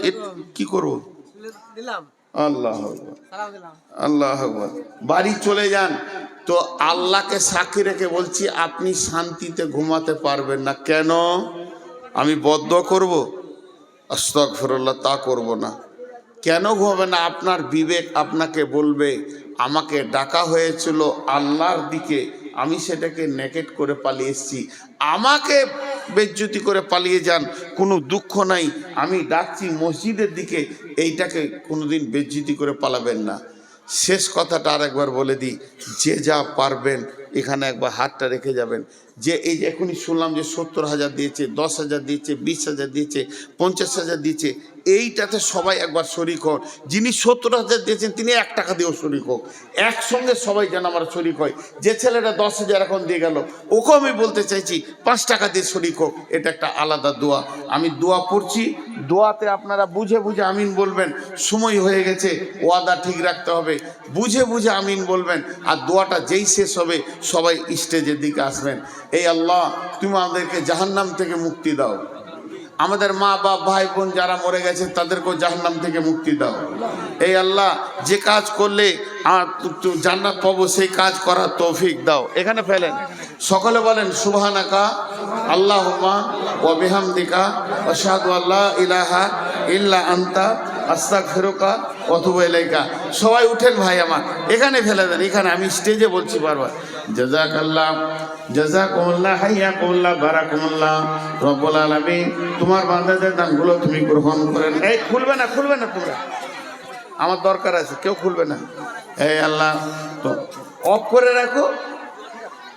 কি করব? আল্লাহ আল্লাহ বাড়ি চলে যান, তো আল্লাহকে সাক্ষী রেখে বলছি, আপনি শান্তিতে ঘুমাতে পারবেন না। কেন? আমি বদদোয়া করব? আস্তাগফিরুল্লাহ, তা করব না। কেন ঘুমাবে না? আপনার বিবেক আপনাকে বলবে, আমাকে ডাকা হয়েছিল আল্লাহর দিকে, আমি সেটাকে নেগেট করে পালিয়ে এসেছি, আমাকে বেজ্জতি করে পালিয়ে যান, কোনো দুঃখ নাই, আমি ডাকছি মসজিদের দিকে, এইটাকে কোনোদিন বেজ্জতি করে পালাবেন না। শেষ কথাটা আর একবার বলে দিই, যে যা পারবেন এখানে একবার হাতটা রেখে যাবেন। যে এই যে এখনই শুনলাম যে 70,000 দিয়েছে, 10,000 দিয়েছে, 20,000 দিয়েছে, 50,000 দিয়েছে, এইটাতে সবাই একবার শরিক হন। যিনি 70,000 দিয়েছেন তিনি 1 টাকা দিয়েও শরিক হোক, একসঙ্গে সবাই যেন আমার শরিক হয়। যে ছেলেটা 10,000 এখন দিয়ে গেল, ওকেও আমি বলতে চাইছি 5 টাকা দিয়ে শরিক হোক। এটা একটা আলাদা দোয়া। আমি দোয়া পড়ছি, দোয়াতে আপনারা বুঝে বুঝে আমিন বলবেন। সময় হয়ে গেছে, ওয়াদা ঠিক রাখতে হবে, বুঝে বুঝে আমিন বলবেন। আর দোয়াটা যেই শেষ হবে সবাই স্টেজের দিকে আসবেন। এই আল্লাহ, তুমি আমাদেরকে জাহান্নাম থেকে মুক্তি দাও, আমাদের মা বাপ ভাই বোন যারা মরে গেছে তাদেরকেও জাহান্নাম থেকে মুক্তি দাও। এই আল্লাহ, যে কাজ করলে জান্নাত পাবো সেই কাজ করার তৌফিক দাও। এখানে ফেলেন, সকলে বলেন সুবহানাকা আল্লাহুম্মা ওয়া বিহামদিকা আশহাদু আল্লা ইলাহা ইল্লা আনতা আস্তাগফিরুকা ওয়া আতুবু ইলাইকা। সবাই উঠেন ভাই আমার, এখানে ফেলে দেন, এখানে আমি স্টেজে বলছি বারবার। জাযাকাল্লাহ, জাযাকুমুল্লাহ, হাইয়াকুমুল্লাহ, বারাকুমুল্লাহ। রব্বুল আলামিন তোমার বান্দাদের দানগুলো তুমি গ্রহণ করেন। এই খুলবে না, খুলবে না তোমরা, আমার দরকার আছে, কেউ খুলবে না। এই আল্লাহ, তো অফ করে রাখো,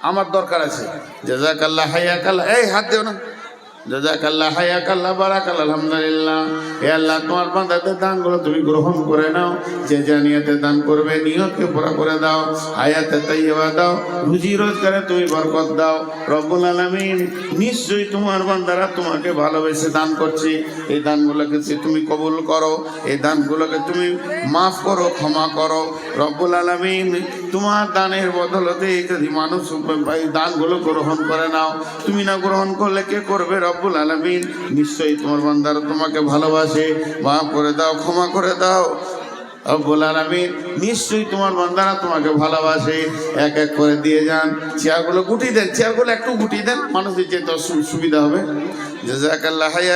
আমার দরকার আছে। জাযাকাল্লাহ, হাইয়াকাল্লাহ, এই হাত দেও না। জাযাকাল্লাহ, হাইয়াকাল্লাহ, বারাকাল্লাহ, আলহামদুলিল্লাহ। হে আল্লাহ, তোমার বান্দাদের দানগুলো তুমি গ্রহণ করে নাও। যে যা নিয়তে দান করবে নিয়তকে পুরা করে দাও, হায়াতে তাইয়্যিবা দাও, রুজি রোজগারে তুমি বরকত দাও। রব্বুল আলামিন, নিশ্চয়ই তোমার বান্দারা তোমাকে ভালোবেসে দান করছে। এই দানগুলোকে তুমি কবুল করো, এই দানগুলোকে তুমি মাফ করো, ক্ষমা করো। রব্বুল আলামিন, তোমার দানের বদলতে যদি মানুষ এই দানগুলো গ্রহণ করে নাও, তুমি না গ্রহণ করলে কে করবে? রব্বুল আলামিন, নিশ্চয়ই তোমার বান্দারা তোমাকে ভালোবাসে, মাফ করে দাও, ক্ষমা করে দাও। রব্বুল আলামিন, নিশ্চয়ই তোমার বান্দারা তোমাকে ভালোবাসে। এক এক করে দিয়ে যান। চেয়ারগুলো গুটিয়ে দেন, চেয়ারগুলো একটু গুটিয়ে দেন, মানুষের যেতে সুবিধা হবে। জাযাকাল্লাহ।